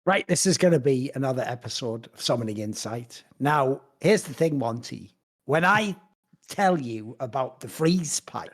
Right, this is going to be another episode of Summoning Insight. Now, here's the thing, Monty. When I tell you about the freeze pipe,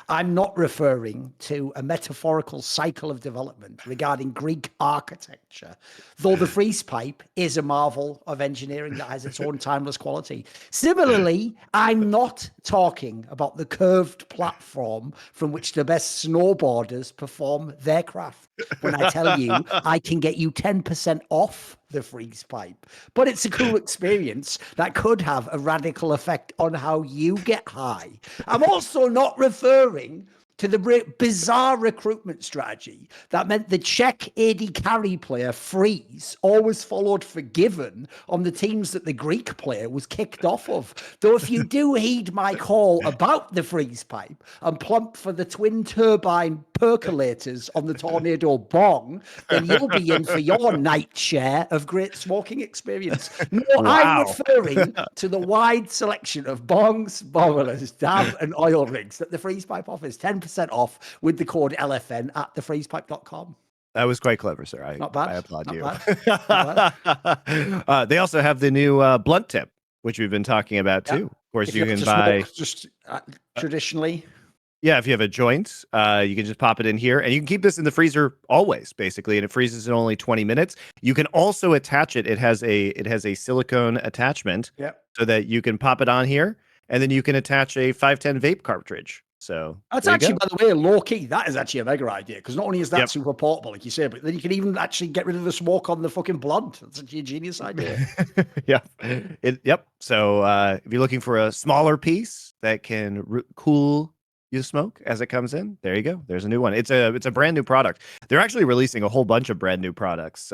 I'm not referring to a metaphorical cycle of development regarding Greek architecture, though the freeze pipe is a marvel of engineering that has its own timeless quality. Similarly, I'm not talking about the curved platform from which the best snowboarders perform their craft when I tell you I can get you 10% off the freeze pipe. But it's a cool experience that could have a radical effect on how you get high. I'm also not referring to the bizarre recruitment strategy that meant the Czech AD carry player Freeze always followed Forgiven on the teams that the Greek player was kicked off of. Though if you do heed my call about the freeze pipe and plump for the twin turbine percolators on the Tornado Bong, then you'll be in for your night share of great smoking experience. No, I'm referring to the wide selection of bongs, boilers, dab, and oil rigs that the freeze pipe offers. 10% off with the code LFN at thefreezepipe.com. That was quite clever, sir. Not bad. I applaud Not you. bad. They also have the new blunt tip, which we've been talking about too. Of course, you can buy just traditionally. Yeah, if you have a joint, you can just pop it in here, and you can keep this in the freezer always, basically, and it freezes in only 20 minutes. You can also attach it. It has a silicone attachment, so that you can pop it on here, and then you can attach a 510 vape cartridge. So that's actually, by the way, low key. That is actually a mega idea, because not only is that super portable, like you say, but then you can even actually get rid of the smoke on the fucking blunt. That's actually a genius idea. So if you're looking for a smaller piece that can cool you smoke as it comes in, there you go. There's a new one. It's a brand new product. They're actually releasing a whole bunch of brand new products.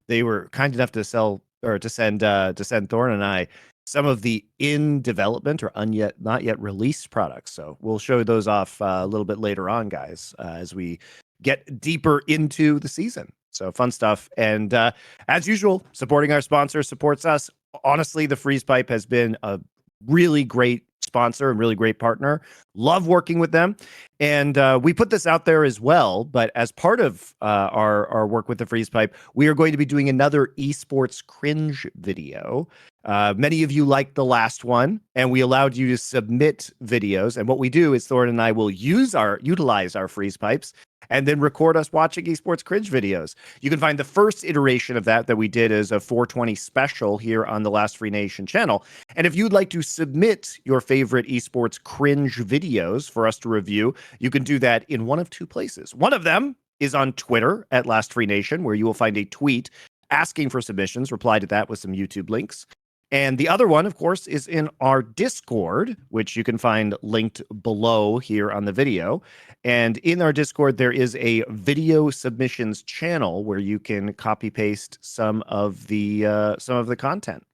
They were kind enough to send Thorin and I some of the in development or not yet released products. So we'll show those off a little bit later on, guys, as we get deeper into the season. So fun stuff. And as usual, supporting our sponsor supports us. Honestly, the freeze pipe has been a really great sponsor and really great partner. Love working with them. And we put this out there as well, but as part of our work with the freeze pipe, we are going to be doing another esports cringe video. Many of you liked the last one, and we allowed you to submit videos. And what we do is Thorin and I will utilize our freeze pipes and then record us watching esports cringe videos. You can find the first iteration of that we did as a 420 special here on the Last Free Nation channel. And if you'd like to submit your favorite esports cringe videos for us to review, you can do that in one of two places. One of them is on Twitter at Last Free Nation, where you will find a tweet asking for submissions. Reply to that with some YouTube links. And the other one, of course, is in our Discord, which you can find linked below here on the video. And in our Discord, there is a video submissions channel where you can copy paste some of the content.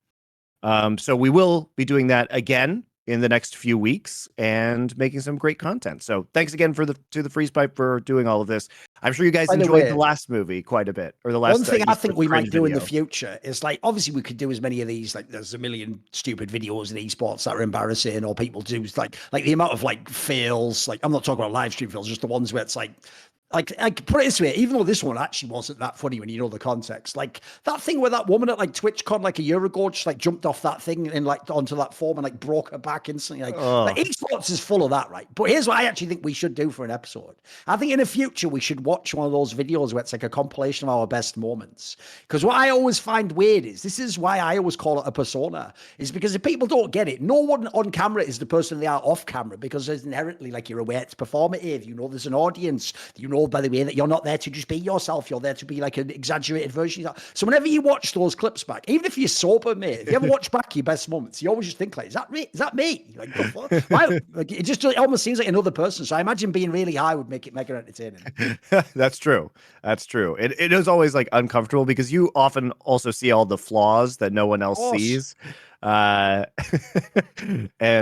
So we will be doing that again in the next few weeks and making some great content. So thanks again to the freeze pipe for doing all of this. I'm sure you guys enjoyed the last movie quite a bit, or the last. One thing I think we might do in the future is, like, obviously we could do as many of these. Like, there's a million stupid videos in esports that are embarrassing, or people do like the amount of like fails. Like, I'm not talking about live stream fails, just the ones where it's like put it this way, even though this one actually wasn't that funny when you know the context, like that thing where that woman at like TwitchCon like a year ago just like jumped off that thing and like onto that form and like broke her back instantly. Like esports is full of that, right? But here's what I actually think we should do for an episode. I think in the future we should watch one of those videos where it's like a compilation of our best moments. Because what I always find weird is, this is why I always call it a persona, is because if people don't get it, no one on camera is the person they are off camera, because there's inherently, like, you're aware it's performative, you know there's an audience, you know, by the way, that you're not there to just be yourself, you're there to be like an exaggerated version of that. So whenever you watch those clips back, even if you're sober, mate, if you ever watch back your best moments, you always just think like, is that me? Like, why? Like, it almost seems like another person. So I imagine being really high would make it mega entertaining. That's true. It is always like uncomfortable because you often also see all the flaws that no one else sees. And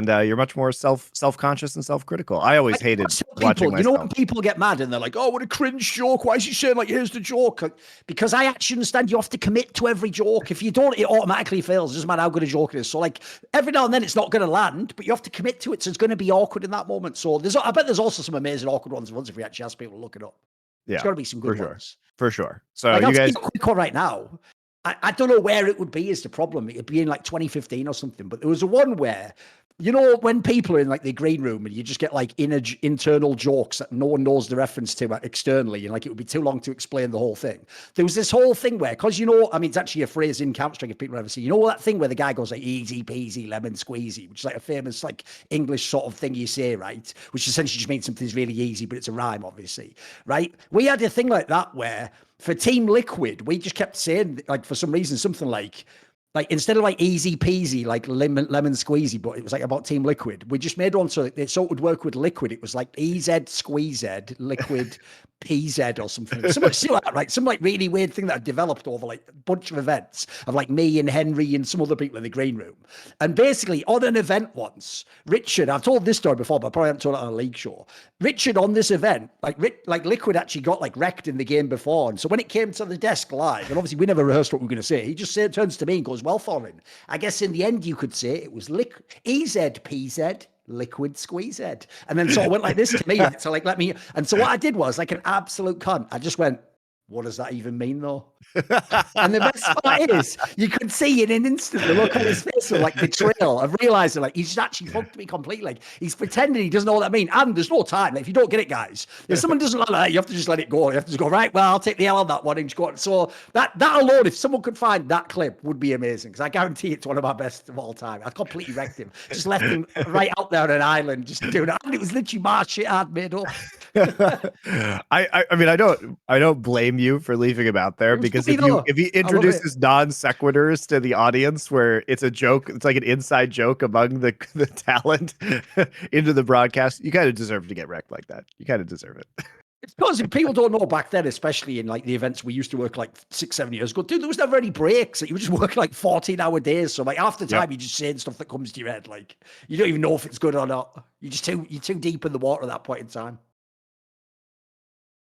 you're much more self-conscious and self-critical. I always hated watching myself. You know, when people get mad and they're like, oh, what a cringe joke, why is he saying like, here's the joke? Like, because I actually understand you have to commit to every joke. If you don't, it automatically fails. It doesn't matter how good a joke it is. So like, every now and then it's not going to land, but you have to commit to it, so it's going to be awkward in that moment. So I bet there's also some amazing awkward ones if we actually ask people to look it up. Yeah, There's got to be some good for ones. For sure. So Like, you I'll guys, take a quick one right now. I don't know where it would be is the problem. It'd be in like 2015 or something. But there was a one where, you know, when people are in like the green room and you just get like internal jokes that no one knows the reference to externally, and like it would be too long to explain the whole thing. There was this whole thing where, because you know, I mean, it's actually a phrase in Counter-Strike if people ever see, you know, that thing where the guy goes like easy peasy lemon squeezy, which is like a famous like English sort of thing you say, right? Which essentially just means something's really easy, but it's a rhyme, obviously, right? We had a thing like that where for Team Liquid, we just kept saying, like, for some reason, something like instead of like easy peasy, like lemon squeezy, but it was like about Team Liquid. We just made one so it would work with Liquid. It was like EZ squeeze Z, Liquid PZ or something. So much like that, right? Some like really weird thing that had developed over like a bunch of events of like me and Henry and some other people in the green room. And basically on an event once, Richard, I've told this story before, but I probably haven't told it on a league show. Richard on this event, like Liquid actually got like wrecked in the game before. And so when it came to the desk live, and obviously we never rehearsed what we were going to say, he just turns to me and goes, well, Thorin, I guess in the end you could say it was EZPZ. Liquid squeeze head. And then sort of went like this to me. Right? So like, let me, and so what I did was like an absolute cunt. I just went, what does that even mean though? And the best part is you could see in an instant the look on his face of like betrayal of realizing like he's actually fucked me completely. Like he's pretending he doesn't know what that means. And there's no time. Like, if you don't get it, guys, if someone doesn't like that, you have to just let it go. You have to just go, right, well, I'll take the L on that one and just go. So that alone, if someone could find that clip, would be amazing. Because I guarantee it's one of my best of all time. I completely wrecked him. Just left him right out there on an island, just doing it. And it was literally my shit I'd made up. I mean, I don't blame you for leaving him out there, because if he introduces non sequiturs to the audience where it's a joke, it's like an inside joke among the talent into the broadcast, you kind of deserve to get wrecked like that. You kind of deserve it. It's because people don't know back then, especially in like the events we used to work like 6-7 years ago, dude, there was never any breaks. Like, you were just working like 14-hour days. So like half the time you're just saying stuff that comes to your head. Like you don't even know if it's good or not. You're too deep in the water at that point in time.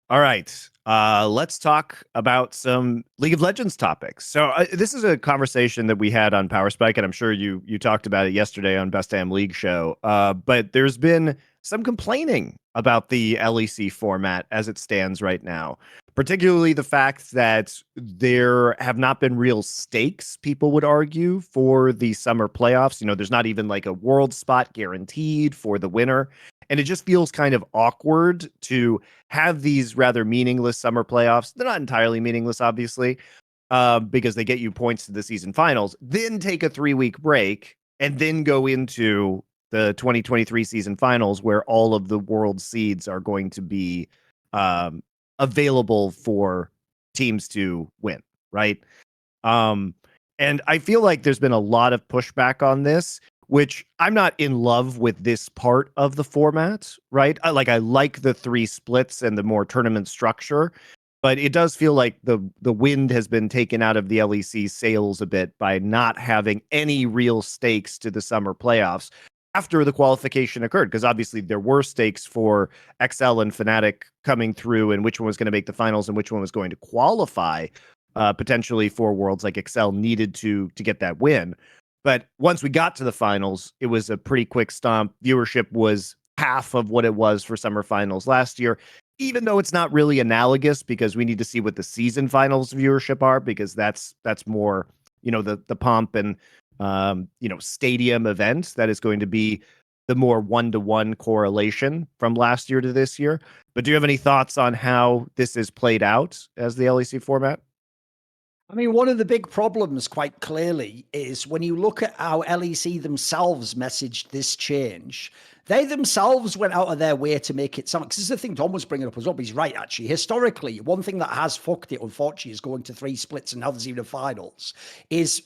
All right, let's talk about some League of Legends topics. So this is a conversation that we had on Power Spike, and I'm sure you talked about it yesterday on Best Damn League show. But there's been some complaining about the LEC format as it stands right now, particularly the fact that there have not been real stakes, people would argue, for the summer playoffs. You know, there's not even like a world spot guaranteed for the winner. And it just feels kind of awkward to have these rather meaningless summer playoffs. They're not entirely meaningless, obviously, because they get you points to the season finals, then take a 3-week break, and then go into the 2023 season finals where all of the world seeds are going to be available for teams to win, right? And I feel like there's been a lot of pushback on this, which I'm not in love with this part of the format, right? I like the 3 splits and the more tournament structure, but it does feel like the wind has been taken out of the LEC sails a bit by not having any real stakes to the summer playoffs after the qualification occurred, because obviously there were stakes for XL and Fnatic coming through and which one was going to make the finals and which one was going to qualify potentially for Worlds. Like XL needed to get that win. But once we got to the finals, it was a pretty quick stomp. Viewership was half of what it was for summer finals last year, even though it's not really analogous, because we need to see what the season finals viewership are, because that's more, you know, the pomp and, you know, stadium events that is going to be the more 1-to-1 correlation from last year to this year. But do you have any thoughts on how this is played out as the LEC format? I mean, one of the big problems, quite clearly, is when you look at how LEC themselves messaged this change, they themselves went out of their way to make it sound, because this is the thing Tom was bringing up as well, but he's right, actually. Historically, one thing that has fucked it, unfortunately, is going to 3 splits and now there's even a finals, is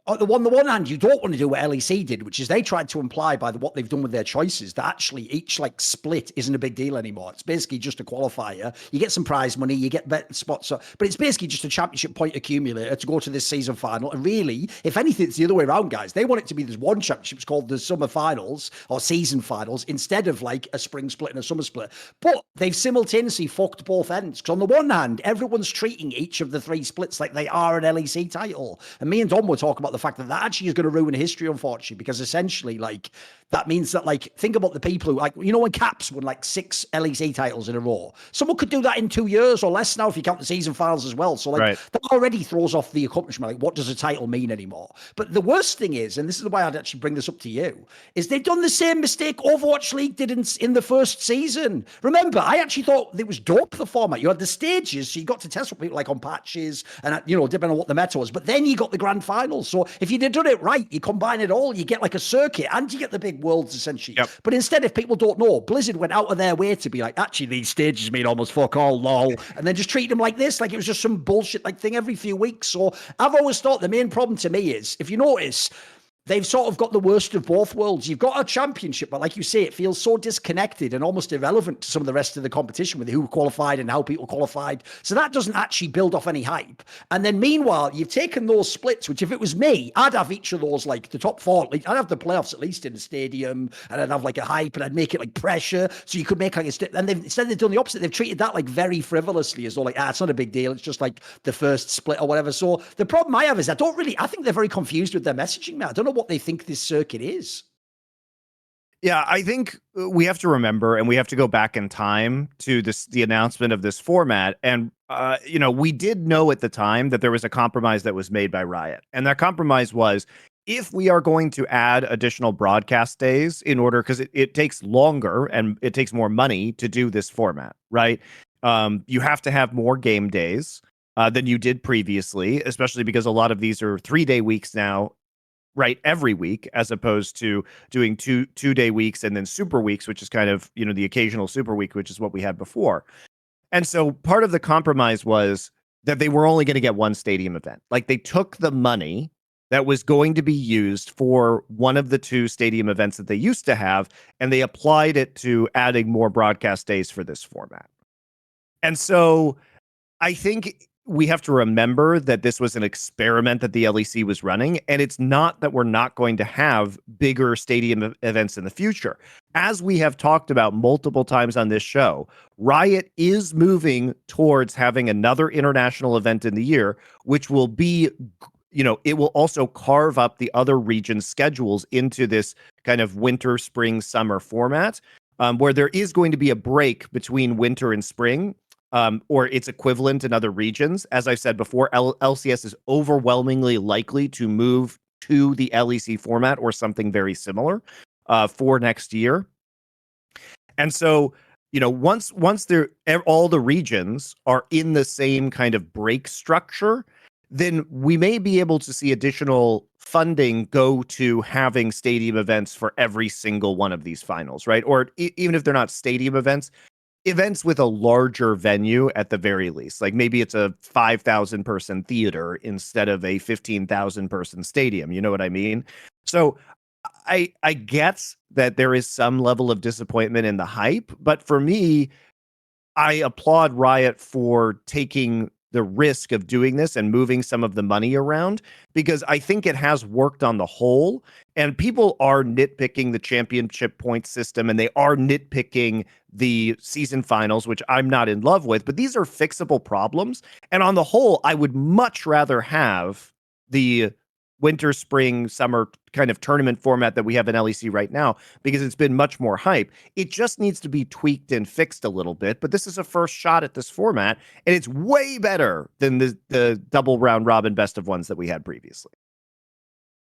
on the one hand, you don't want to do what LEC did, which is they tried to imply by what they've done with their choices that actually each like split isn't a big deal anymore. It's basically just a qualifier. You get some prize money, you get better spots, but it's basically just a championship point accumulator to go to this season final. And really, if anything, it's the other way around, guys. They want it to be this one championship. It's called the summer finals or season finals instead of like a spring split and a summer split. But they've simultaneously fucked both ends. Because on the one hand, everyone's treating each of the 3 splits like they are an LEC title. And me and Dom were talking about the fact that that actually is going to ruin history, unfortunately, because essentially, like, that means that, like, think about the people who, like, you know, when Caps won like 6 LEC titles in a row, someone could do that in 2 years or less now if you count the season finals as well. So, like, that already throws off the accomplishment. Like, what does a title mean anymore? But the worst thing is, and this is why I'd actually bring this up to you, is they've done the same mistake Overwatch League did in the first season. Remember, I actually thought it was dope, the format. You had the stages, so you got to test with people like on patches and, you know, depending on what the meta was. But then you got the grand finals. So if you'd have done it right, you combine it all, you get like a circuit and you get the big worlds essentially. Yep. But instead, if people don't know, Blizzard went out of their way to be like, actually, these stages mean almost fuck all, lol. And then just treat them like this, like it was just some bullshit like thing every few weeks. So I've always thought the main problem to me is, if you notice, they've sort of got the worst of both worlds. You've got a championship, but like you say, it feels so disconnected and almost irrelevant to some of the rest of the competition with who qualified and how people qualified. So that doesn't actually build off any hype. And then meanwhile, you've taken those splits, which if it was me, I'd have each of those, like the top 4. Like, I'd have the playoffs at least in the stadium, and I'd have like a hype, and I'd make it like pressure. So you could make like a and instead they've done the opposite. They've treated that like very frivolously, as though like, it's not a big deal. It's just like the first split or whatever. So the problem I have is I think they're very confused with their messaging now. I don't know what they think this circuit is. Yeah, I think we have to remember, and we have to go back in time to the announcement of this format. And, you know, we did know at the time that there was a compromise that was made by Riot. And that compromise was, if we are going to add additional broadcast days in order, because it takes longer and it takes more money to do this format, right? You have to have more game days than you did previously, especially because a lot of these are 3-day weeks now, right, every week, as opposed to doing two-day weeks and then super weeks, which is kind of, you know, the occasional super week, which is what we had before. And so part of the compromise was that they were only going to get one stadium event. Like, they took the money that was going to be used for one of the 2 stadium events that they used to have, and they applied it to adding more broadcast days for this format. And so I think we have to remember that this was an experiment that the LEC was running, and it's not that we're not going to have bigger stadium events in the future. As we have talked about multiple times on this show, Riot is moving towards having another international event in the year, which will be, you know, it will also carve up the other regions' schedules into this kind of winter, spring, summer format, where there is going to be a break between winter and spring. Or its equivalent in other regions. As I've said before, LCS is overwhelmingly likely to move to the LEC format or something very similar for next year. And so, you know, once all the regions are in the same kind of break structure, then we may be able to see additional funding go to having stadium events for every single one of these finals, right? Or even if they're not stadium events with a larger venue at the very least. Like, maybe it's a 5,000 person theater instead of a 15,000 person stadium. You know what I mean? So I get that there is some level of disappointment in the hype, but for me, I applaud Riot for taking the risk of doing this and moving some of the money around, because I think it has worked on the whole. And people are nitpicking the championship point system, and they are nitpicking the season finals, which I'm not in love with, but these are fixable problems. And on the whole, I would much rather have the winter, spring, summer kind of tournament format that we have in LEC right now, because it's been much more hype. It just needs to be tweaked and fixed a little bit, but this is a first shot at this format, and it's way better than the double round robin best of ones that we had previously.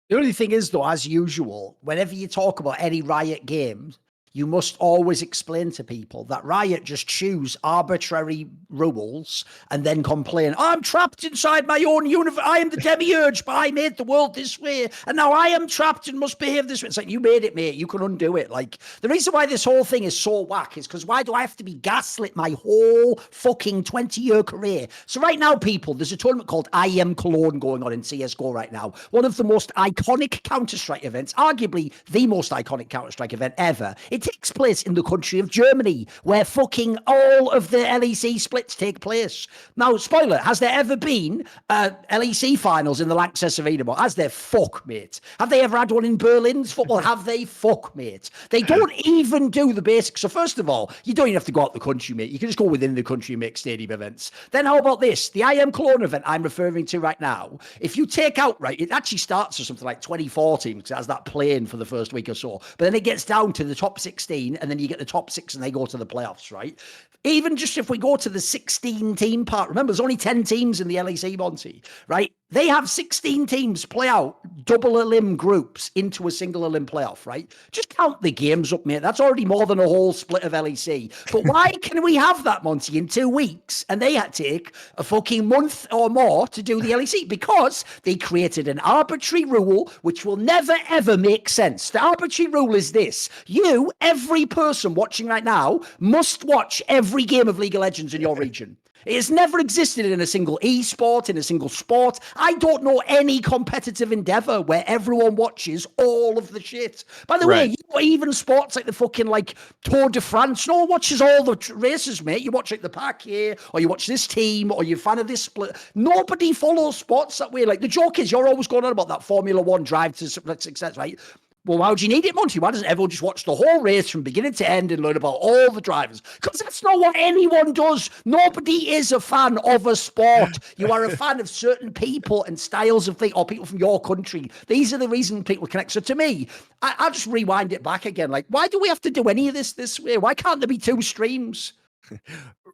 The only thing is, though, as usual, whenever you talk about any Riot games, you must always explain to people that Riot just choose arbitrary rules and then complain, I'm trapped inside my own universe. I am the demiurge, but I made the world this way. And now I am trapped and must behave this way. It's like, you made it, mate. You can undo it. Like, the reason why this whole thing is so whack is because why do I have to be gaslit my whole fucking 20-year career? So right now, people, there's a tournament called I Am Cologne going on in CSGO right now. One of the most iconic Counter-Strike events, arguably the most iconic Counter-Strike event ever. It takes place in the country of Germany, where fucking all of the LEC splits take place. Now, spoiler, has there ever been LEC finals in the LCS Arena? Has there? Fuck, mate. Have they ever had one in Berlin's football? Have they? Fuck, mate. They don't even do the basics. So first of all, you don't even have to go out the country, mate. You can just go within the country and make stadium events. Then how about this? The I Am Cologne event I'm referring to right now, if you take out, right, it actually starts at something like 2014 because it has that playing for the first week or so. But then it gets down to the top 16 and then you get the top 6 and they go to the playoffs, right? Even just if we go to the 16 team part, remember there's only 10 teams in the LEC, Monty, right? They have 16 teams play out double elim groups into a single elim playoff, right? Just count the games up, mate. That's already more than a whole split of LEC. But why can we have that, Monty, in 2 weeks? And they had to take a fucking month or more to do the LEC because they created an arbitrary rule which will never, ever make sense. The arbitrary rule is this. You, every person watching right now, must watch every game of League of Legends in your region. It has never existed in a single esport, in a single sport. I don't know any competitive endeavor where everyone watches all of the shit. By the way, you know, even sports like the fucking like Tour de France, no one watches all the races, mate. You watch like the Paquier, or you watch this team, or you're a fan of this split. Nobody follows sports that way. Like the joke is, you're always going on about that Formula One drive to success, right? Well, why would you need it, Monty? Why doesn't everyone just watch the whole race from beginning to end and learn about all the drivers? Because that's not what anyone does. Nobody is a fan of a sport. You are a fan of certain people and styles of things, or people from your country. These are the reasons people connect. So to me, I'll just rewind it back again. Like, why do we have to do any of this way? Why can't there be 2 streams?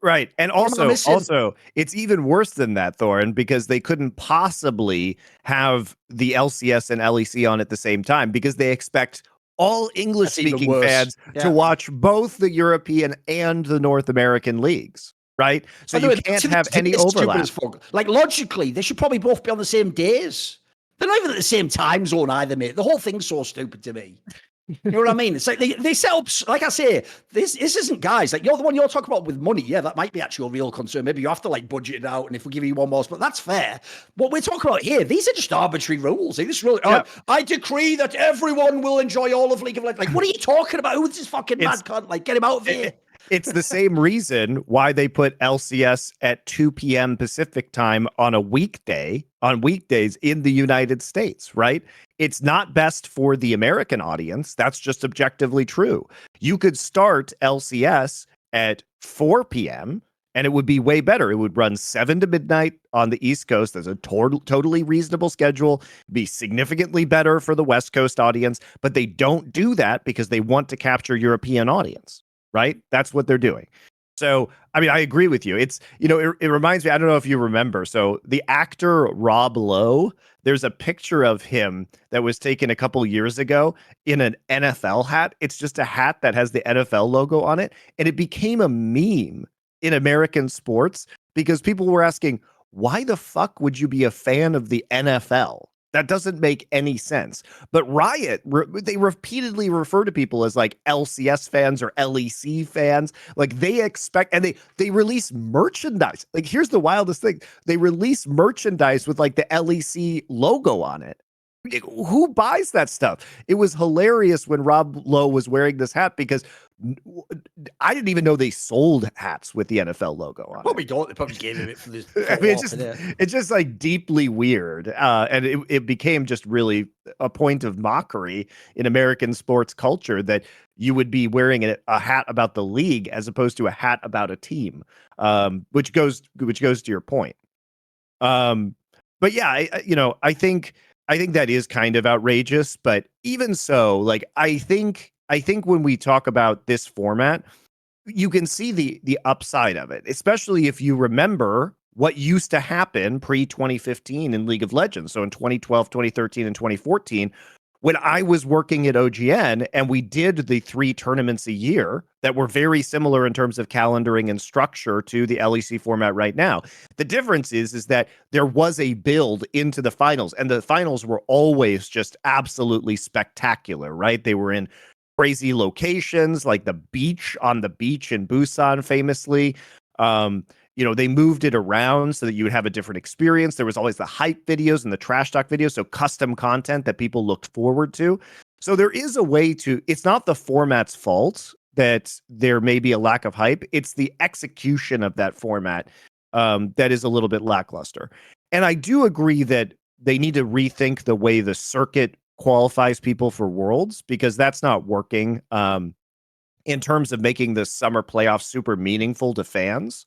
Right. And also, it's even worse than that, Thorin, because they couldn't possibly have the LCS and LEC on at the same time because they expect all English-speaking fans to watch both the European and the North American leagues, right? So you can't have any overlap. Like, logically, they should probably both be on the same days. They're not even at the same time zone either, mate. The whole thing's so stupid to me. You know what I mean? It's like they set up, like I say, this isn't, guys, like you're the one you're talking about with money. Yeah, that might be actually a real concern. Maybe you have to like budget it out, and if we give you one more, but that's fair. What we're talking about here, these are just arbitrary rules. This really, I decree that everyone will enjoy all of League of Legends. Like, what are you talking about? Who's this fucking mad cunt? Like, get him out of here. It's the same reason why they put LCS at 2 p.m. Pacific time on a weekday, on weekdays in the United States, right? It's not best for the American audience. That's just objectively true. You could start LCS at 4 p.m. and it would be way better. It would run 7 to midnight on the East Coast. There's a totally reasonable schedule, be significantly better for the West Coast audience, but they don't do that because they want to capture European audience. Right? That's what they're doing. So, I mean, I agree with you. It's, you know, it reminds me, I don't know if you remember. So the actor Rob Lowe, there's a picture of him that was taken a couple years ago in an NFL hat. It's just a hat that has the NFL logo on it. And it became a meme in American sports because people were asking, why the fuck would you be a fan of the NFL? That doesn't make any sense. But Riot, they repeatedly refer to people as like LCS fans or LEC fans. Like they expect, and they release merchandise. Like here's the wildest thing. They release merchandise with like the LEC logo on it. Who buys that stuff? It was hilarious when Rob Lowe was wearing this hat because I didn't even know they sold hats with the NFL logo on probably it. Don't. They probably gave it for this. I mean, it's just like deeply weird. And it became just really a point of mockery in American sports culture that you would be wearing a hat about the league as opposed to a hat about a team, which goes to your point. But yeah, I think that is kind of outrageous, but even so, like, I think when we talk about this format, you can see the upside of it, especially if you remember what used to happen pre-2015 in League of Legends. So in 2012, 2013, and 2014, when I was working at OGN and we did the 3 tournaments a year that were very similar in terms of calendaring and structure to the LEC format right now. The difference is that there was a build into the finals, and the finals were always just absolutely spectacular, right? They were in crazy locations like the beach in Busan famously. They moved it around so that you would have a different experience. There was always the hype videos and the trash talk videos, so custom content that people looked forward to. So there is a way to, it's not the format's fault that there may be a lack of hype. It's the execution of that format that is a little bit lackluster. And I do agree that they need to rethink the way the circuit qualifies people for Worlds, because that's not working in terms of making the summer playoffs super meaningful to fans.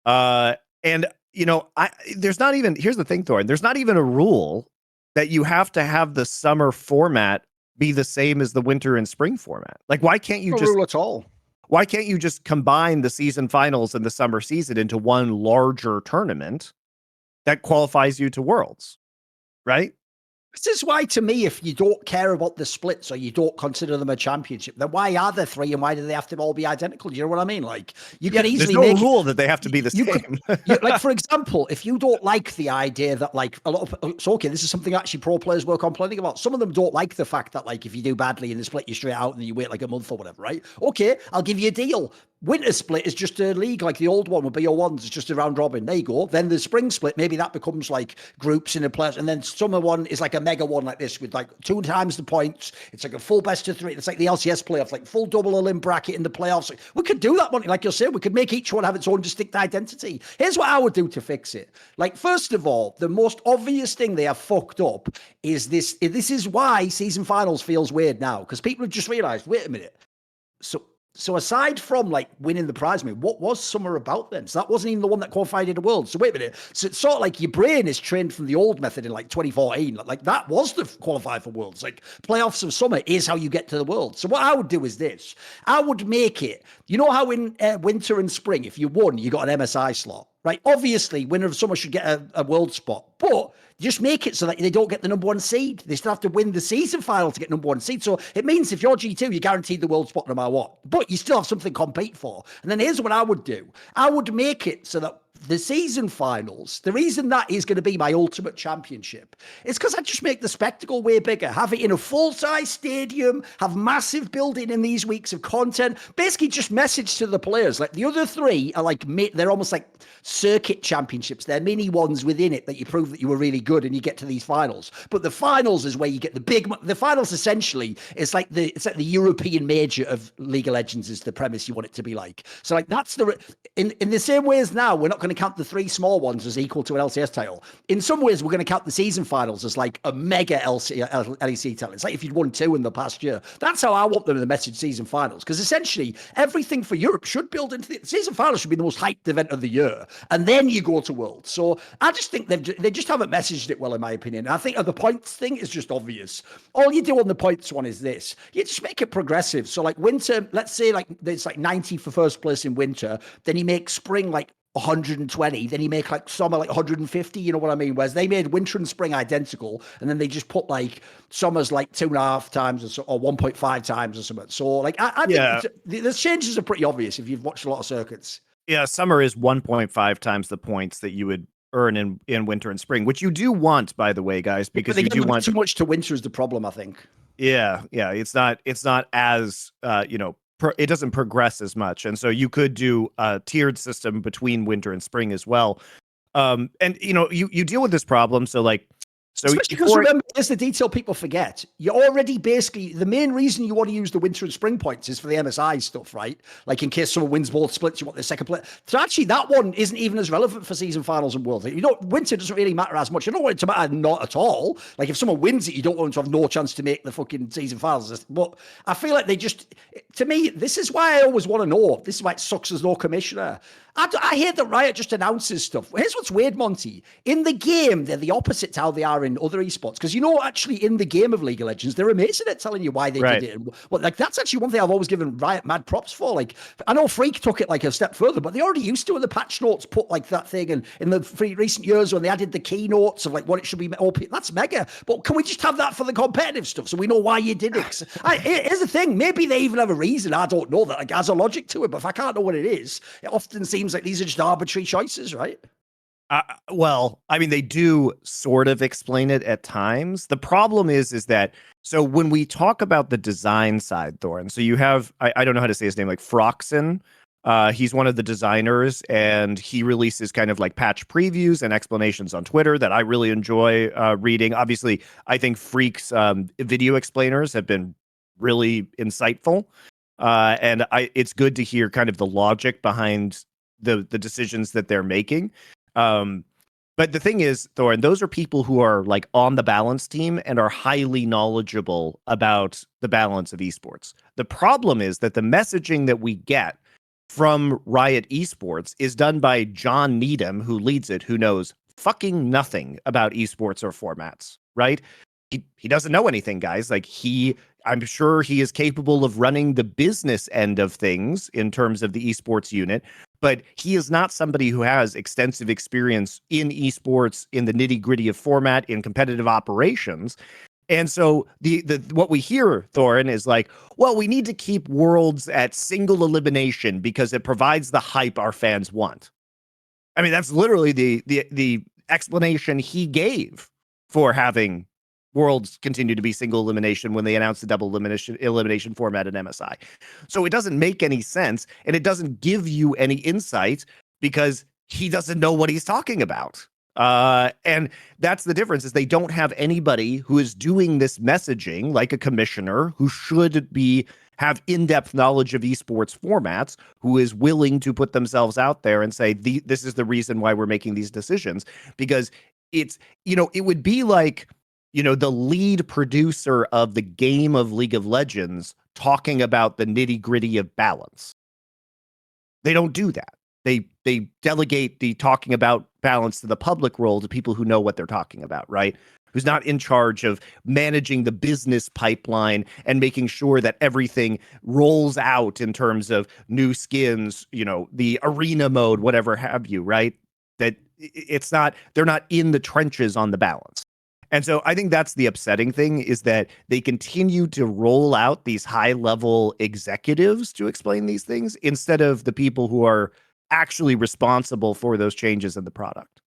And, you know, there's not even, here's the thing, Thorin, there's not even a rule that you have to have the summer format be the same as the winter and spring format. Like, why can't you No just rule at all? Why can't you just combine the season finals and the summer season into one larger tournament that qualifies you to Worlds, right? This is why, to me, if you don't care about the splits or you don't consider them a championship, then why are there three and why do they have to all be identical? Do you know what I mean? Like, you can easily there's no make rule that they have to be the same. like, for example, if you don't like the idea that, like, a lot of, so okay, this is something actually pro players work on planning about. Some of them don't like the fact that, like, if you do badly in the split, you straight out and then you wait like a month or whatever, right? Okay, I'll give you a deal. Winter split is just a league like the old one with BO1s. It's just a round robin. There you go. Then the spring split, maybe that becomes like groups in a place. And then summer one is like a mega one like this with like 2 times the points. It's like a full best of 3. It's like the LCS playoffs, like full double Olymp bracket in the playoffs. We could do that one. Like you're saying, we could make each one have its own distinct identity. Here's what I would do to fix it. Like, first of all, the most obvious thing they have fucked up is this. This is why season finals feels weird now, because people have just realized, wait a minute. So aside from like winning the prize money, what was summer about then? So that wasn't even the one that qualified in the World. So wait a minute. So it's sort of like your brain is trained from the old method in like 2014. Like that was the qualify for Worlds. Like playoffs of summer is how you get to the World. So what I would do is this. I would make it, you know how in winter and spring, if you won, you got an MSI slot, right? Obviously, winner of summer should get a World spot, but just make it so that they don't get the number 1 seed. They still have to win the season final to get number 1 seed. So it means if you're G2, you're guaranteed the World spot no matter what. But you still have something to compete for. And then here's what I would do. I would make it so that the season finals, the reason that is going to be my ultimate championship is because I just make the spectacle way bigger. Have it in a full-size stadium, have massive building in these weeks of content. Basically just message to the players. Like the other 3 are like, they're almost like circuit championships. They're mini ones within it that you prove that you were really good and you get to these finals. But the finals is where you get the finals essentially it's like the European major of League of Legends is the premise you want it to be like. So like that's in the same way as now, we're not going to count the 3 small ones as equal to an LCS title. In some ways, we're going to count the season finals as like a mega LEC title. It's like if you'd won 2 in the past year. That's how I want them to message season finals, because essentially everything for Europe should build into the season finals should be the most hyped event of the year, and then you go to World. So I just think they just haven't messaged it well, in my opinion. And I think the points thing is just obvious. All you do on the points one is this: you just make it progressive. So like winter, let's say like it's like 90 for first place in winter, then you make spring like 120, then you make like summer like 150, you know what I mean? Whereas they made winter and spring identical, and then they just put like summer's like 2.5 times or 1.5 times or something. So like I think the changes are pretty obvious if you've watched a lot of circuits. Yeah, summer is 1.5 times the points that you would earn in winter and spring, which you do want, by the way, guys, because you do want too much to winter is the problem, I think. Yeah, it's not as it doesn't progress as much, and so you could do a tiered system between winter and spring as well. And you deal with this problem, so like. So especially because remember, here's the detail people forget. You're already basically, the main reason you want to use the winter and spring points is for the MSI stuff, right? Like in case someone wins both splits, you want the second play. So actually that one isn't even as relevant for season finals and Worlds. Winter doesn't really matter as much. You don't want it to matter not at all. Like if someone wins it, you don't want them to have no chance to make the fucking season finals. But I feel like to me, this is why I always want to know. This is why it sucks there's no commissioner. I hate that Riot just announces stuff. Here's what's weird, Monty. In the game, they're the opposite to how they are in other esports. Because actually in the game of League of Legends, they're amazing at telling you why they did it. And like that's actually one thing I've always given Riot mad props for. Like I know Freak took it like a step further, but they already used to in the patch notes put like that thing. And in the recent years when they added the keynotes of like what it should be, that's mega. But can we just have that for the competitive stuff so we know why you did it? Here's the thing. Maybe they even have a reason. I don't know that like has a logic to it. But if I can't know what it is, it often seems like these are just arbitrary choices, right? Well, I mean, they do sort of explain it at times. The problem is that, so when we talk about the design side, Thorin, so you have, I don't know how to say his name, like Froxen, He's one of the designers, and he releases kind of like patch previews and explanations on Twitter that I really enjoy reading. Obviously, I think Freak's video explainers have been really insightful, and it's good to hear kind of the logic behind the decisions that they're making. But the thing is, Thorin, those are people who are like on the balance team and are highly knowledgeable about the balance of esports. The problem is that the messaging that we get from Riot Esports is done by John Needham, who leads it, who knows fucking nothing about esports or formats, right? He doesn't know anything, guys. Like I'm sure he is capable of running the business end of things in terms of the esports unit, but he is not somebody who has extensive experience in esports, in the nitty-gritty of format, in competitive operations. And so the what we hear, Thorin, is like, well, we need to keep Worlds at single elimination because it provides the hype our fans want. I mean, that's literally the explanation he gave for having Worlds continue to be single elimination when they announced the double elimination format at MSI. So it doesn't make any sense, and it doesn't give you any insight because he doesn't know what he's talking about. And that's the difference, is they don't have anybody who is doing this messaging like a commissioner who should have in-depth knowledge of esports formats, who is willing to put themselves out there and say, this is the reason why we're making these decisions. Because it's, it would be like, the lead producer of the game of League of Legends talking about the nitty-gritty of balance. They don't do that. They delegate the talking about balance to the public role to people who know what they're talking about, right? Who's not in charge of managing the business pipeline and making sure that everything rolls out in terms of new skins, the arena mode, whatever have you, right? That they're not in the trenches on the balance. And so I think that's the upsetting thing, is that they continue to roll out these high-level executives to explain these things instead of the people who are actually responsible for those changes in the product.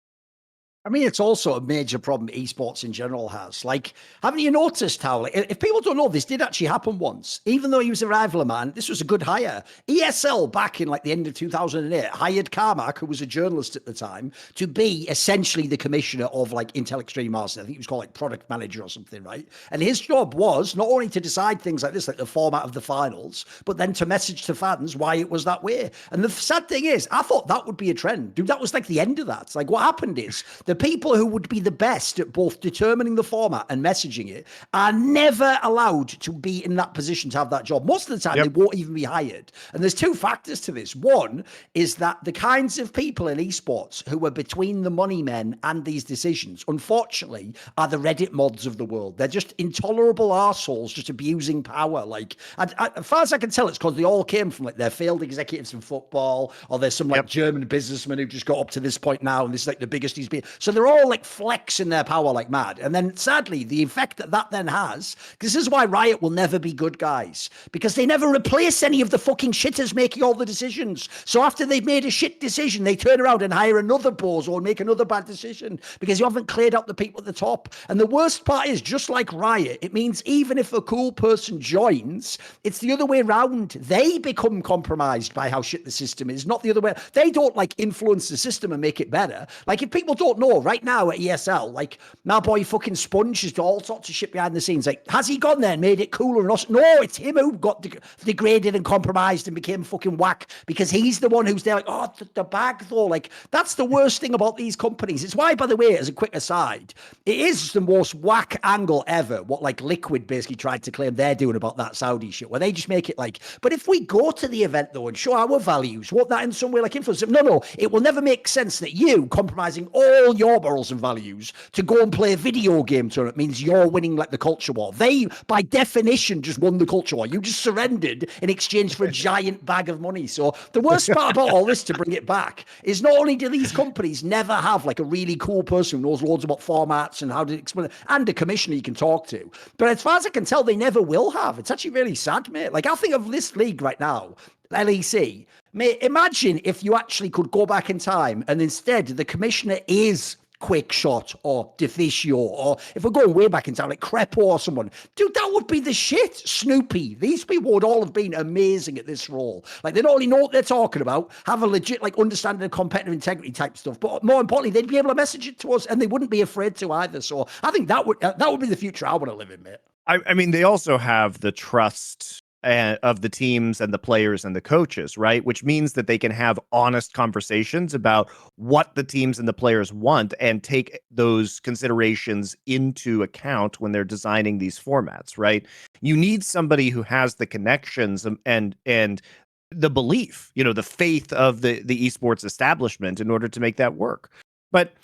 I mean, it's also a major problem esports in general has. Like, haven't you noticed how, if people don't know, this did actually happen once. Even though he was a rival man, this was a good hire. ESL back in like the end of 2008 hired Carmack, who was a journalist at the time, to be essentially the commissioner of like Intel Extreme Masters. I think he was called like product manager or something, right? And his job was not only to decide things like this, like the format of the finals, but then to message to fans why it was that way. And the sad thing is, I thought that would be a trend. Dude, that was like the end of that. It's like what happened is the people who would be the best at both determining the format and messaging it are never allowed to be in that position to have that job. Most of the time, They won't even be hired. And there's two factors to this. One is that the kinds of people in esports who are between the money men and these decisions, unfortunately, are the Reddit mods of the world. They're just intolerable arseholes just abusing power. Like, as far as I can tell, it's because they all came from like their failed executives in football, or there's some like German businessman who just got up to this point now, and this is like the biggest he's been. So they're all like flexing their power like mad. And then sadly, the effect that then has, this is why Riot will never be good guys, because they never replace any of the fucking shitters making all the decisions. So after they've made a shit decision, they turn around and hire another bozo and make another bad decision because you haven't cleared out the people at the top. And the worst part is, just like Riot, it means even if a cool person joins, it's the other way around. They become compromised by how shit the system is, not the other way. They don't like influence the system and make it better. Like, if people don't know, right now at ESL, like, my boy fucking Sponge has done all sorts of shit behind the scenes. Like, has he gone there and made it cooler and us? No, it's him who got degraded and compromised and became fucking whack, because he's the one who's there like, oh, the bag though. Like, that's the worst thing about these companies. It's why, by the way, as a quick aside, it is the most whack angle ever what like Liquid basically tried to claim they're doing about that Saudi shit, where they just make it like, but if we go to the event though and show our values, won't that in some way like influence them? No, it will never make sense that you compromising all your morals and values to go and play a video game tournament means you're winning like the culture war. They, by definition, just won the culture war. You just surrendered in exchange for a giant bag of money. So the worst part about all this, to bring it back, is not only do these companies never have like a really cool person who knows loads about formats and how to explain it, and a commissioner you can talk to, but as far as I can tell, they never will have. It's actually really sad, mate. Like, I think of this league right now, LEC, mate, imagine if you actually could go back in time and instead the commissioner is Quick Shot or Deficio, or if we're going way back in time, like Crepo or someone, dude, that would be the shit. Snoopy. These people would all have been amazing at this role. Like, they not only know what they're talking about, have a legit, like, understanding of competitive integrity type stuff, but more importantly, they'd be able to message it to us, and they wouldn't be afraid to either. So I think that would be the future I want to live in, mate. I mean, they also have the trust of the teams and the players and the coaches, right? Which means that they can have honest conversations about what the teams and the players want and take those considerations into account when they're designing these formats, right? You need somebody who has the connections and the belief, the faith of the esports establishment in order to make that work. But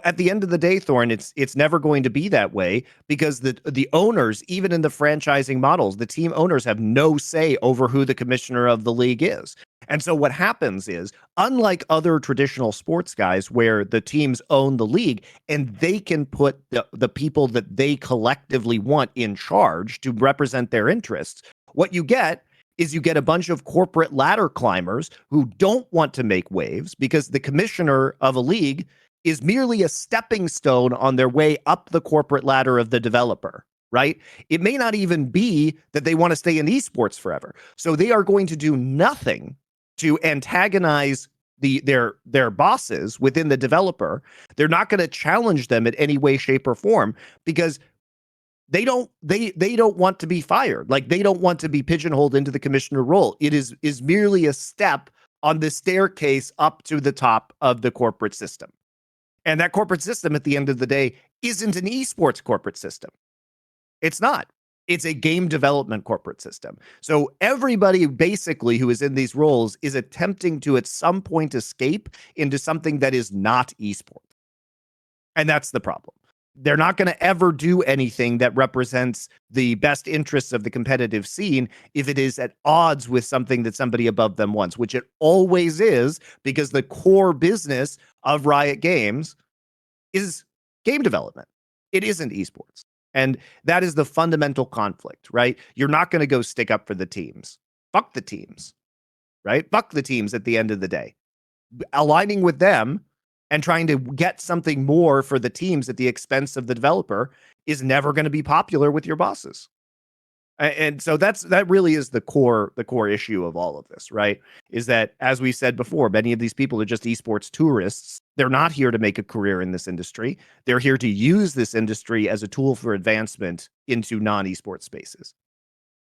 at the end of the day, Thorin, it's never going to be that way, because the owners, even in the franchising models, the team owners have no say over who the commissioner of the league is. And so what happens is, unlike other traditional sports guys where the teams own the league and they can put the people that they collectively want in charge to represent their interests, what you get is you get a bunch of corporate ladder climbers who don't want to make waves, because the commissioner of a league is merely a stepping stone on their way up the corporate ladder of the developer, right? It may not even be that they want to stay in esports forever. So they are going to do nothing to antagonize their bosses within the developer. They're not going to challenge them in any way, shape, or form, because they don't want to be fired. Like, they don't want to be pigeonholed into the commissioner role. It is merely a step on the staircase up to the top of the corporate system. And that corporate system, at the end of the day, isn't an esports corporate system. It's not. It's a game development corporate system. So everybody basically who is in these roles is attempting to, at some point, escape into something that is not esports. And that's the problem. They're not going to ever do anything that represents the best interests of the competitive scene if it is at odds with something that somebody above them wants, which it always is, because the core business of Riot Games is game development. It isn't esports. And that is the fundamental conflict, right? You're not going to go stick up for the teams. Fuck the teams, right? Fuck the teams at the end of the day. Aligning with them and trying to get something more for the teams at the expense of the developer is never going to be popular with your bosses. And so that really is the core issue of all of this, right? Is that, as we said before, many of these people are just esports tourists. They're not here to make a career in this industry. They're here to use this industry as a tool for advancement into non-esports spaces.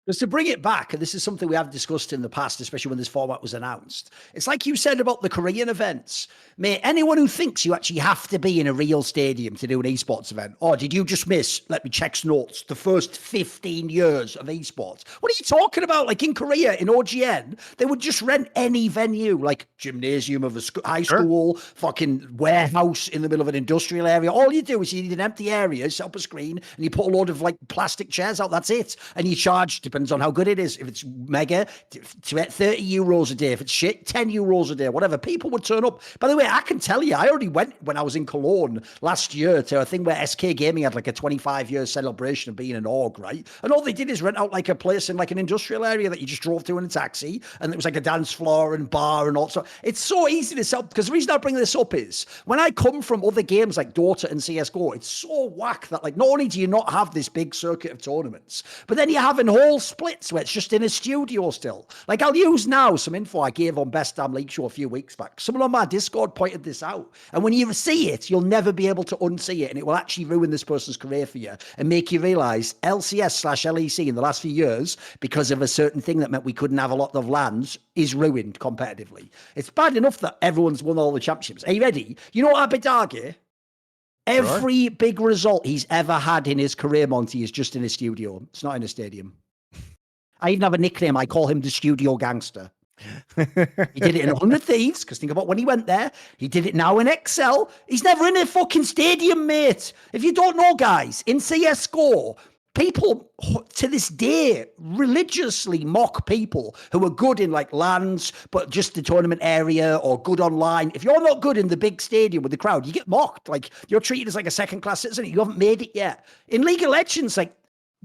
Because to bring it back, and this is something we have discussed in the past, especially when this format was announced, it's like you said about the Korean events. Mate, anyone who thinks you actually have to be in a real stadium to do an esports event, or did you just miss, let me check notes, the first 15 years of esports? What are you talking about? Like, in Korea, in OGN, they would just rent any venue, like gymnasium of a high school, fucking warehouse in the middle of an industrial area. All you do is you need an empty area, set up a screen, and you put a load of like plastic chairs out. That's it. And you charge, depends on how good it is. If it's mega, 30 euros a day. If it's shit, 10 euros a day, whatever. People would turn up. By the way, I can tell you, I already went when I was in Cologne last year to a thing where SK Gaming had like a 25-year celebration of being an org, right? And all they did is rent out like a place in like an industrial area that you just drove to in a taxi, and it was like a dance floor and bar and all. So it's so easy to sell, because the reason I bring this up is when I come from other games like Dota and CSGO, it's so whack that, like, not only do you not have this big circuit of tournaments, but then you're having whole splits where it's just in a studio still. Like, I'll use now some info I gave on Best Damn League Show a few weeks back. Someone on my Discord pointed this out. And when you see it, you'll never be able to unsee it. And it will actually ruin this person's career for you and make you realize LCS/LEC in the last few years, because of a certain thing that meant we couldn't have a lot of lands, is ruined competitively. It's bad enough that everyone's won all the championships. Are you ready? You know what I bet argue? Every big result he's ever had in his career, Monty, is just in a studio. It's not in a stadium. I even have a nickname. I call him the Studio Gangster. He did it in 100 Thieves, because think about when he went there. He did it now in Excel. He's never in a fucking stadium, mate. If you don't know, guys, in CSGO, people to this day religiously mock people who are good in like lands, but just the tournament area, or good online. If you're not good in the big stadium with the crowd, you get mocked. Like, you're treated as like a second-class citizen. You haven't made it yet. In League of Legends, like,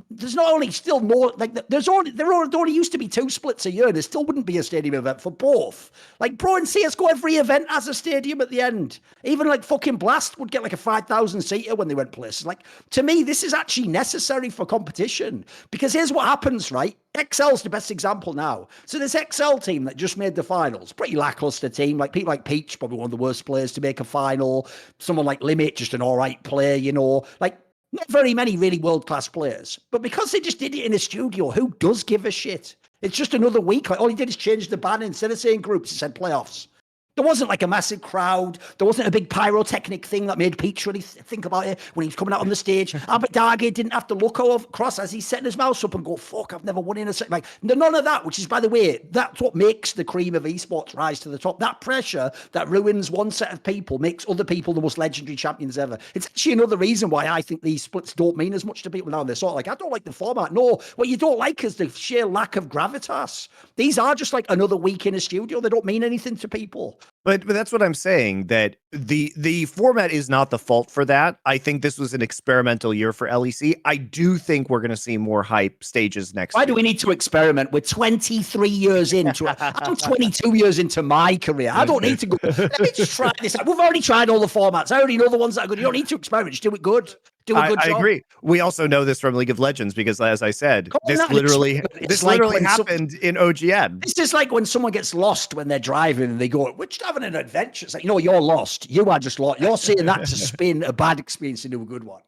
there's not only still more like there only used to be 2 splits a year. There still wouldn't be a stadium event for both. Like Pro and CS:GO, every event has a stadium at the end. Even like fucking Blast would get like a 5,000 seater when they went places. Like, to me, this is actually necessary for competition, because here's what happens, right? XL's the best example now. So this XL team that just made the finals, pretty lackluster team. Like people like Peach, probably one of the worst players to make a final. Someone like Limit, just an all right player, you know. Like, not very many really world-class players. But because they just did it in a studio, who does give a shit? It's just another week. Like, all he did is change the banner. Instead of saying groups, he said playoffs. There wasn't like a massive crowd. There wasn't a big pyrotechnic thing that made Peach really think about it when he was coming out on the stage. Albert Dargate didn't have to look across as he's setting his mouse up and go, fuck, I've never won in a set. Like, none of that, which is, by the way, that's what makes the cream of esports rise to the top. That pressure that ruins one set of people makes other people the most legendary champions ever. It's actually another reason why I think these splits don't mean as much to people now. They're sort of like, I don't like the format. No, what you don't like is the sheer lack of gravitas. These are just like another week in a studio. They don't mean anything to people. But that's what I'm saying, that the format is not the fault for that. I think this was an experimental year for LEC. I do think we're going to see more hype stages next year. Why do we need to experiment? We're 23 years into it. I'm 22 years into my career. I don't need to go, let me just try this out. We've already tried all the formats. I already know the ones that are good. You don't need to experiment. Just do it good. I agree. We also know this from League of Legends because, as I said, this literally happened in OGN. It's just like when someone gets lost when they're driving and they go, we're just having an adventure. It's like, no, you're lost. You are just lost. You're saying that to spin a bad experience into a good one.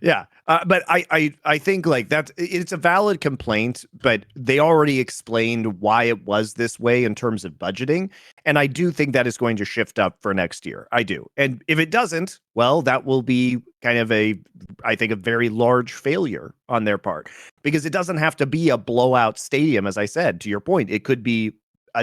Yeah, but I think like it's a valid complaint, but they already explained why it was this way in terms of budgeting, and I do think that is going to shift up for next year. I do, and if it doesn't, well, that will be kind of I think a very large failure on their part, because it doesn't have to be a blowout stadium. As I said, to your point, it could be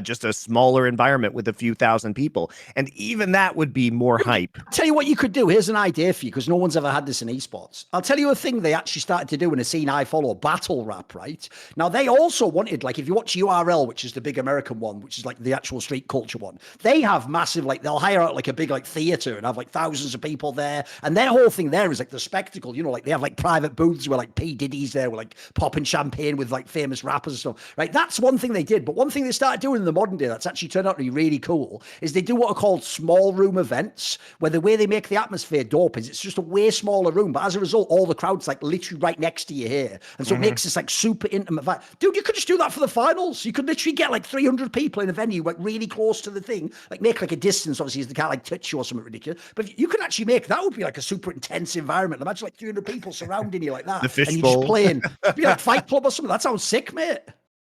just a smaller environment with a few thousand people, and even that would be more hype. I'll tell you what you could do. Here's an idea for you, because no one's ever had this in esports. I'll tell you a thing they actually started to do in a scene I follow, battle rap, right? Now, they also wanted, like, if you watch URL, which is the big American one, which is like the actual street culture one, they have massive, like, they'll hire out like a big like theater and have like thousands of people there, and their whole thing there is like the spectacle, you know, like they have like private booths where like P Diddy's there, with like popping champagne with like famous rappers and stuff, right? That's one thing they did. But one thing they started doing in the modern day that's actually turned out to be really cool is they do what are called small room events, where the way they make the atmosphere dope is it's just a way smaller room, but as a result, all the crowd's like literally right next to you here, and so it makes this like super intimate vibe. Dude, you could just do that for the finals. You could literally get like 300 people in a venue, like really close to the thing, like make like a distance, obviously, as they can't like touch you or something ridiculous, but you could actually make that would be like a super intense environment. Imagine like 300 people surrounding you like that, the fish and you're bowl. just playing. It'd be like Fight Club or something. That sounds sick, mate.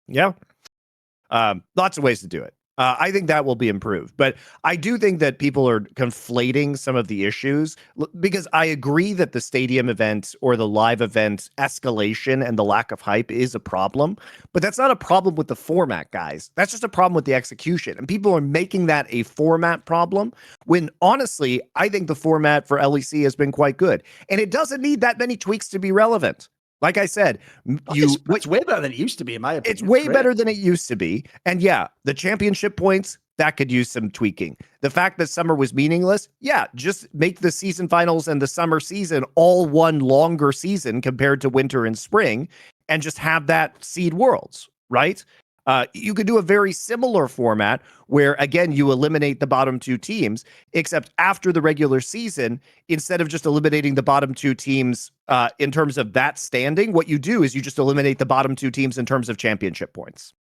Yeah. Lots of ways to do it. I think that will be improved, but I do think that people are conflating some of the issues, because I agree that the stadium event or the live event escalation and the lack of hype is a problem, but that's not a problem with the format, guys. That's just a problem with the execution, and people are making that a format problem when honestly, I think the format for LEC has been quite good, and it doesn't need that many tweaks to be relevant. Like I said, it's way better than it used to be, in my opinion. It's way better than it used to be. And yeah, the championship points, that could use some tweaking. The fact that summer was meaningless, yeah, just make the season finals and the summer season all one longer season compared to winter and spring, and just have that seed worlds, right? You could do a very similar format where, again, you eliminate the bottom 2 teams, except after the regular season, instead of just eliminating the bottom 2 teams in terms of that standing, what you do is you just eliminate the bottom 2 teams in terms of championship points.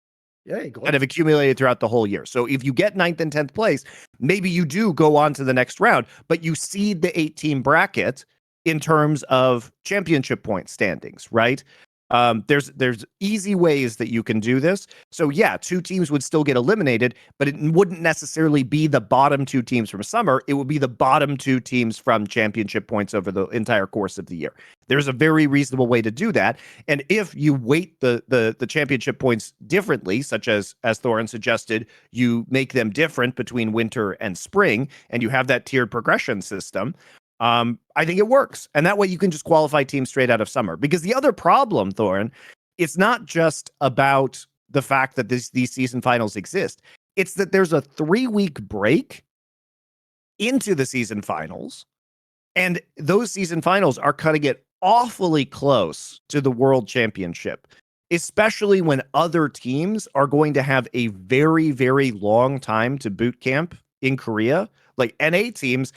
Yeah, go that have accumulated throughout the whole year. So if you get 9th and 10th place, maybe you do go on to the next round, but you seed the 8-team bracket in terms of championship point standings, right? There's easy ways that you can do this. So yeah, 2 teams would still get eliminated, but it wouldn't necessarily be the bottom 2 teams from summer. It would be the bottom 2 teams from championship points over the entire course of the year. There's a very reasonable way to do that. And if you weight the championship points differently, such as Thorin suggested, you make them different between winter and spring, and you have that tiered progression system, I think it works. And that way you can just qualify teams straight out of summer. Because the other problem, Thorin, it's not just about the fact that these season finals exist. It's that there's a 3-week break into the season finals. And those season finals are cutting it awfully close to the World Championship, especially when other teams are going to have a very, very long time to boot camp in Korea. Like NA teams,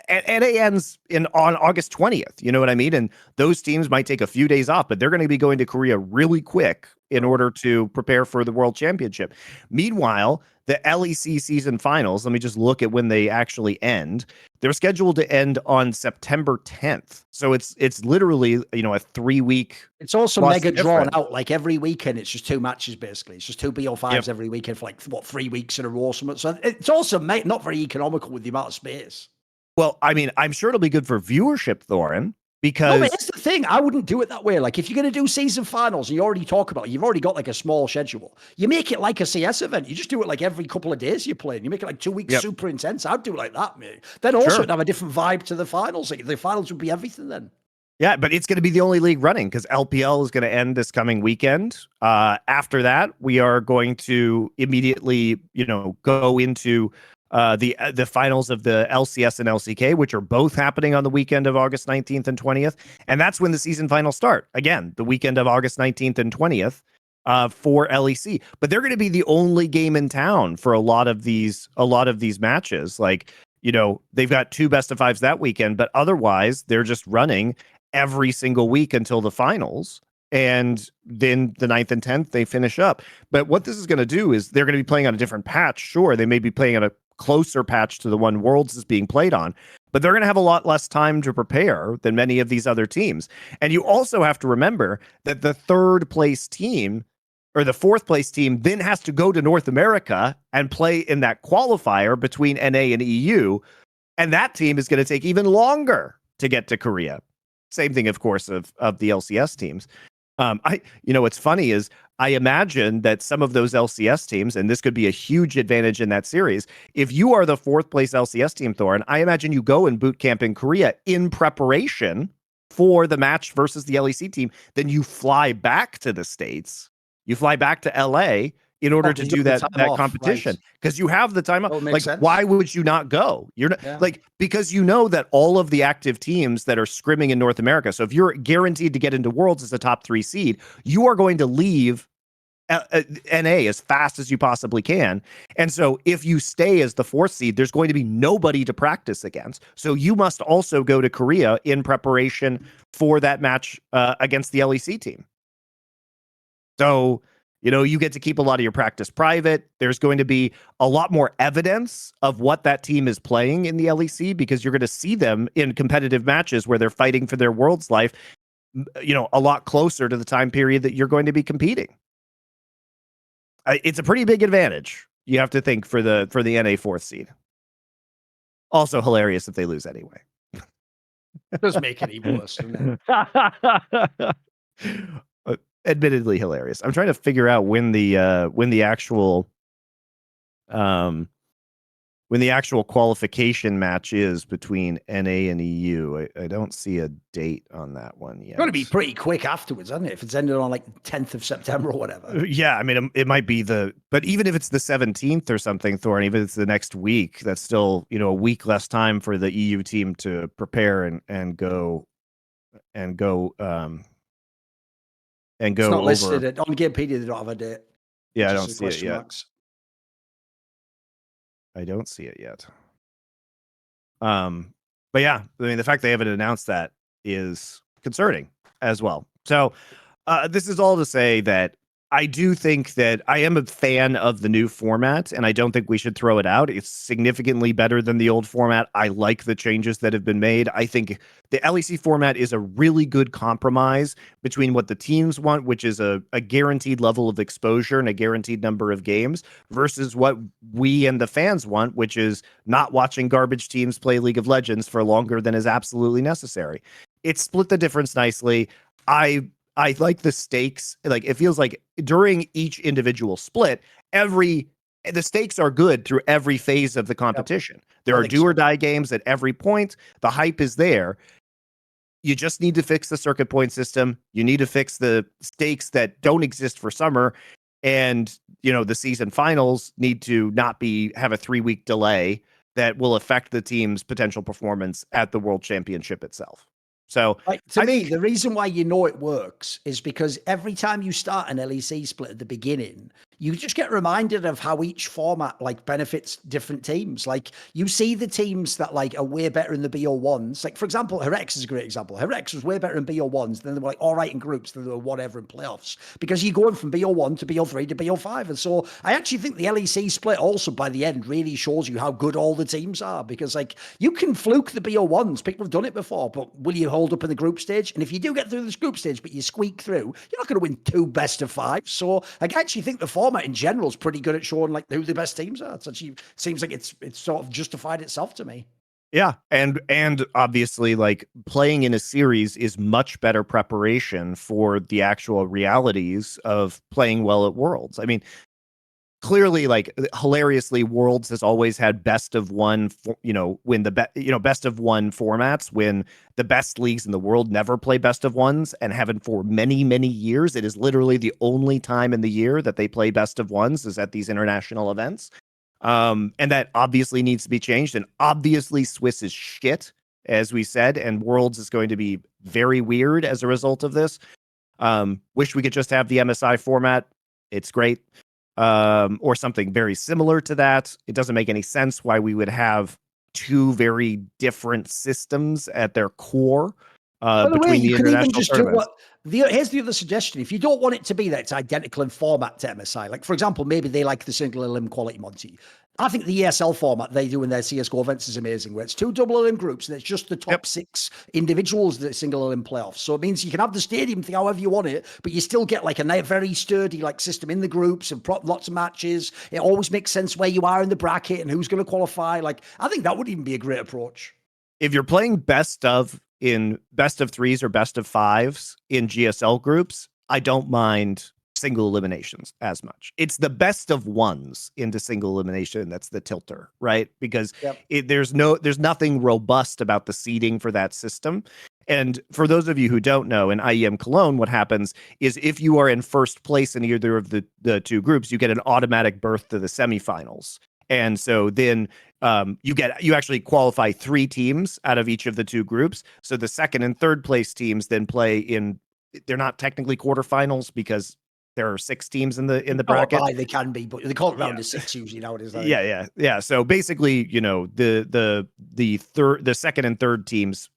NA ends on August 20th. You know what I mean? And those teams might take a few days off, but they're going to be going to Korea really quick in order to prepare for the World Championship. Meanwhile, the LEC season finals, let me just look at when they actually end. They're scheduled to end on September 10th. So it's literally, a 3-week. It's also mega drawn out. Like every weekend, it's just 2 matches, basically. It's just 2 BO5s every weekend for 3 weeks in a row or something. So it's also not very economical with the amount of space. Well, I mean, I'm sure it'll be good for viewership, Thorin, because... No, but it's the thing. I wouldn't do it that way. Like, if you're going to do season finals and you already talk about it, you've already got like a small schedule. You make it like a CS event. You just do it like every couple of days you're playing. You make it like 2 weeks super intense. I'd do it like that, mate. Then also it'd have a different vibe to the finals. Like, the finals would be everything then. Yeah, but it's going to be the only league running because LPL is going to end this coming weekend. After that, we are going to immediately, go into... the finals of the LCS and LCK, which are both happening on the weekend of August 19th and 20th. And that's when the season finals start. Again, the weekend of August 19th and 20th for LEC. But they're going to be the only game in town for a lot of these matches. Like, they've got 2 best of 5s that weekend, but otherwise they're just running every single week until the finals. And then the 9th and 10th, they finish up. But what this is going to do is they're going to be playing on a different patch. Sure, they may be playing on a closer patch to the one Worlds is being played on, but they're going to have a lot less time to prepare than many of these other teams. And you also have to remember that the 3rd place team or the 4th place team then has to go to North America and play in that qualifier between NA and EU. And that team is going to take even longer to get to Korea. Same thing, of course, of the LCS teams. What's funny is I imagine that some of those LCS teams, and this could be a huge advantage in that series, if you are the 4th place LCS team, Thorin, I imagine you go and boot camp in Korea in preparation for the match versus the LEC team. Then you fly back to the States. You fly back to LA in order to do that competition because you have the time off. Like, why would you not go? You're not because that all of the active teams that are scrimming in North America. So if you're guaranteed to get into Worlds as a top 3 seed, you are going to leave NA as fast as you possibly can. And so if you stay as the 4th seed, there's going to be nobody to practice against. So you must also go to Korea in preparation for that match against the LEC team. So, you get to keep a lot of your practice private. There's going to be a lot more evidence of what that team is playing in the LEC because you're going to see them in competitive matches where they're fighting for their World's life, a lot closer to the time period that you're going to be competing. It's a pretty big advantage, you have to think, for the NA 4th seed. Also hilarious if they lose anyway. It doesn't make it any worse, doesn't it? Admittedly hilarious. I'm trying to figure out when the actual qualification match is between NA and EU. I don't see a date on that one yet. It's going to be pretty quick afterwards, isn't it? If it's ended on like 10th of September or whatever. Yeah, I mean, it might be but even if it's the 17th or something, Thorin, even if it's the next week, that's still, a week less time for the EU team to prepare and go. It's not listed on Gamepedia. They don't have a date. Yeah, I don't see it yet. I don't see it yet. But yeah, I mean, the fact they haven't announced that is concerning as well. So this is all to say that I do think that I am a fan of the new format, and I don't think we should throw it out. It's significantly better than the old format. I like the changes that have been made. I think the LEC format is a really good compromise between what the teams want, which is a guaranteed level of exposure and a guaranteed number of games, versus what we and the fans want, which is not watching garbage teams play League of Legends for longer than is absolutely necessary. It split the difference nicely. I like the stakes. Like, it feels like during each individual split, the stakes are good through every phase of the competition. Yep. There are do or die games at every point. The hype is there. You just need to fix the circuit point system. You need to fix the stakes that don't exist for summer. And, the season finals need to not have a 3-week delay that will affect the team's potential performance at the World Championship itself. So Like, to me, the reason why you know it works is because every time you start an LEC split at the beginning, you just get reminded of how each format like benefits different teams. Like you see the teams that like are way better in the BO1s. Like for example, Herex is a great example. Herex was way better in BO1s, then they were like all right in groups, then they were whatever in playoffs. Because you're going from BO1 to BO3 to BO5. And so I actually think the LEC split also by the end really shows you how good all the teams are. Because like you can fluke the BO1s, people have done it before, but will you hold up in the group stage? And if you do get through this group stage, but you squeak through, you're not going to win 2 best of 5. So like, I actually think the format in general is pretty good at showing like who the best teams are. It's actually seems like it's sort of justified itself to me. Yeah, and obviously, like playing in a series is much better preparation for the actual realities of playing well at Worlds. I mean, clearly, like hilariously, Worlds has always had best of one. When the best of one formats, when the best leagues in the world never play best of ones and haven't for many years. It is literally the only time in the year that they play best of ones is at these international events. And that obviously needs to be changed. And obviously, Swiss is shit, as we said, and Worlds is going to be very weird as a result of this. Wish we could just have the MSI format. It's great. Or something very similar to that. It doesn't make any sense why we would have 2 very different systems at their core. By the way, you can even just do tournaments. here's the other suggestion. If you don't want it to be that it's identical in format to MSI, like for example, maybe they like the single elim quality Monte. I think the ESL format they do in their CSGO events is amazing, where it's 2 double elim groups and it's just the top 6 individuals that single elim playoffs. So it means you can have the stadium thing however you want it, but you still get like a very sturdy like system in the groups and lots of matches. It always makes sense where you are in the bracket and who's going to qualify. Like I think that would even be a great approach. If you're playing best of 3s or best of 5s in GSL groups, I don't mind single eliminations as much. It's the best of 1s into single elimination that's the tilter, right? Because there's nothing robust about the seeding for that system. And for those of you who don't know, in IEM Cologne, what happens is if you are in first place in either of the 2 groups, you get an automatic berth to the semifinals. And so then you actually qualify 3 teams out of each of the 2 groups. So the second and third place teams then play in. They're not technically quarterfinals because there are 6 teams in the bracket. They can be, but they call it round of 6 usually nowadays. Yeah. So basically, the second and third teams,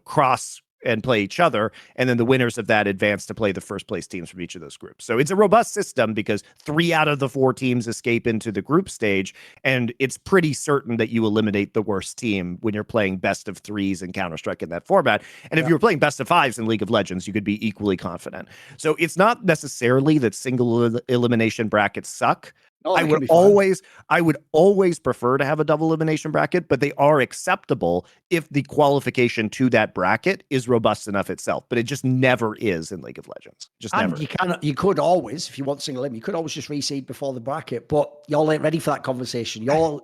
cross and play each other, and then the winners of that advance to play the first place teams from each of those groups. So it's a robust system because 3 out of the 4 teams escape into the group stage, and it's pretty certain that you eliminate the worst team when you're playing best of 3s in Counter-Strike in that format. And if you're playing best of 5s in League of Legends, you could be equally confident. So it's not necessarily that single elimination brackets suck. Oh, I would always prefer to have a double elimination bracket, but they are acceptable if the qualification to that bracket is robust enough itself. But it just never is in League of Legends. You could always, if you want single elim, you could always just reseed before the bracket. But y'all ain't ready for that conversation. You're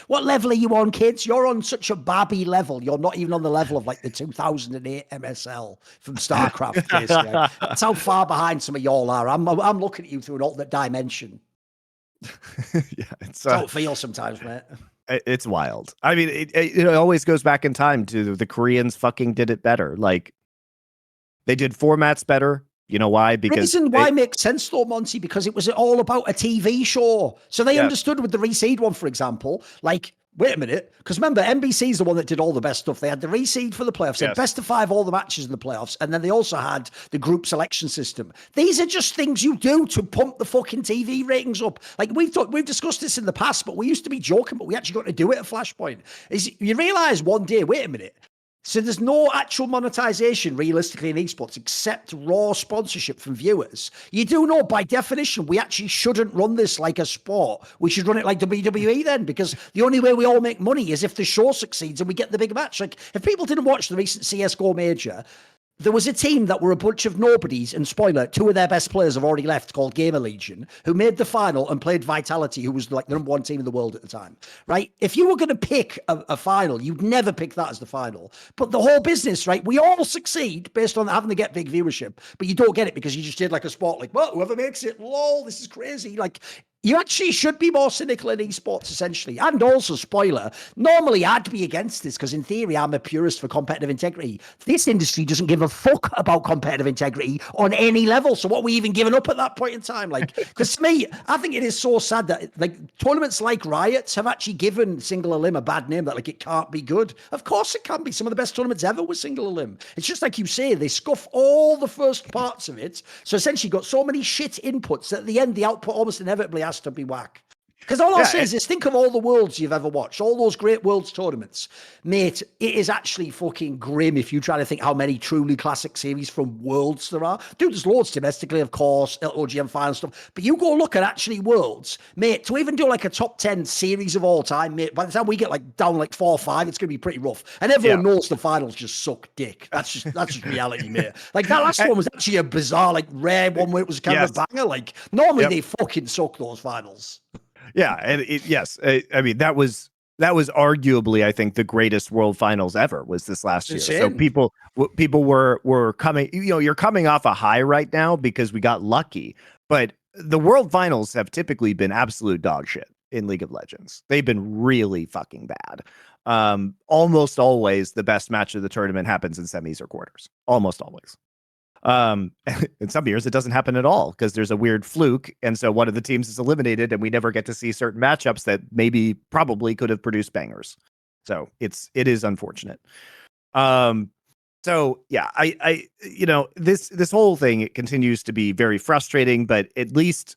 what level are you on, kids? You're on such a babby level. You're not even on the level of like the 2008 MSL from StarCraft. Basically. That's how far behind some of y'all are. I'm looking at you through an alternate dimension. It's don't feel sometimes, mate. It's wild. I mean, it always goes back in time to the Koreans fucking did it better. Like they did formats better. You know why? Because the reason why makes sense though, Monty, because it was all about a TV show. So they understood with the reseed one, for example, like, wait a minute, because remember, NBC is the one that did all the best stuff. They had the reseed for the playoffs, they had best of 5 all the matches in the playoffs, and then they also had the group selection system. These are just things you do to pump the fucking TV ratings up. Like we've discussed this in the past, but we used to be joking, but we actually got to do it at Flashpoint. Is you realize one day, wait a minute. So there's no actual monetization realistically in esports except raw sponsorship from viewers. You do know by definition we actually shouldn't run this like a sport. We should run it like WWE then, because the only way we all make money is if the show succeeds and we get the big match. Like if people didn't watch the recent CSGO major, there was a team that were a bunch of nobodies, and spoiler, 2 of their best players have already left, called Gamer Legion, who made the final and played Vitality, who was like the #1 team in the world at the time, right? If you were going to pick a final, you'd never pick that as the final. But the whole business, right, we all succeed based on having to get big viewership, but you don't get it because you just did like a sport, like, well, whoever makes it, lol, this is crazy. Like, You actually should be more cynical in esports, essentially. And also, spoiler, normally I'd be against this because in theory I'm a purist for competitive integrity. This industry doesn't give a fuck about competitive integrity on any level. So what are we even giving up at that point in time? Like, because to me, I think it is so sad that like tournaments like Riots have actually given single elim a bad name, that like it can't be good. Of course it can be. Some of the best tournaments ever were single elim. It's just like you say, they scuff all the first parts of it. So essentially you've got so many shit inputs that at the end, the output almost inevitably has to be whack. Because all I'll say is this, think of all the worlds you've ever watched, all those great worlds tournaments. Mate, it is actually fucking grim if you try to think how many truly classic series from worlds there are. Dude, there's loads domestically, of course, OGM final stuff. But you go look at actually worlds, mate, to even do like a top 10 series of all time, mate, by the time we get like down like 4 or 5, it's going to be pretty rough. And everyone knows the finals just suck dick. That's just reality, mate. Like that last one was actually a bizarre, like rare one where it was kind of a banger. Like normally they fucking suck those finals. Yeah, and I mean that was arguably, I think, the greatest World Finals ever was this last year. So people were coming, you're coming off a high right now because we got lucky. But the World Finals have typically been absolute dog shit in League of Legends. They've been really fucking bad. Almost always the best match of the tournament happens in semis or quarters. Almost always. In some years it doesn't happen at all because there's a weird fluke, and so one of the teams is eliminated and we never get to see certain matchups that probably could have produced bangers. So it is unfortunate. So yeah, I this whole thing, it continues to be very frustrating, but at least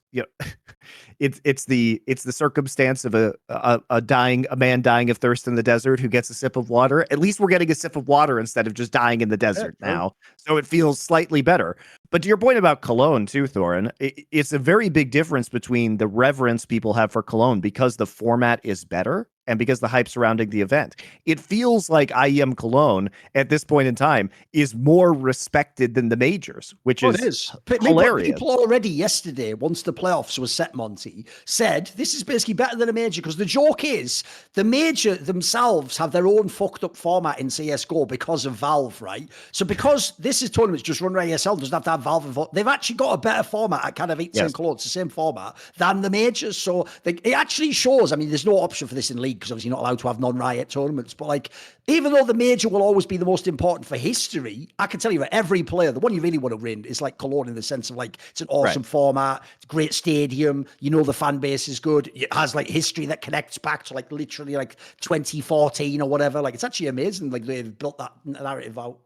it's the circumstance of a man dying of thirst in the desert who gets a sip of water. At least we're getting a sip of water instead of just dying in the desert now. So it feels slightly better. But to your point about Cologne too, Thorin, it's a very big difference between the reverence people have for Cologne because the format is better and because the hype surrounding the event. It feels like IEM Cologne at this point in time is more respected than the majors, which is hilarious. People already yesterday, once the playoffs was set, Monty, said this is basically better than a major, because the joke is the major themselves have their own fucked up format in CSGO because of Valve, right? So because this is tournaments just run by ESL, doesn't have to have Valve involved, they've actually got a better format at kind of 8 Cologne, it's the same format, than the majors. So it actually shows, I mean, there's no option for this in League because obviously you're not allowed to have non-Riot tournaments, but like, even though the major will always be the most important for history, I can tell you that every player, the one you really want to win is like Cologne, in the sense of like, it's an awesome format, it's a great stadium, the fan base is good, it has like history that connects back to like literally like 2014 or whatever. Like, it's actually amazing, like they've built that narrative out.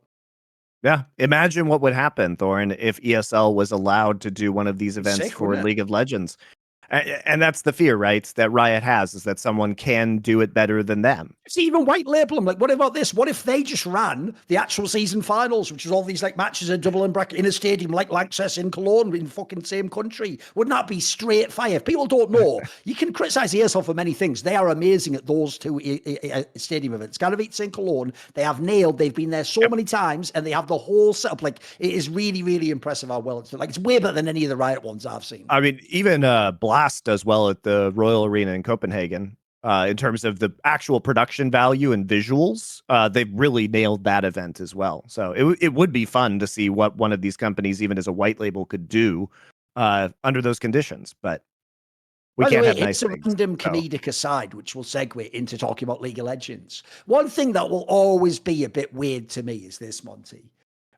Yeah, imagine what would happen, Thorin, if ESL was allowed to do one of these events for League of Legends. And that's the fear, right, that Riot has, is that someone can do it better than them. See, even white label them. Like, what about this? What if they just ran the actual season finals, which is all these like matches in double and bracket in a stadium like LCS in Cologne, in fucking same country? Wouldn't that be straight fire? If people don't know, you can criticize ESL for many things. They are amazing at those two stadium events. Katowice in Cologne, they have nailed. They've been there so many times, and they have the whole setup. Like, it is really, really impressive how well it's done. Like, it's way better than any of the Riot ones I've seen. I mean, even Blast does well at the Royal Arena in Copenhagen. In terms of the actual production value and visuals, they've really nailed that event as well. So it would be fun to see what one of these companies, even as a white label, could do under those conditions. But we can't have nice things. It's a random comedic aside, which will segue into talking about League of Legends. One thing that will always be a bit weird to me is this, Monty.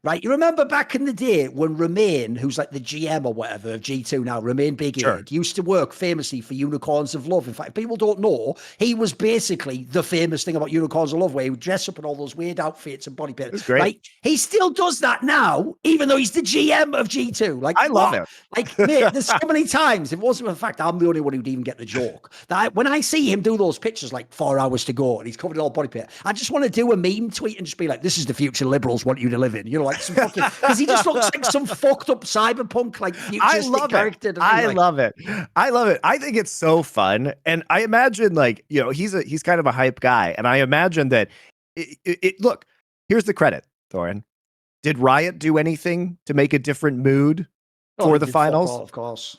Right, you remember back in the day when Romain, who's like the GM or whatever of G2 now, Romain Big Eared, used to work famously for Unicorns of Love. In fact, people don't know, he was basically the famous thing about Unicorns of Love, where he would dress up in all those weird outfits and body paint. It's great. Right? He still does that now, even though he's the GM of G2. Like, I love it. Like, mate, there's so many times, if it wasn't for the fact I'm the only one who'd even get the joke, that when I see him do those pictures, like 4 hours to go, and he's covered in all body paint, I just want to do a meme tweet and just be like, this is the future liberals want you to live in. Like some fucking... Because he just looks like some fucked up cyberpunk, like futuristic character. I love it. I love it. I think it's so fun, and I imagine, like, he's kind of a hype guy, and I imagine that. Look, here's the credit, Thorin. Did Riot do anything to make a different mood for the finals? Of course.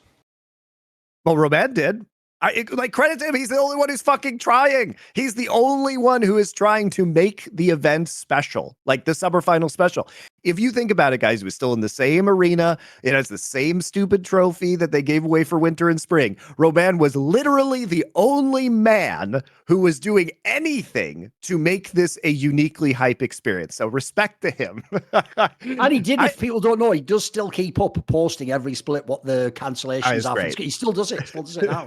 Well, Romain did. Like, credit to him. He's the only one who's fucking trying. He's the only one who is trying to make the event special, like the summer final special. If you think about it, guys, it was still in the same arena. It has the same stupid trophy that they gave away for winter and spring. Romain was literally the only man who was doing anything to make this a uniquely hype experience. So respect to him. And he did, if people don't know, he does still keep up posting every split what the cancellations are. He still does it. Now.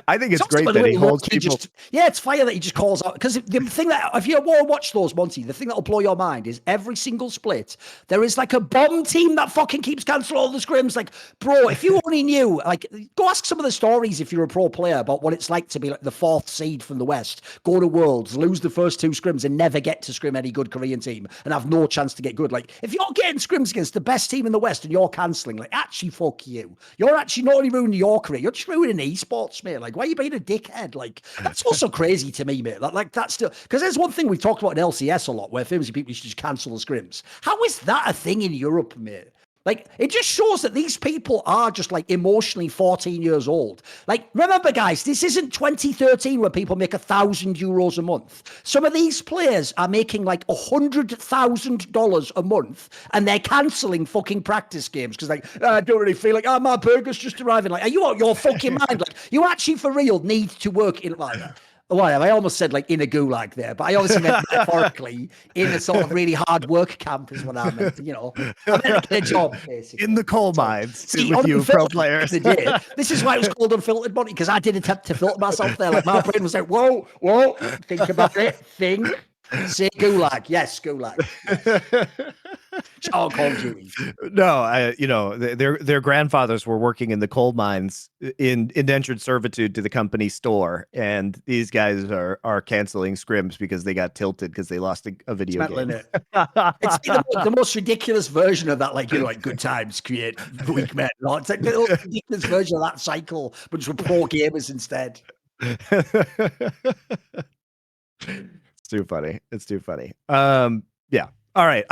I think it's great that he holds people. It's fire that he just calls out. Because the thing that, if you watch those, Monty, the thing that will blow your mind is every single split, there is like a bomb team that fucking keeps cancelling all the scrims. Like, bro, if you only knew, like, go ask some of the stories if you're a pro player about what it's like to be like the 4th seed from the West, go to Worlds, lose the first 2 scrims and never get to scrim any good Korean team and have no chance to get good. Like, if you're getting scrims against the best team in the West and you're cancelling, like, actually, fuck you. You're actually not only ruining your career, you're just ruining esports, mate. Like, why are you being a dickhead? Like, that's also crazy to me, mate. Like that's still, because there's one thing we've talked about in LCS a lot, where famously people used to just cancel the scrims. How is that a thing in Europe, mate? Like, it just shows that these people are just like emotionally 14 years old. Like, remember, guys, this isn't 2013 where people make €1,000 a month. Some of these players are making like $100,000 a month and they're cancelling fucking practice games because, like, I don't really feel like, my burger's just arriving. Like, are you out your fucking mind? Like, you actually for real need to work in like that. Well, I almost said like in a gulag there, but I obviously meant metaphorically in a sort of really hard work camp is what I meant, you know. I meant to get a job, basically. In the coal mines with you pro players. This is why it was called Unfiltered, Monty, because I did attempt to filter myself there. Like, my brain was like, whoa, think about it, think. Say gulag. Yes, gulag. Call of Duty. No, their grandfathers were working in the coal mines in indentured servitude to the company store, and these guys are canceling scrims because they got tilted because they lost a video game. It's the most ridiculous version of that, like, you know, like good times create weak men. It's like the most ridiculous version of that cycle, but just with pro gamers instead. It's too funny. Yeah. All right.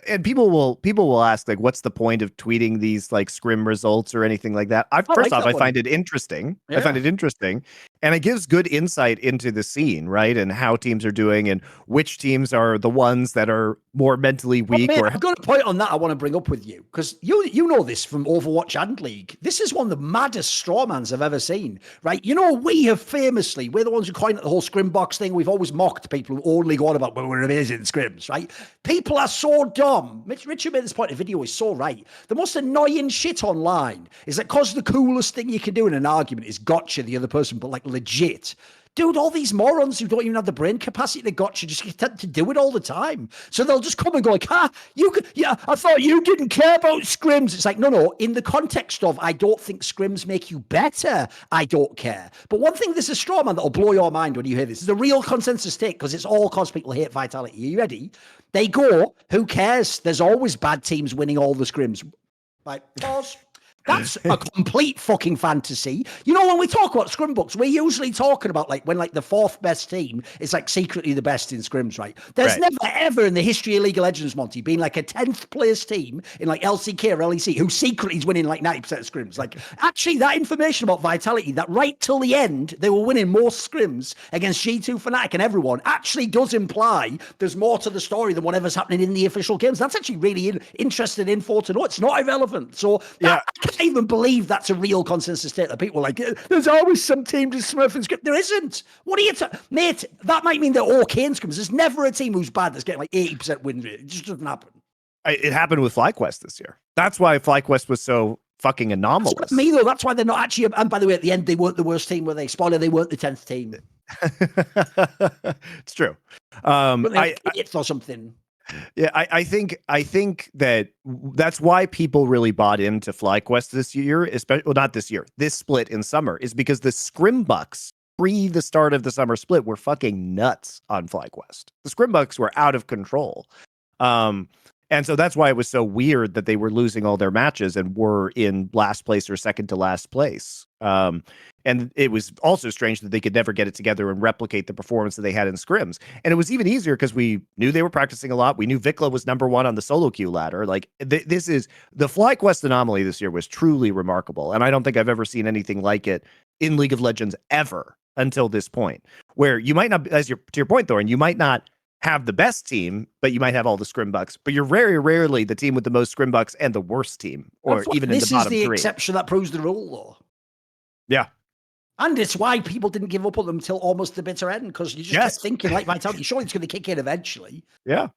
And people will ask, like, what's the point of tweeting these like scrim results or anything like that? First off, I find it interesting. Yeah. I find it interesting. And it gives good insight into the scene, right? And how teams are doing and which teams are the ones that are more mentally weak. I've got a point on that I want to bring up with you, because you know this from Overwatch and League. This is one of the maddest strawmans I've ever seen, right? You know, we're the ones who coined the whole scrim box thing. We've always mocked people who only go on about, well, we're amazing in scrims, right? People are so dumb. Richard made this point in the video, is so right. The most annoying shit online is that because the coolest thing you can do in an argument is gotcha the other person, but like legit. Dude, all these morons who don't even have the brain capacity to gotcha just tend to do it all the time. So they'll just come and go like, I thought you didn't care about scrims. It's like, no, in the context of, I don't think scrims make you better. I don't care. But one thing, there's a straw man that'll blow your mind when you hear this. It's a real consensus take because it's all because people hate Vitality. Are you ready? They go, who cares? There's always bad teams winning all the scrims. Like, pause. That's a complete fucking fantasy. You know, when we talk about scrim books, we're usually talking about like when like the 4th best team is like secretly the best in scrims, right? There's never ever in the history of League of Legends, Monty, been like a 10th place team in like LCK or LEC who secretly is winning like 90% of scrims. Like, actually, that information about Vitality, that right till the end they were winning more scrims against G2, Fnatic and everyone, actually does imply there's more to the story than whatever's happening in the official games. That's actually really interesting info to know. It's not irrelevant. So I can't even believe that's a real consensus state that people are like, there's always some team just smurfing script. There isn't. What are you mate? That might mean they're okay in scrims. There's never a team who's bad that's getting like 80% win rate. It just doesn't happen. It happened with FlyQuest this year. That's why FlyQuest was so fucking anomalous. That's me though. That's why they're not actually. And by the way, at the end, they weren't the worst team, were they? Spoiler, they weren't the 10th team. It's true. It's or something. Yeah, I think that's why people really bought into FlyQuest this year, especially not this year, this split in summer, is because the scrim bucks pre the start of the summer split were fucking nuts on FlyQuest. The scrim bucks were out of control. And And so that's why it was so weird that they were losing all their matches and were in last place or second to last place. And it was also strange that they could never get it together and replicate the performance that they had in scrims. And it was even easier because we knew they were practicing a lot. We knew Vikla was #1 on the solo queue ladder. Like this is the FlyQuest anomaly this year was truly remarkable. And I don't think I've ever seen anything like it in League of Legends ever until this point, where you might not, to your point, Thorin, you might not have the best team, but you might have all the scrim bucks. But you're very rarely the team with the most scrim bucks and the worst team, or even in the bottom three. This is the exception that proves the rule, though. Yeah. And it's why people didn't give up on them until almost the bitter end, because you just kept thinking, like Vitality, surely it's going to kick in eventually. Yeah.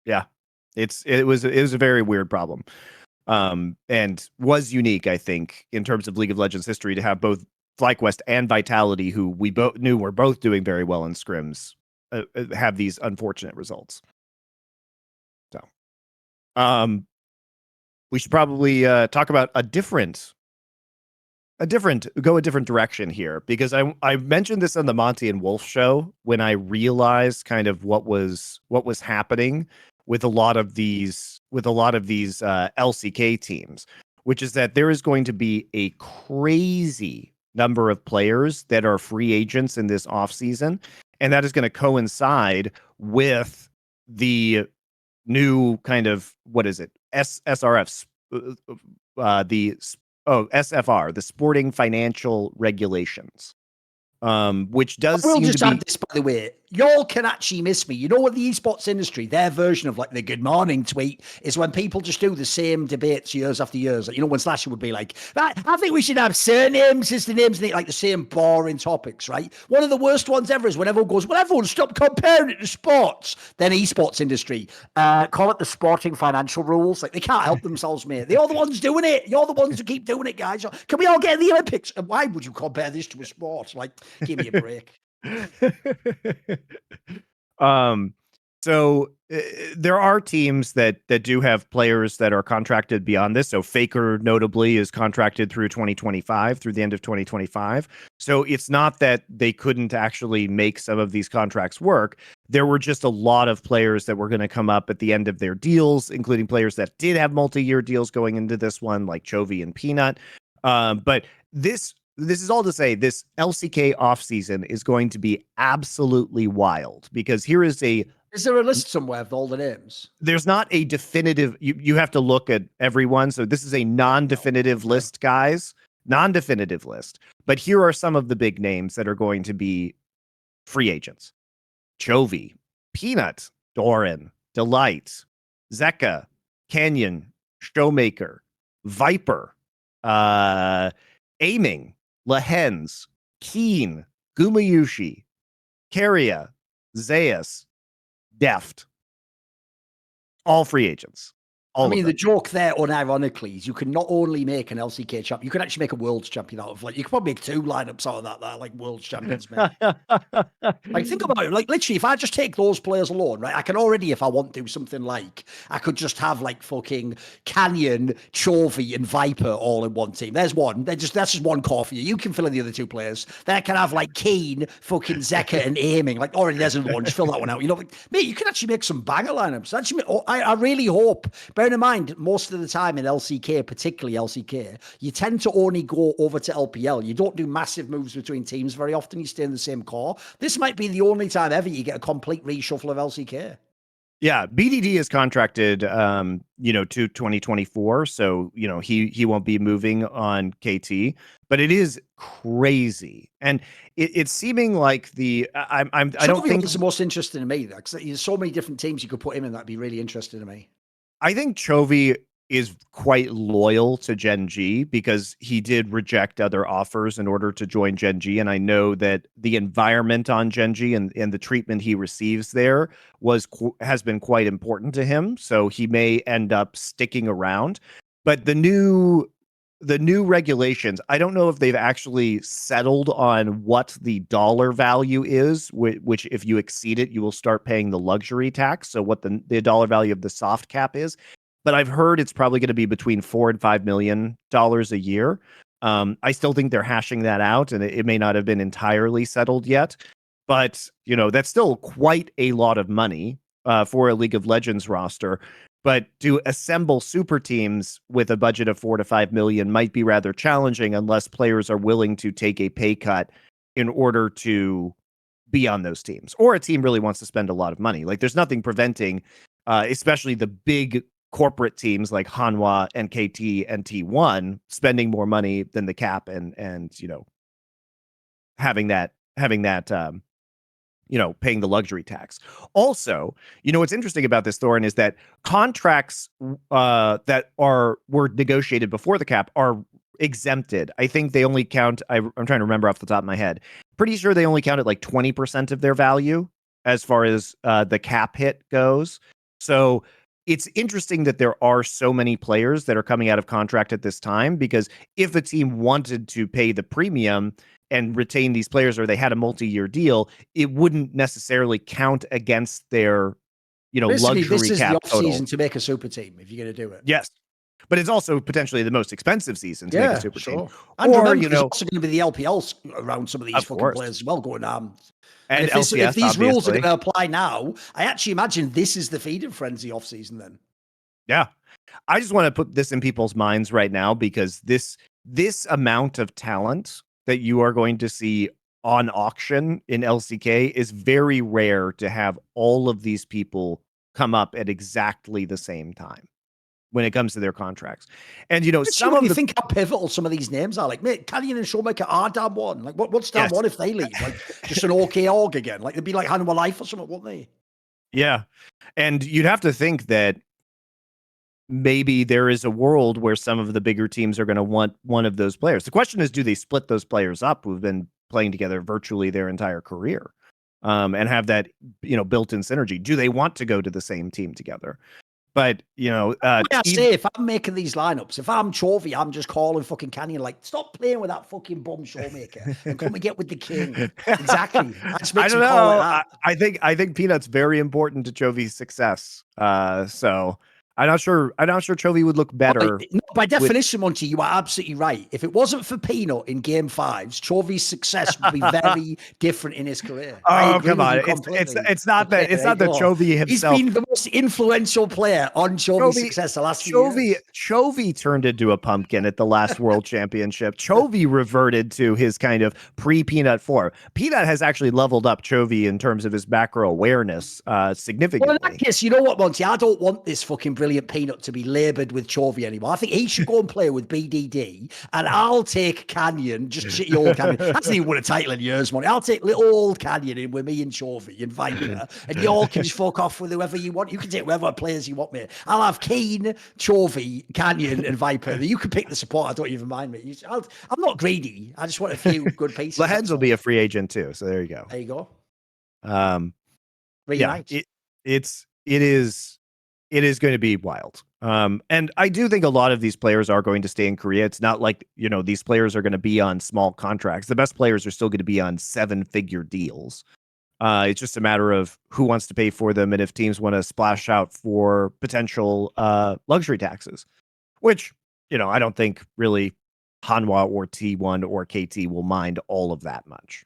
Yeah. It was a very weird problem. And was unique, I think, in terms of League of Legends history to have both FlyQuest and Vitality, who we both knew were both doing very well in scrims, have these unfortunate results. So, we should probably talk about a different direction here, because I mentioned this on the Monte and Wolf show when I realized kind of what was happening with a lot of these LCK teams, which is that there is going to be a crazy number of players that are free agents in this offseason, and that is going to coincide with the new kind of, what is it, SRFs, SFR, the Sporting Financial Regulations, which does seem to be... This, by the way, y'all can actually miss me. You know what, the esports industry, their version of like the good morning tweet is when people just do the same debates years after years. Like, you know, when Slasher would be like, I think we should have surnames as the names, like the same boring topics, right? One of the worst ones ever is when everyone goes, well, everyone stop comparing it to sports. Then esports industry, call it the Sporting Financial Rules. Like, they can't help themselves, mate. They're the ones doing it. You're the ones who keep doing it, guys. Can we all get in the Olympics? And why would you compare this to a sport? Like, give me a break. So there are teams that do have players that are contracted beyond this. So Faker notably is contracted through 2025, through the end of 2025. So it's not that they couldn't actually make some of these contracts work. There were just a lot of players that were going to come up at the end of their deals, including players that did have multi-year deals going into this one, like Chovy and Peanut. But this is all to say this LCK offseason is going to be absolutely wild, because here is a... Is there a list somewhere of all the names? There's not a definitive... You have to look at everyone. So this is a non-definitive list, guys. Non-definitive list. But here are some of the big names that are going to be free agents. Chovy, Peanut, Thorin, Delight, Zeka, Canyon, Showmaker, Viper, Aiming, Lehens, Kiin, Gumayushi, Keria, Zeus, Deft. All free agents. I mean, the joke there, unironically, is you can not only make an LCK champ, you can actually make a world's champion out of, like, you could probably make 2 lineups out of that are like world's champions, man. Like, think about it. Like, literally, if I just take those players alone, right, I can already, if I want to, something like, I could just have like fucking Canyon, Chovy, and Viper all in one team. There's one. That's just one core for you. You can fill in the other 2 players. Then I can have like Kiin, fucking Zeka, and Aiming. Like, already there's another one. Just fill that one out. You know, like, mate, you can actually make some banger lineups. Actually, I really hope. Bearing in mind, most of the time in LCK, particularly LCK, you tend to only go over to LPL. You don't do massive moves between teams very often. You stay in the same core. This might be the only time ever you get a complete reshuffle of LCK. Yeah, BDD is contracted, to 2024, so he won't be moving on KT. But it is crazy, and it's seeming like I don't think it's the most interesting to me, because there's so many different teams you could put him in. That'd be really interesting to me. I think Chovy is quite loyal to Gen G because he did reject other offers in order to join Gen G. And I know that the environment on Gen G and the treatment he receives there has been quite important to him. So he may end up sticking around. But the new regulations, I don't know if they've actually settled on what the dollar value is, which if you exceed it, you will start paying the luxury tax. So what the dollar value of the soft cap is. But I've heard it's probably going to be between $4 and $5 million a year. I still think they're hashing that out, and it may not have been entirely settled yet. But, that's still quite a lot of money for a League of Legends roster. But to assemble super teams with a budget of 4 to 5 million might be rather challenging unless players are willing to take a pay cut in order to be on those teams, or a team really wants to spend a lot of money. Like, there's nothing preventing, especially the big corporate teams like Hanwha and KT and T1 spending more money than the cap and having that paying the luxury tax. Also, what's interesting about this, Thorin, is that contracts that were negotiated before the cap are exempted. I think they only count, I'm trying to remember off the top of my head, pretty sure they only counted like 20% of their value as far as the cap hit goes. So it's interesting that there are so many players that are coming out of contract at this time, because if a team wanted to pay the premium and retain these players, or they had a multi-year deal, it wouldn't necessarily count against their, Basically, luxury this is cap the total. offseason to make a super team if you're going to do it. Yes. But it's also potentially the most expensive season to make a super team. And or, remember, there's also going to be the LPLs around some of these fucking players as well going on. And if these rules are going to apply now, I actually imagine this is the feeding frenzy offseason then. Yeah. I just want to put this in people's minds right now, because this amount of talent that you are going to see on auction in LCK is very rare to have all of these people come up at exactly the same time when it comes to their contracts. And some of you think how pivotal some of these names are. Like, mate, Kiin and Showmaker are damn one. Like, what's damn one if they leave? Like, just an OK org again. Like, they'd be like Hanwha Life or something, wouldn't they? Yeah. And you'd have to think that maybe there is a world where some of the bigger teams are going to want one of those players. The question is, do they split those players up who've been playing together virtually their entire career, and have that, built-in synergy? Do they want to go to the same team together? But, I say, if I'm making these lineups, if I'm Chovy, I'm just calling fucking Canyon, like, stop playing with that fucking bum Showmaker and come and get with the king. Exactly. I don't know. I think Peanut's very important to Chovy's success. So I'm not sure Chovy would look better. By definition, Monty, you are absolutely right. If it wasn't for Peanut in game 5s, Chovy's success would be very different in his career. Oh, come on. It's not that Chovy himself. He's been the most influential player on Chovy's success the last few years. Chovy turned into a pumpkin at the last World Championship. Chovy reverted to his kind of pre-Peanut form. Peanut has actually leveled up Chovy in terms of his macro awareness significantly. Well, in that case, you know what, Monty? I don't want this fucking brilliant Peanut to be laboured with Chovy anymore. I think he should go and play with BDD, and I'll take Canyon, just shitty old Canyon. Hasn't even won a title in years, Monty. I'll take little old Canyon in with me and Chovy and Viper, and you all can just fuck off with whoever you want. You can take whoever players you want, mate. I'll have Kiin, Chovy, Canyon, and Viper. You can pick the support. I don't even mind, mate. I'm not greedy. I just want a few good pieces. Lehens will be a free agent too, so there you go. There you go. Yeah, it is going to be wild. And I do think a lot of these players are going to stay in Korea. It's not like, these players are going to be on small contracts. The best players are still going to be on 7-figure deals. It's just a matter of who wants to pay for them, and if teams want to splash out for potential luxury taxes, which, I don't think really Hanwha or T1 or KT will mind all that much.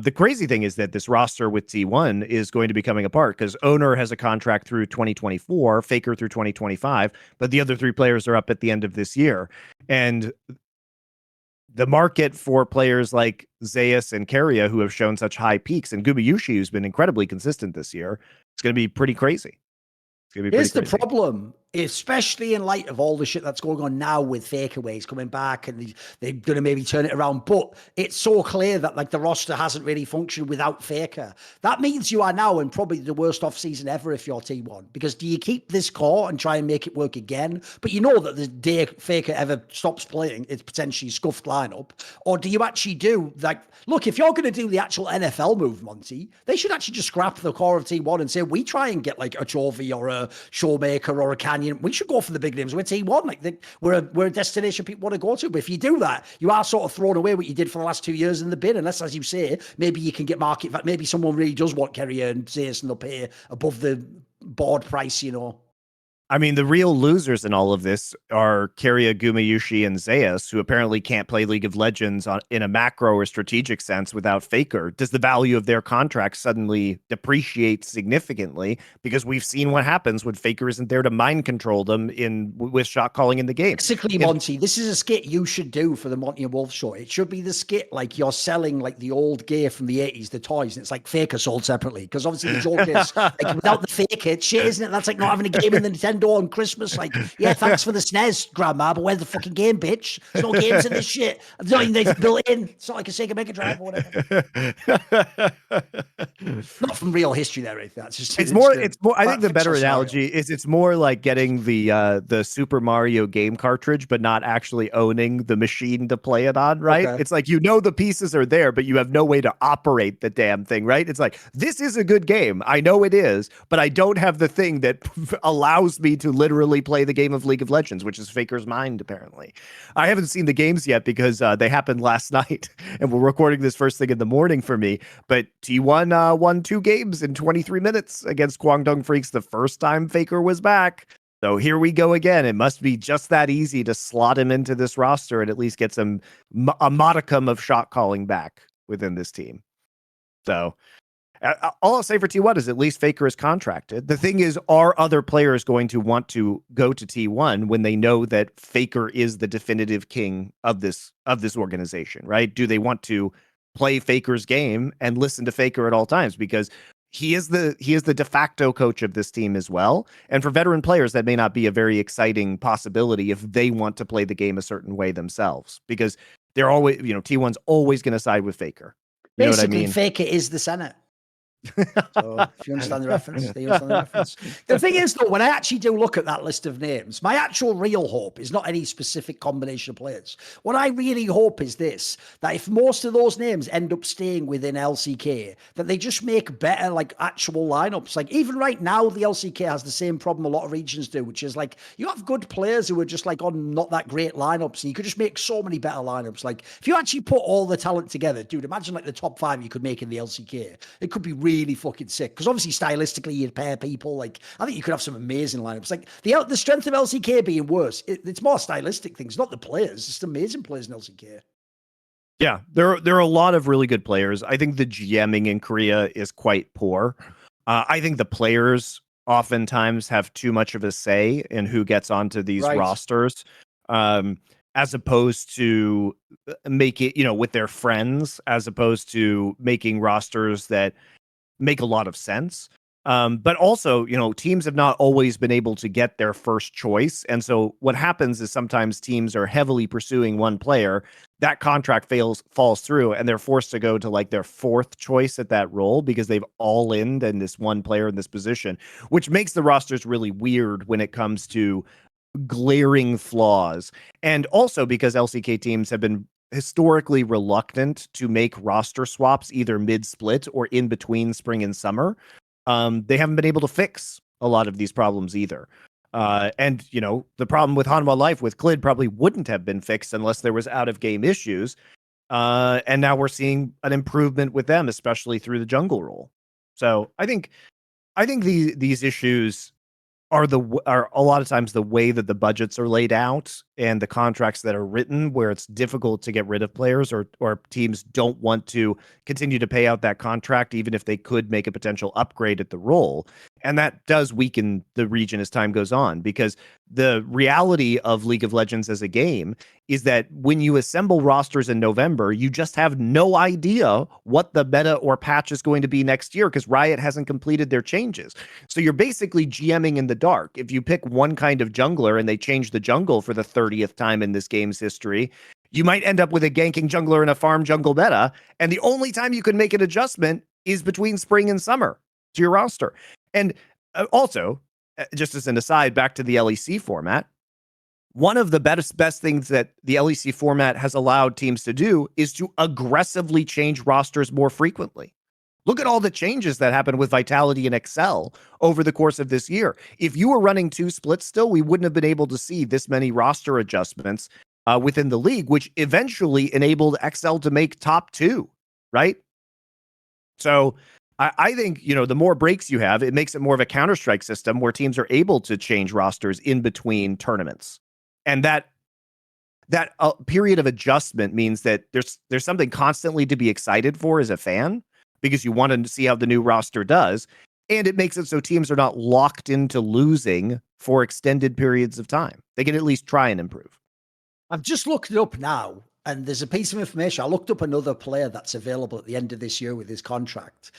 The crazy thing is that this roster with T1 is going to be coming apart, because Owner has a contract through 2024, Faker through 2025, but the other 3 players are up at the end of this year. And the market for players like Zeus and Keria, who have shown such high peaks, and Gubayushi, who's been incredibly consistent this year, it's going to be pretty crazy. Here's the problem, especially in light of all the shit that's going on now with Fakeaways coming back, and they're going to maybe turn it around. But it's so clear that like the roster hasn't really functioned without Faker. That means you are now in probably the worst off season ever if you're T1. Because do you keep this core and try and make it work again? But you know that the day Faker ever stops playing, it's potentially scuffed lineup. Or do you actually do like, look, if you're going to do the actual NFL move, Monty, they should actually just scrap the core of T1 and say, we try and get like a Chovy or a Showmaker or a Canyon. We should go for the big names. We're T1. Like we're a destination people want to go to. But if you do that, you are sort of throwing away what you did for the last 2 years in the bin. Unless, as you say, maybe you can get market value. Maybe someone really does want Keria and Zeus and they'll pay above the board price, I mean, the real losers in all of this are Keria, Gumayushi, and Zeus, who apparently can't play League of Legends in a macro or strategic sense without Faker. Does the value of their contract suddenly depreciate significantly? Because we've seen what happens when Faker isn't there to mind control them with shot calling in the game. Basically, Monty, this is a skit you should do for the Monty and Wolf show. It should be the skit like you're selling like the old gear from the 80s, the toys, and it's like Faker sold separately. Because obviously the joke is like without the Faker, it's shit, isn't it? That's like not having a game in the Nintendo on Christmas. Like, yeah, thanks for the SNES, Grandma, but where's the fucking game, bitch? There's no games in this shit. It's not even they've built in. It's not like a Sega Mega Drive or whatever. Not from real history there, Ethan. That's just it's more. I think the better analogy is it's more like getting the Super Mario game cartridge, but not actually owning the machine to play it on, right? Okay. It's like, the pieces are there, but you have no way to operate the damn thing, right? It's like, this is a good game. I know it is, but I don't have the thing that allows me to literally play the game of League of Legends, which is Faker's mind, apparently. I haven't seen the games yet because they happened last night, and we're recording this first thing in the morning for me, but T1 won 2 games in 23 minutes against Guangdong Freaks the first time Faker was back. So here we go again. It must be just that easy to slot him into this roster and at least get some a modicum of shot calling back within this team. So all I'll say for T1 is at least Faker is contracted. The thing is, are other players going to want to go to T1 when they know that Faker is the definitive king of this organization, right? Do they want to play Faker's game and listen to Faker at all times? Because he is the de facto coach of this team as well. And for veteran players, that may not be a very exciting possibility if they want to play the game a certain way themselves, because they're always, T1's always going to side with Faker. You Basically, know what I mean? Faker is the Senate. So if you understand the reference, you understand the reference. The thing is, though, when I actually do look at that list of names, my actual real hope is not any specific combination of players. What I really hope is this, that if most of those names end up staying within LCK, that they just make better, like, actual lineups. Like, even right now, the LCK has the same problem a lot of regions do, which is, like, you have good players who are just, like, on not that great lineups, and you could just make so many better lineups. Like, if you actually put all the talent together, dude, imagine, like, the top 5 you could make in the LCK. It could be really fucking sick, because obviously stylistically you'd pair people. Like, I think you could have some amazing lineups. Like the strength of LCK being worse, it's more stylistic things, not the players. It's just amazing players in LCK. Yeah, there are a lot of really good players. I think the GMing in Korea is quite poor. I think the players oftentimes have too much of a say in who gets onto these rosters, as opposed to make it, with their friends, as opposed to making rosters that make a lot of sense. But also, teams have not always been able to get their first choice. And so what happens is sometimes teams are heavily pursuing one player, that contract falls through, and they're forced to go to like their 4th choice at that role because they've all in this one player in this position, which makes the rosters really weird when it comes to glaring flaws. And also because LCK teams have been historically reluctant to make roster swaps either mid-split or in between spring and summer. They haven't been able to fix a lot of these problems either. And the problem with Hanwha Life with Clid probably wouldn't have been fixed unless there was out-of-game issues. And now we're seeing an improvement with them, especially through the jungle role. So I think these issues are a lot of times the way that the budgets are laid out and the contracts that are written, where it's difficult to get rid of players, or teams don't want to continue to pay out that contract even if they could make a potential upgrade at the role. And that does weaken the region as time goes on, because the reality of League of Legends as a game is that when you assemble rosters in November, you just have no idea what the meta or patch is going to be next year, because Riot hasn't completed their changes. So you're basically GMing in the dark. If you pick one kind of jungler and they change the jungle for the 30th time in this game's history, you might end up with a ganking jungler and a farm jungle meta, and the only time you can make an adjustment is between spring and summer to your roster. And also, just as an aside, back to the LEC format, one of the best things that the LEC format has allowed teams to do is to aggressively change rosters more frequently. Look at all the changes that happened with Vitality and Excel over the course of this year. If you were running 2 splits still, we wouldn't have been able to see this many roster adjustments within the league, which eventually enabled Excel to make top 2, right? So I think, the more breaks you have, it makes it more of a Counter-Strike system where teams are able to change rosters in between tournaments. And that period of adjustment means that there's something constantly to be excited for as a fan, because you want to see how the new roster does. And it makes it so teams are not locked into losing for extended periods of time. They can at least try and improve. I've just looked it up now, and there's a piece of information. I looked up another player that's available at the end of this year with his contract.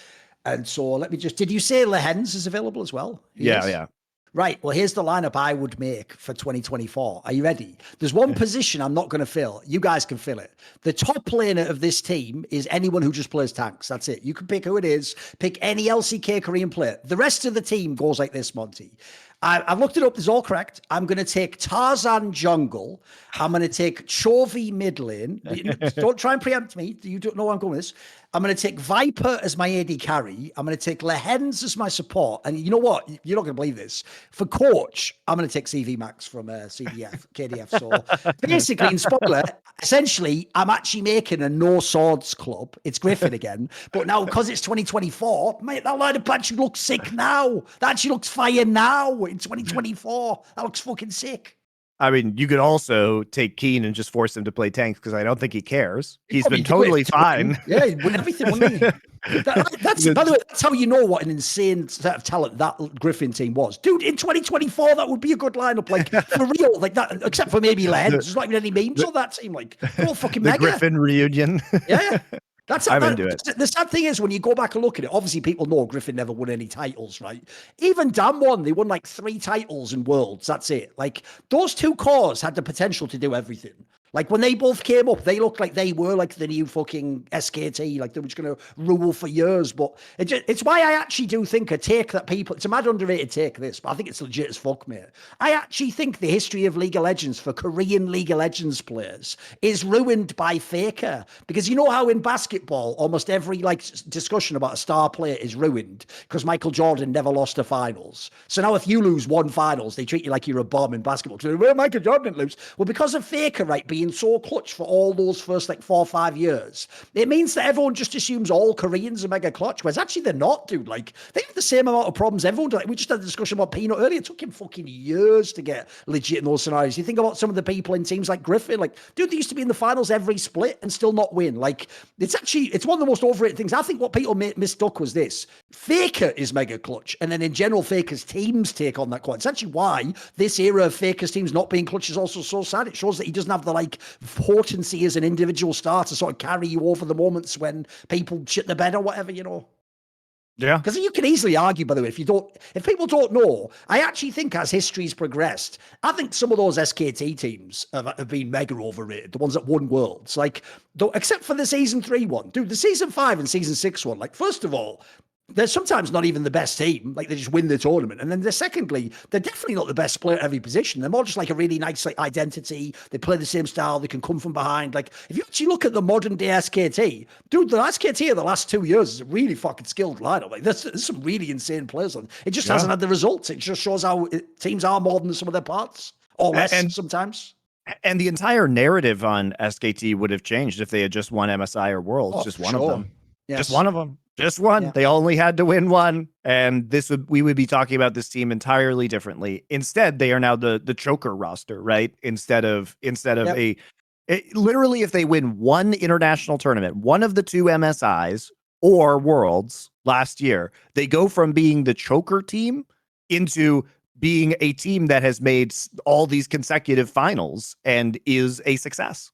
And so did you say Lehens is available as well? Yeah. Right. Well, here's the lineup I would make for 2024. Are you ready? There's one position I'm not going to fill. You guys can fill it. The top laner of this team is anyone who just plays tanks. That's it. You can pick who it is. Pick any LCK Korean player. The rest of the team goes like this, Monty. I've looked it up. This is all correct. I'm going to take Tarzan jungle. I'm going to take Chovy mid lane. Don't try and preempt me. You don't know where I'm going with this. I'm going to take Viper as my AD carry. I'm going to take Lehens as my support. And you know what? You're not going to believe this. For coach, I'm going to take CV Max from KDF. So basically, in spoiler, essentially, I'm actually making a no swords club. It's Griffin again. But now, because it's 2024, mate, that lineup actually looks sick now. That actually looks fire now in 2024. That looks fucking sick. I mean, you could also take Kiin and just force him to play tanks, because I don't think he cares. He's been totally fine. Yeah, he'd win everything, wouldn't he? That's, by the way, that's how you know what an insane set of talent that Griffin team was. Dude, in 2024, that would be a good lineup, like, for real, like that, except for maybe Lens. There's not even any memes on that team. Like, they're all fucking mega. Griffin reunion. Yeah. I'm into it. The sad thing is, when you go back and look at it, obviously people know Griffin never won any titles, right? Even Dan won. They won like 3 titles in Worlds. That's it. Like, those two cores had the potential to do everything. Like, when they both came up, they looked like they were like the new fucking SKT, like they were just going to rule for years. But it's why I actually do think a take that people, it's a mad underrated take this, but I think it's legit as fuck, mate. I actually think the history of League of Legends for Korean League of Legends players is ruined by Faker. Because you know how in basketball, almost every like discussion about a star player is ruined because Michael Jordan never lost a finals. So now if you lose one finals, they treat you like you're a bomb in basketball. So, well, Michael Jordan didn't lose. Well, because of Faker, right, being so clutch for all those first like 4 or 5 years, it means that everyone just assumes all Koreans are mega clutch, whereas actually they're not, dude. Like, they have the same amount of problems everyone does. Like, we just had a discussion about Peanut earlier. It took him fucking years to get legit in those scenarios. You think about some of the people in teams like Griffin, like, dude, they used to be in the finals every split and still not win. Like, it's one of the most overrated things. I think what people mistook was this: Faker is mega clutch, and then in general Faker's teams take on that quite. It's actually why this era of Faker's teams not being clutch is also so sad. It shows that he doesn't have the like potency as an individual star to sort of carry you over the moments when people shit the bed or whatever, you know. Yeah. Because you can easily argue, by the way, if people don't know, I actually think as history's progressed, I think some of those SKT teams have been mega overrated. The ones that won Worlds, like, except for the season 3 one, dude, the season 5 and season 6 one, like, first of all, they're sometimes not even the best team. Like, they just win the tournament. And then secondly, they're definitely not the best player at every position. They're more just like a really nice like identity. They play the same style. They can come from behind. Like, if you actually look at the modern day SKT, dude, the SKT of the last 2 years is a really fucking skilled lineup. Like, there's some really insane players on. It just hasn't had the results. It just shows how teams are more than some of their parts, or less sometimes. And the entire narrative on SKT would have changed if they had just won MSI or Worlds. Just one of them. Yes. Just one of them. Just one. Yeah. They only had to win one, and we would be talking about this team entirely differently. Instead, they are now the choker roster, right? Instead of literally, if they win one international tournament, one of the 2 MSIs or Worlds last year, they go from being the choker team into being a team that has made all these consecutive finals and is a success.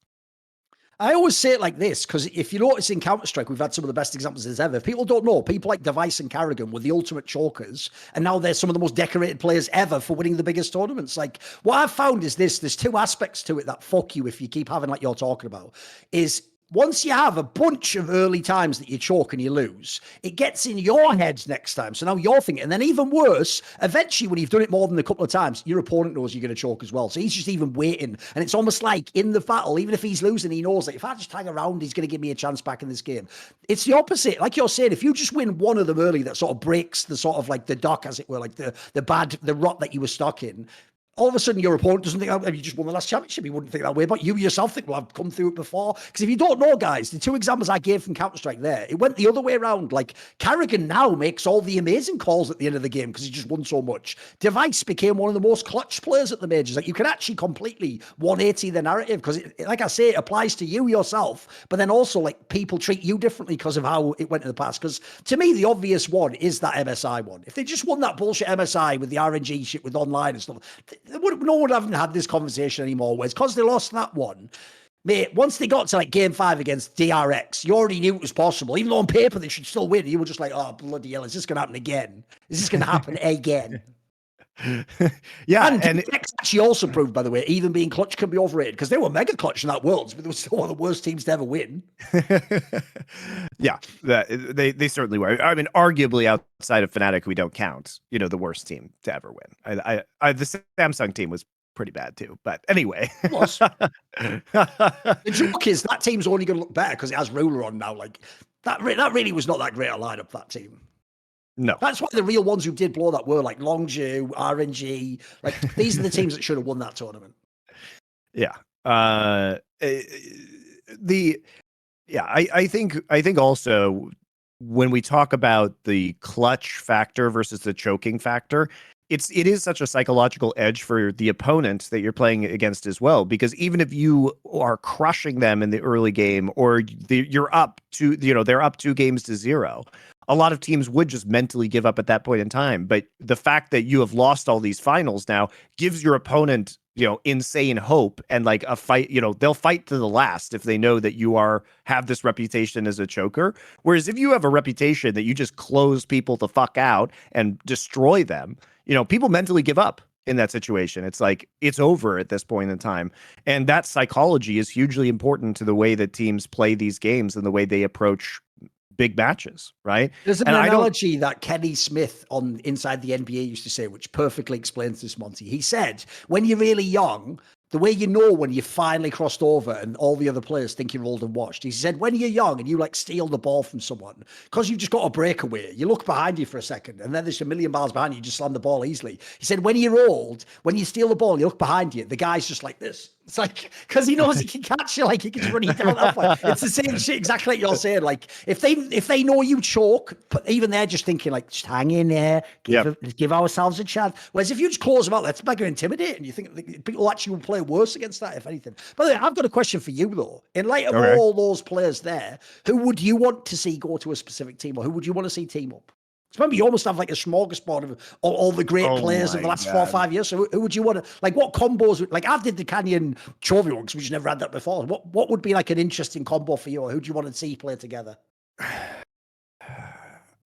I always say it like this, because if you notice in Counter-Strike, we've had some of the best examples as ever. If people don't know, people like Device and Carrigan were the ultimate chokers, and now they're some of the most decorated players ever for winning the biggest tournaments. Like, what I've found is this: there's 2 aspects to it that fuck you if you keep having like you're talking about. Is once you have a bunch of early times that you choke and you lose, it gets in your head next time. So now you're thinking, and then even worse, eventually when you've done it more than a couple of times, your opponent knows you're going to choke as well. So he's just even waiting. And it's almost like in the battle, even if he's losing, he knows that if I just hang around, he's going to give me a chance back in this game. It's the opposite. Like you're saying, if you just win one of them early, that sort of breaks the sort of like the dock, as it were, like the rot that you were stuck in. all of a sudden your opponent doesn't think, oh, you just won the last championship. He wouldn't think that way, but you yourself think, well, I've come through it before. Because if you don't know, guys, the two examples I gave from Counter-Strike there, it went the other way around. Like, Carrigan now makes all the amazing calls at the end of the game because he just won so much. Device became one of the most clutch players at the majors. Like, you can actually completely 180 the narrative because, like I say, it applies to you yourself, but then also, like, people treat you differently because of how it went in the past. Because to me, the obvious one is that MSI one. If they just won that bullshit MSI with the RNG shit with online and stuff, no one would have had this conversation anymore. Whereas because they lost that one, mate, once they got to like game 5 against DRX, you already knew it was possible. Even though on paper they should still win, you were just like, oh, bloody hell, is this going to happen again? Is this going to happen again? Yeah, and DRX actually also proved, by the way, even being clutch can be overrated because they were mega clutch in that Worlds, but they were still one of the worst teams to ever win. Yeah, they certainly were. I mean, arguably outside of Fnatic, we don't count, the worst team to ever win. The Samsung team was pretty bad too, but anyway. The joke is that team's only going to look better because it has Ruler on now. Like that really was not that great a lineup, that team. No, that's why the real ones who did blow that were like Longju, RNG. Like these are the teams that should have won that tournament. Yeah. I think also when we talk about the clutch factor versus the choking factor, it is such a psychological edge for the opponent that you're playing against as well, because even if you are crushing them in the early game or you're up to, they're up 2-0, a lot of teams would just mentally give up at that point in time. But the fact that you have lost all these finals now gives your opponent, insane hope and like a fight, they'll fight to the last if they know that you have this reputation as a choker. Whereas if you have a reputation that you just close people the fuck out and destroy them, people mentally give up in that situation. It's like, it's over at this point in time. And that psychology is hugely important to the way that teams play these games and the way they approach big matches, right? There's an analogy that Kenny Smith on Inside the NBA used to say, which perfectly explains this, Monty. He said, when you're really young, the way you know when you finally crossed over and all the other players think you're old and washed, he said, when you're young and you like steal the ball from someone, because you've just got a breakaway, you look behind you for a second and then there's a million miles behind you, you just slam the ball easily. He said, when you're old, when you steal the ball, you look behind you, the guy's just like this. It's like, because he knows he can catch you, like he can just run you down that way. It's the same shit, exactly like you're saying. Like if they know you choke, but even they're just thinking like, just hang in there, give ourselves a chance. Whereas if you just close them out, that's mega intimidating. You think people actually will play worse against that, if anything. By the way, I've got a question for you though. In light of all those players there, who would you want to see go to a specific team, or who would you want to see team up? Remember, you almost have like a smorgasbord of all the great players of the last 4 or 5 years. So who would you want to, like, what combos, like I did the Canyon Chovy one because we just never had that before. What would be like an interesting combo for you, or who do you want to see play together?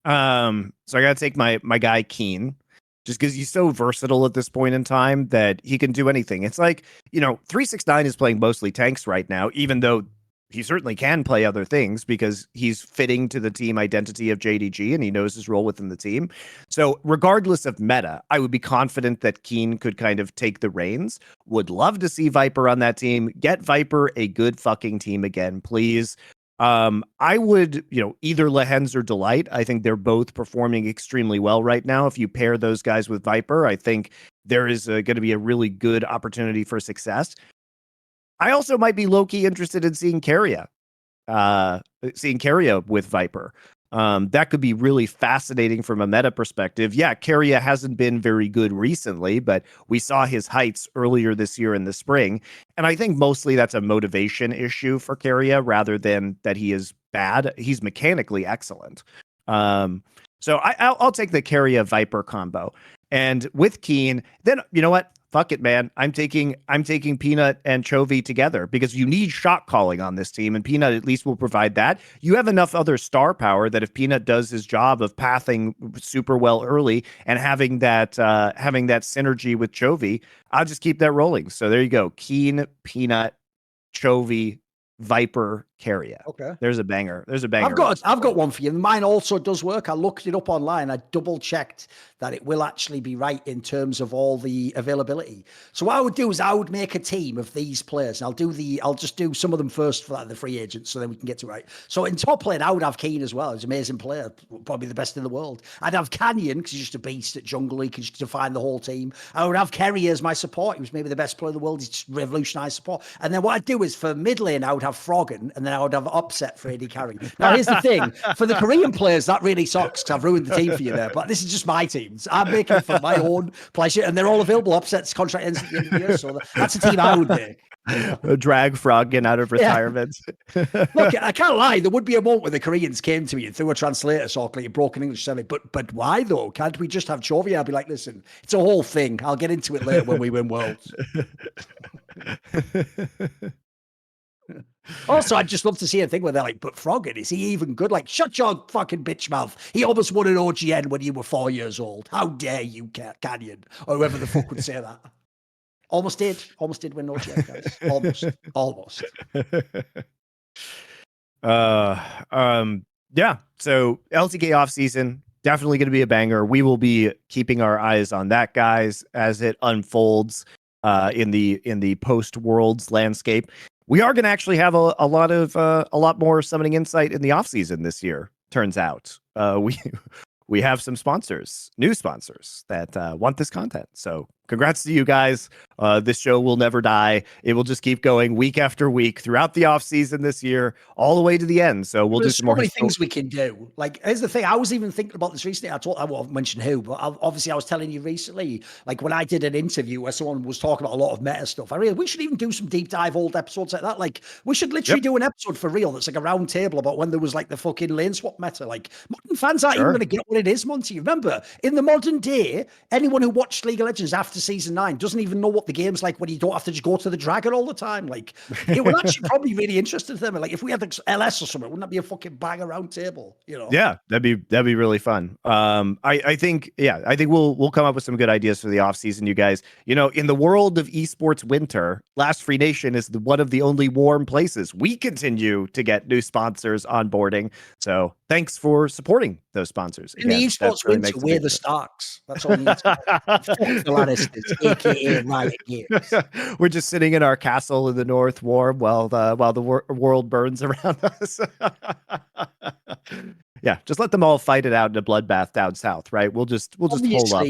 So I got to take my guy Kiin, just because he's so versatile at this point in time that he can do anything. It's like, 369 is playing mostly tanks right now, even though he certainly can play other things because he's fitting to the team identity of JDG and he knows his role within the team. So regardless of meta, I would be confident that Kiin could kind of take the reins. Would love to see Viper on that team. Get Viper a good fucking team again, please. I would, either Lehens or Delight. I think they're both performing extremely well right now. If you pair those guys with Viper, I think there is going to be a really good opportunity for success. I also might be low-key interested in seeing Keria with Viper. That could be really fascinating from a meta perspective. Yeah, Keria hasn't been very good recently, but we saw his heights earlier this year in the spring. And I think mostly that's a motivation issue for Keria rather than that he is bad. He's mechanically excellent. So I'll take the Keria Viper combo. And with Kiin, then you know what? Fuck it, man. I'm taking Peanut and Chovy together because you need shot calling on this team, and Peanut at least will provide that. You have enough other star power that if Peanut does his job of pathing super well early and having that synergy with Chovy, I'll just keep that rolling. So there you go. Kiin, Peanut, Chovy, Viper Keria. Okay. There's a banger. There's a banger. I've got one for you. Mine also does work. I looked it up online. I double checked that it will actually be right in terms of all the availability. So what I would do is I would make a team of these players. And I'll just do some of them first for the free agents, so then we can get to it right. So in top lane, I would have Kiin as well. He's an amazing player, probably the best in the world. I'd have Canyon because he's just a beast at jungle. He can just define the whole team. I would have Keria as my support. He was maybe the best player in the world. He's just revolutionized support. And then what I'd do is for mid lane, I would have Froggen, and then I would have Upset for AD carry. Now here's the thing: for the Korean players, that really sucks because I've ruined the team for you there. But this is just my teams. I'm making it for my own pleasure, and they're all available. Upset's contract ends at the end of the year, so that's a team I would make. Drag Froggen out of retirement. Yeah. Look, I can't lie. There would be a moment where the Koreans came to me and through a translator sock, like broken English, said, but why though? Can't we just have Chovy? I'd be like, listen, it's a whole thing. I'll get into it later when we win Worlds. Also, I'd just love to see a thing where they're like, but Froggen, is he even good? Like, shut your fucking bitch mouth. He almost won an OGN when you were 4 years old. How dare you, Canyon? Or whoever the fuck would say that. Almost did win OGN, guys. Almost. Yeah. So LCK offseason, definitely going to be a banger. We will be keeping our eyes on that, guys, as it unfolds in the post Worlds landscape. We are going to actually have a lot more summoning insight in the offseason this year. Turns out we have some new sponsors that want this content. So congrats to you guys. This show will never die. It will just keep going week after week throughout the off season this year, all the way to the end. So we'll do some more things we can do. Like, here's the thing. I was even thinking about this recently. I won't mention who, but obviously I was telling you recently, like when I did an interview where someone was talking about a lot of meta stuff, we should even do some deep dive old episodes like that. Like, we should literally do an episode for real that's like a round table about when there was like the fucking lane swap meta. Like, modern fans aren't even going to get what it is, Monty. Remember, in the modern day, anyone who watched League of Legends after season 9 doesn't even know what the game's like when you don't have to just go to the dragon all the time. Like, it would actually probably really interesting to them. Like, if we had the LS or something, wouldn't that be a fucking banger round table? You know? Yeah, that'd be really fun. I think we'll come up with some good ideas for the off season, you guys. You know, in the world of esports winter, Last Free Nation is one of the only warm places. We continue to get new sponsors onboarding. So thanks for supporting those sponsors. In the esports really winter, we're the Starks. That's all we need to know. AKA Riot Games. We're just sitting in our castle in the north warm while the world burns around us. Yeah, just let them all fight it out in a bloodbath down south, right? We'll just hold up.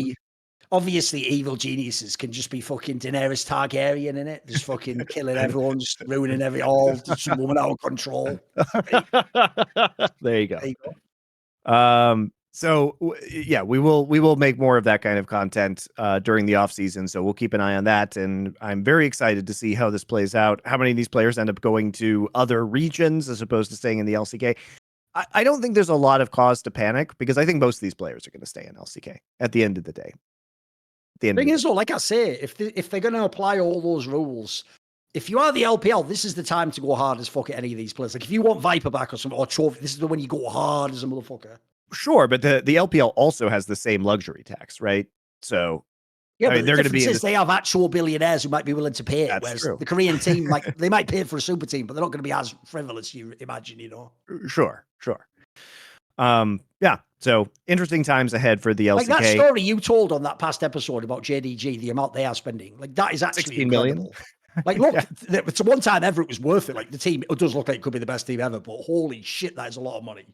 Obviously, evil geniuses can just be fucking Daenerys Targaryen in it, just fucking killing everyone, just ruining just a woman out of control. There you go. So yeah, we will make more of that kind of content during the off season. So we'll keep an eye on that, and I'm very excited to see how this plays out. How many of these players end up going to other regions as opposed to staying in the LCK? I don't think there's a lot of cause to panic because I think most of these players are going to stay in LCK at the end of the day. The thing is, though, like I say, if they're going to apply all those rules, if you are the LPL, this is the time to go hard as fuck at any of these players. Like, if you want Viper back or something, or Chovy, this is the when you go hard as a motherfucker. Sure, but the LPL also has the same luxury tax, right? So yeah, but they're going to be. They have actual billionaires who might be willing to pay it. That's whereas true. The Korean team, like, they might pay for a super team, but they're not going to be as frivolous. You imagine, you know? Sure. Yeah. So interesting times ahead for the LCK. Like that story you told on that past episode about JDG, the amount they are spending, like that is actually 16 million. Like, look, it's one time ever it was worth it. Like, the team, it does look like it could be the best team ever, but holy shit, that is a lot of money.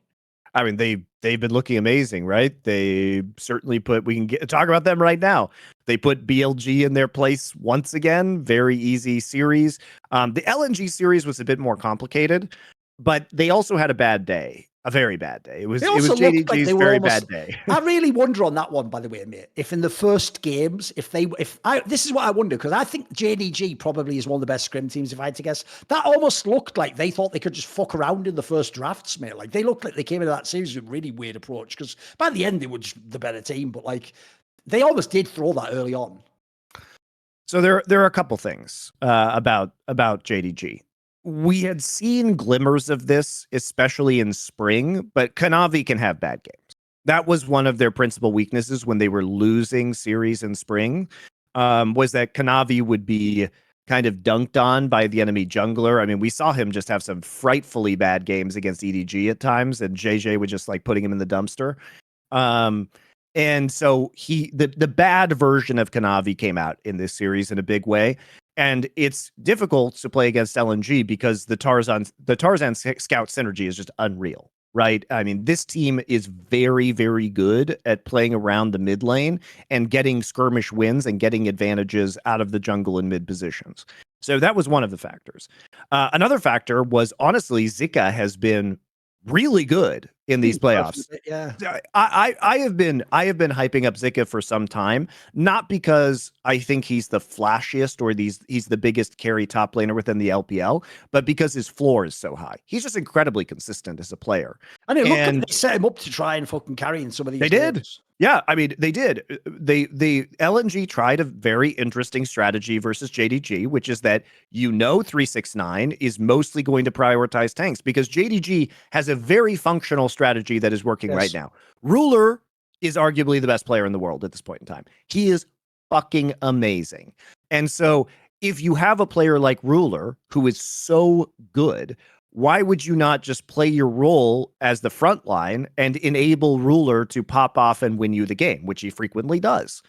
I mean, they've been looking amazing, right? They certainly we can talk about them right now. They put BLG in their place once again. Very easy series. The LNG series was a bit more complicated, but they also had a bad day. A very bad day. It was JDG's very bad day. I really wonder on that one, by the way, mate, if in the first games, this is what I wonder, because I think JDG probably is one of the best scrim teams, if I had to guess. That almost looked like they thought they could just fuck around in the first drafts, mate. Like, they looked like they came into that series with a really weird approach, because by the end, they were just the better team, but like, they almost did throw that early on. So there are a couple things about JDG. We had seen glimmers of this, especially in spring, but Kanavi can have bad games. That was one of their principal weaknesses when they were losing series in spring, was that Kanavi would be kind of dunked on by the enemy jungler. I mean, we saw him just have some frightfully bad games against EDG at times, and JJ was just like putting him in the dumpster. And so the bad version of Kanavi came out in this series in a big way. And it's difficult to play against LNG because the Tarzan Scout synergy is just unreal, right? I mean, this team is very, very good at playing around the mid lane and getting skirmish wins and getting advantages out of the jungle and mid positions. So that was one of the factors. Another factor was, honestly, Zika has been really good in these playoffs. Yeah, I have been hyping up Zika for some time, not because I think he's the flashiest or he's the biggest carry top laner within the LPL, but because his floor is so high. He's just incredibly consistent as a player. And it looked like they set him up to try and fucking carry in some of these. They did. Yeah, I mean, they did. They LNG tried a very interesting strategy versus JDG, which is that 369 is mostly going to prioritize tanks because JDG has a very functional strategy that is working right now. Ruler is arguably the best player in the world at this point in time. He is fucking amazing. And so if you have a player like Ruler who is so good, why would you not just play your role as the front line and enable Ruler to pop off and win you the game, which he frequently does?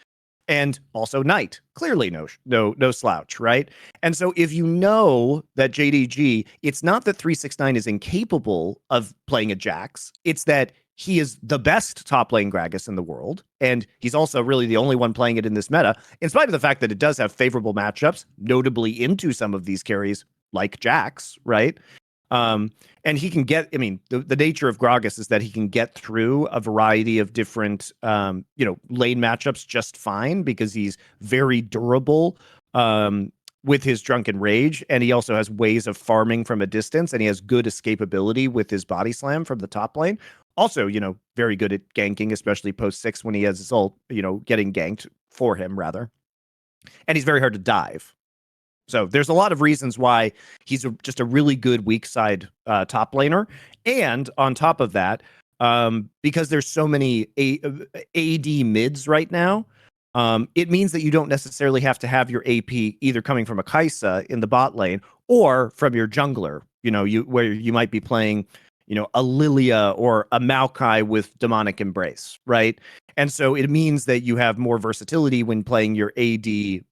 And also Knight, clearly no slouch, right? And so if you know that JDG, it's not that 369 is incapable of playing a Jax, it's that he is the best top lane Gragas in the world, and he's also really the only one playing it in this meta, in spite of the fact that it does have favorable matchups, notably into some of these carries like Jax, right? And he can get, I mean, the nature of Gragas is that he can get through a variety of different, lane matchups just fine because he's very durable with his Drunken Rage. And he also has ways of farming from a distance, and he has good escapability with his body slam from the top lane. Also, very good at ganking, especially post 6 when he has his ult, getting ganked for him rather. And he's very hard to dive. So there's a lot of reasons why he's just a really good weak side top laner. And on top of that, because there's so many AD mids right now, it means that you don't necessarily have to have your AP either coming from a Kai'Sa in the bot lane or from your jungler, where you might be playing, a Lilia or a Maokai with Demonic Embrace, right? And so it means that you have more versatility when playing your AD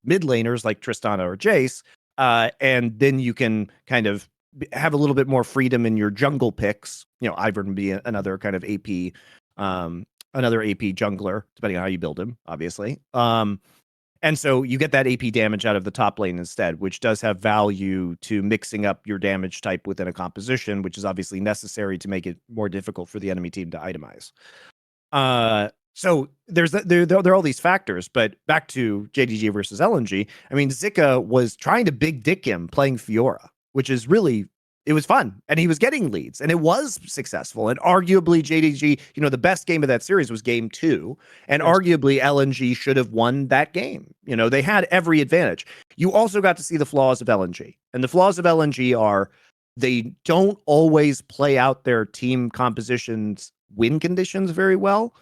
mid laners like Tristana or Jace, and then you can kind of have a little bit more freedom in your jungle picks. Ivern would be another kind of AP, another AP jungler, depending on how you build him, obviously. And so you get that AP damage out of the top lane instead, which does have value to mixing up your damage type within a composition, which is obviously necessary to make it more difficult for the enemy team to itemize. So there are all these factors, but back to JDG versus LNG. I mean, Zika was trying to big dick him playing Fiora, which is really, it was fun, and he was getting leads, and it was successful. And arguably JDG, the best game of that series was game 2, and arguably LNG should have won that game. They had every advantage. You also got to see the flaws of LNG, and the flaws of LNG are they don't always play out their team compositions win conditions very well.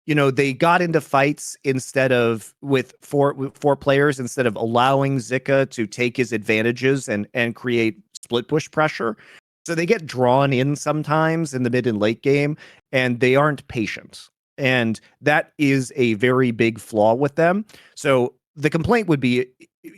They got into fights instead of with four players instead of allowing Zika to take his advantages and create split push pressure. So they get drawn in sometimes in the mid and late game, and they aren't patient. And that is a very big flaw with them. So the complaint would be,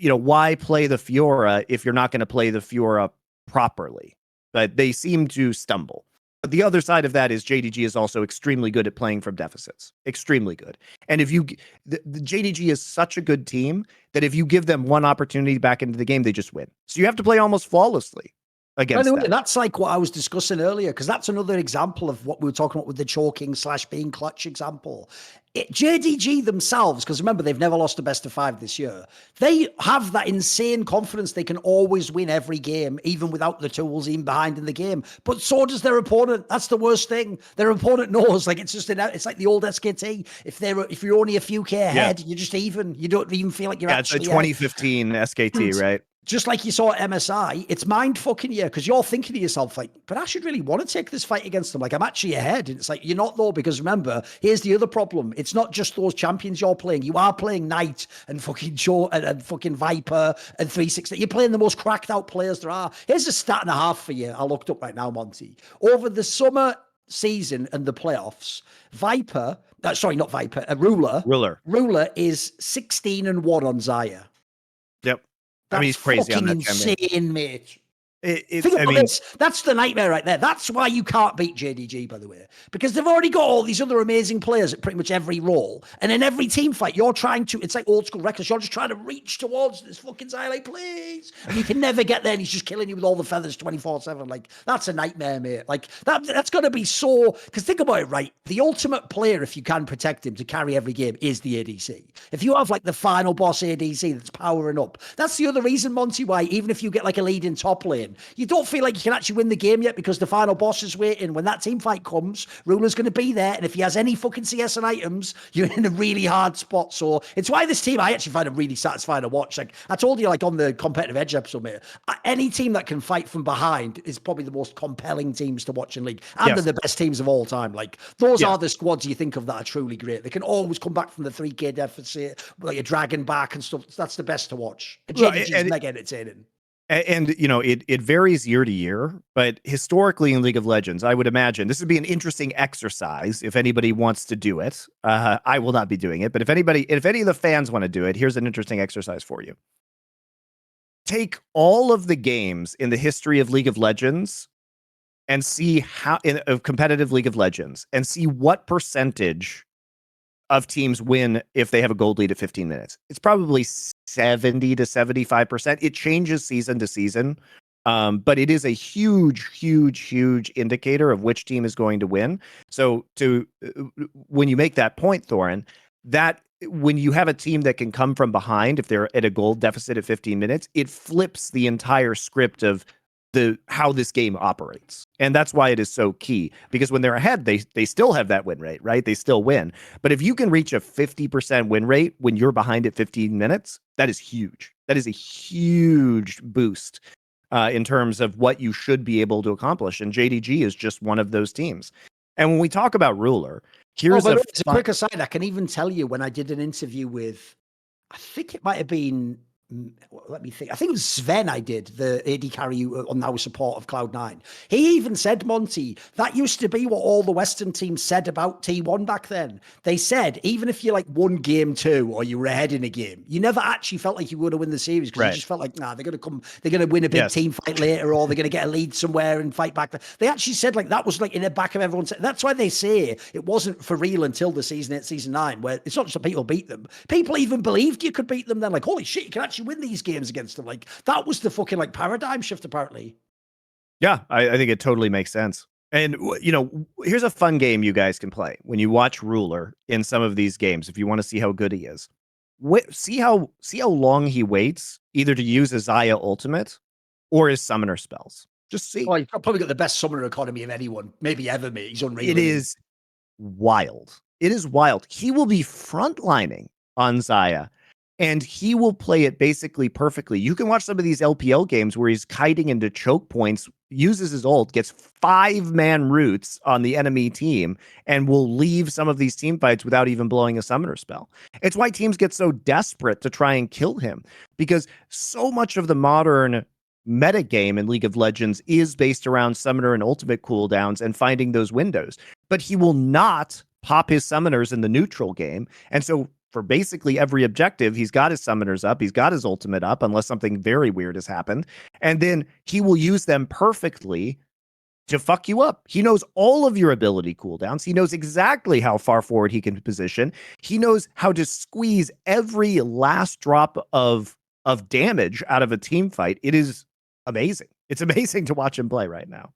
why play the Fiora if you're not going to play the Fiora properly? But they seem to stumble. But the other side of that is JDG is also extremely good at playing from deficits. Extremely good. And if the JDG is such a good team that if you give them one opportunity back into the game, they just win. So you have to play almost flawlessly against them. That's like what I was discussing earlier, because that's another example of what we were talking about with the choking / being clutch example. JDG themselves, because remember, they've never lost a best of 5 this year. They have that insane confidence they can always win every game, even without the tools even behind in the game. But so does their opponent. That's the worst thing. Their opponent knows. Like it's like the old SKT. If you're only a few K ahead, you're just even. You don't even feel like you're actually. It's a 2015 SKT, right? just like you saw at MSI, it's mind fucking you because you're thinking to yourself, like, but I should really want to take this fight against them. Like, I'm actually ahead. And it's like, you're not though, because remember, here's the other problem. It's not just those champions you're playing. You are playing Knight and fucking Joe and fucking Viper and 360. You're playing the most cracked out players there are. Here's a stat and a half for you. I looked up right now, Monty. Over the summer season and the playoffs, Ruler is 16-1 on Xayah. Yep. That's he's crazy on that insane, mate. Think about this. That's the nightmare right there. That's why you can't beat JDG, by the way, because they've already got all these other amazing players at pretty much every role. And in every team fight, you're trying to, it's like old school records. You're just trying to reach towards this fucking Xayah, like, please. And you can never get there. And he's just killing you with all the feathers 24/7. Like, that's a nightmare, mate. Like, that's going to be so, because think about it, right? The ultimate player, if you can protect him to carry every game, is the ADC. If you have like the final boss ADC that's powering up, that's the other reason, Monty, why even if you get like a lead in top lane, you don't feel like you can actually win the game yet because the final boss is waiting. When that team fight comes, Ruler's going to be there. And if he has any fucking CS and items, you're in a really hard spot. So it's why this team, I actually find it really satisfying to watch. Like I told you, like on the Competitive Edge episode, mate, any team that can fight from behind is probably the most compelling teams to watch in League. And they're the best teams of all time. Like those are the squads you think of that are truly great. They can always come back from the 3K deficit, like a dragon back and stuff. That's the best to watch. JDG is mega entertaining. And you know, it varies year to year, but historically in League of Legends, I would imagine this would be an interesting exercise if anybody wants to do it. I will not be doing it, but if any of the fans want to do it, here's an interesting exercise for you. Take all of the games in the history of League of Legends and see of competitive League of Legends and see what percentage of teams win if they have a gold lead at 15 minutes. It's probably 70 to 75%. It changes season to season, but it is a huge indicator of which team is going to win. So when you make that point, Thorin, that when you have a team that can come from behind, if they're at a gold deficit at 15 minutes, it flips the entire script of how this game operates. And that's why it is so key, because when they're ahead, they still have that win rate, right? They still win. But if you can reach a 50% win rate when you're behind at 15 minutes, that is huge. That is a huge boost in terms of what you should be able to accomplish. And JDG is just one of those teams. And when we talk about Ruler, here's a quick aside. I can even tell you when I did an interview with, I think it might have been, let me think. I think it was Sven I did, the AD carry on our support of Cloud9. He even said, Monty, that used to be what all the Western teams said about T1 back then. They said, even if you like won game 2 or you were ahead in a game, you never actually felt like you were going to win the series because you just felt like, they're going to win a big team fight later or they're going to get a lead somewhere and fight back. They actually said like that was like in the back of everyone's. That's why they say it wasn't for real until the season 8, season 9, where it's not just that people beat them. People even believed you could beat them then, like, holy shit, you can actually win these games against them. Like that was the fucking like paradigm shift apparently. Yeah, I think it totally makes sense. And you know, here's a fun game you guys can play when you watch Ruler in some of these games. If you want to see how good he is, see how long he waits either to use his Xayah ultimate or his summoner spells. Just see. Oh, he's probably got the best summoner economy of anyone, maybe ever, mate. He's unreal. It is wild. It is wild. He will be frontlining on Xayah, and he will play it basically perfectly. You can watch some of these LPL games where he's kiting into choke points, uses his ult, gets 5-man roots on the enemy team, and will leave some of these team fights without even blowing a summoner spell. It's why teams get so desperate to try and kill him, because so much of the modern meta game in League of Legends is based around summoner and ultimate cooldowns and finding those windows. But he will not pop his summoners in the neutral game. And so for basically every objective, he's got his summoners up, he's got his ultimate up, unless something very weird has happened. And then he will use them perfectly to fuck you up. He knows all of your ability cooldowns. He knows exactly how far forward he can position. He knows how to squeeze every last drop of damage out of a team fight. It is amazing. It's amazing to watch him play right now.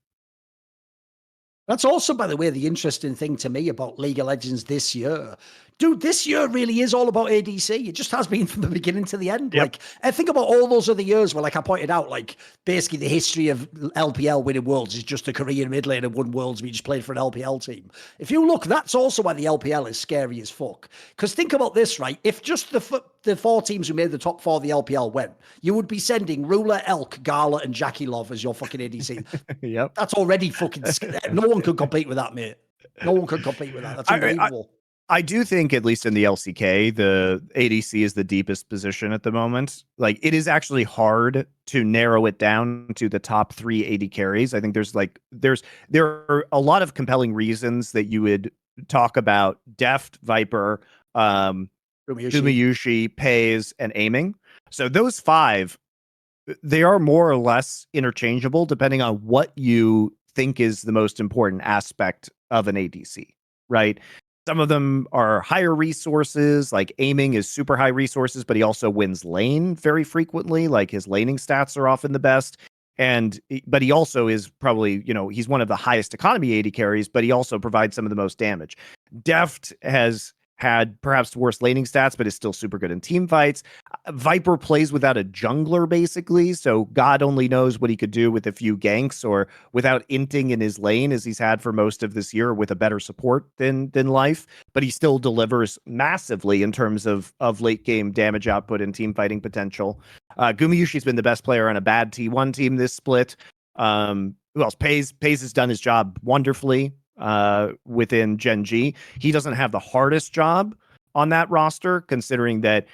That's also, by the way, the interesting thing to me about League of Legends this year. Dude, this year really is all about ADC. It just has been from the beginning to the end. Yep. Like, I think about all those other years where, like I pointed out, like basically the history of LPL winning worlds is just a Korean mid laner won worlds. We just played for an LPL team. If you look, that's also why the LPL is scary as fuck. Because think about this, right? If just the 4 teams who made the top 4 of the LPL went, you would be sending Ruler, Elk, Gala, and Jackie Love as your fucking ADC. Yep. That's already fucking. No one could compete with that, mate. No one could compete with that. That's unbelievable. I do think, at least in the LCK, the ADC is the deepest position at the moment. Like, it is actually hard to narrow it down to the top 3 AD carries. I think there are a lot of compelling reasons that you would talk about Deft, Viper, Gumayushi, Pays, and Aiming. So those 5, they are more or less interchangeable depending on what you think is the most important aspect of an ADC, right? Some of them are higher resources, like Aiming is super high resources, but he also wins lane very frequently. Like, his laning stats are often the best. But he also is probably, he's one of the highest economy AD carries, but he also provides some of the most damage. Deft has had perhaps the worst laning stats, but is still super good in team fights. Viper plays without a jungler, basically, so God only knows what he could do with a few ganks or without inting in his lane, as he's had for most of this year, with a better support than Life. But he still delivers massively in terms of late game damage output and team fighting potential. Gumayushi's been the best player on a bad T1 team this split. Who else? Pays has done his job wonderfully within Gen G. He doesn't have the hardest job on that roster, considering that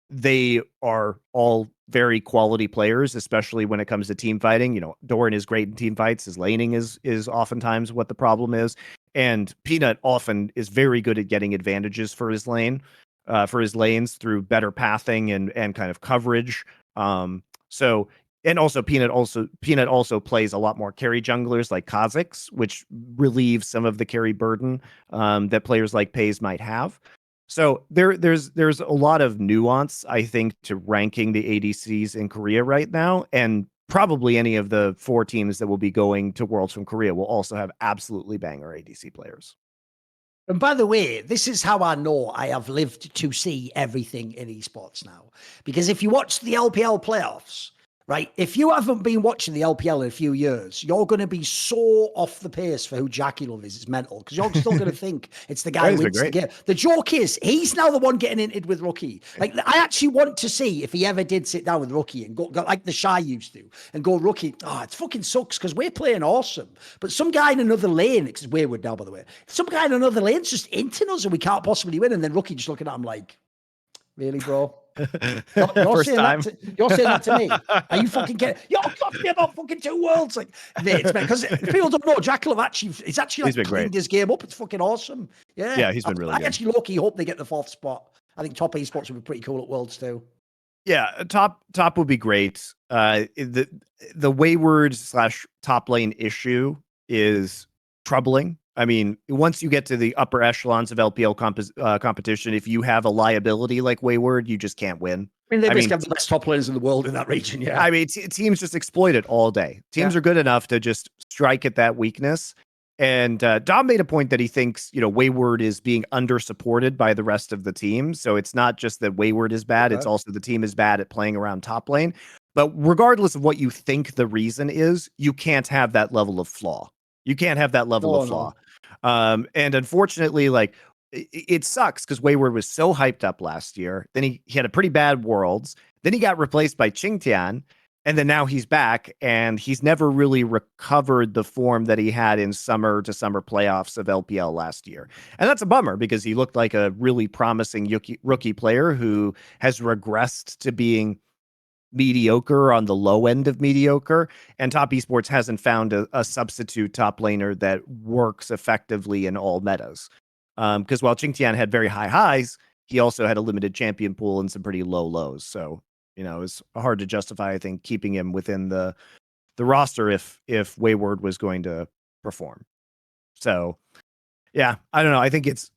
they are all very quality players, especially when it comes to team fighting. Thorin is great in team fights. His laning is oftentimes what the problem is. And Peanut often is very good at getting advantages for his lanes through better pathing and kind of coverage. And also Peanut also plays a lot more carry junglers like Kha'Zix, which relieves some of the carry burden that players like Pays might have. So there's a lot of nuance, I think, to ranking the ADCs in Korea right now, and probably any of the 4 teams that will be going to Worlds from Korea will also have absolutely banger ADC players. And by the way, this is how I know I have lived to see everything in esports now. Because if you watch the LPL playoffs, right, if you haven't been watching the LPL in a few years, you're going to be so off the pace for who Jackie Love is. It's mental, because you're still going to think it's the guy who wins the game. The joke is, he's now the one getting inted with Rookie. Like, I actually want to see if he ever did sit down with Rookie and go like the Shy used to, and go, Rookie, it fucking sucks because we're playing awesome. But some guy in another lane, it's Wayward now, by the way, some guy in another lane's just inting us and we can't possibly win. And then Rookie just looking at him like, really, bro? You're saying that to me? Are you fucking getting? You're talking about fucking 2 worlds, like, mate, because people don't know Jack Love he's actually like cleaned his game up. It's fucking awesome. Yeah, he's been really good. I actually low-key hope they get the 4th spot. I think top esports would be pretty cool at Worlds too. Yeah, top would be great. The Wayward / top lane issue is troubling. I mean, once you get to the upper echelons of LPL competition, if you have a liability like Wayward, you just can't win. I mean, they basically have the best top players in the world in that region, yeah. I mean, teams just exploit it all day. Teams are good enough to just strike at that weakness. And Dom made a point that he thinks, Wayward is being under-supported by the rest of the team. So it's not just that Wayward is bad, it's also the team is bad at playing around top lane. But regardless of what you think the reason is, you can't have that level of flaw. You can't have that level of flaw. And unfortunately, like, it sucks because Wayward was so hyped up last year. Then he had a pretty bad Worlds. Then he got replaced by Qingtian. And then now he's back, and he's never really recovered the form that he had in summer to summer playoffs of LPL last year. And that's a bummer because he looked like a really promising rookie player who has regressed to being mediocre on the low end of mediocre, and Top Esports hasn't found a substitute top laner that works effectively in all metas. Because while Qingtian had very high highs, he also had a limited champion pool and some pretty low lows. So, it's hard to justify, I think, keeping him within the roster if Wayward was going to perform. So, yeah, I don't know. I think it's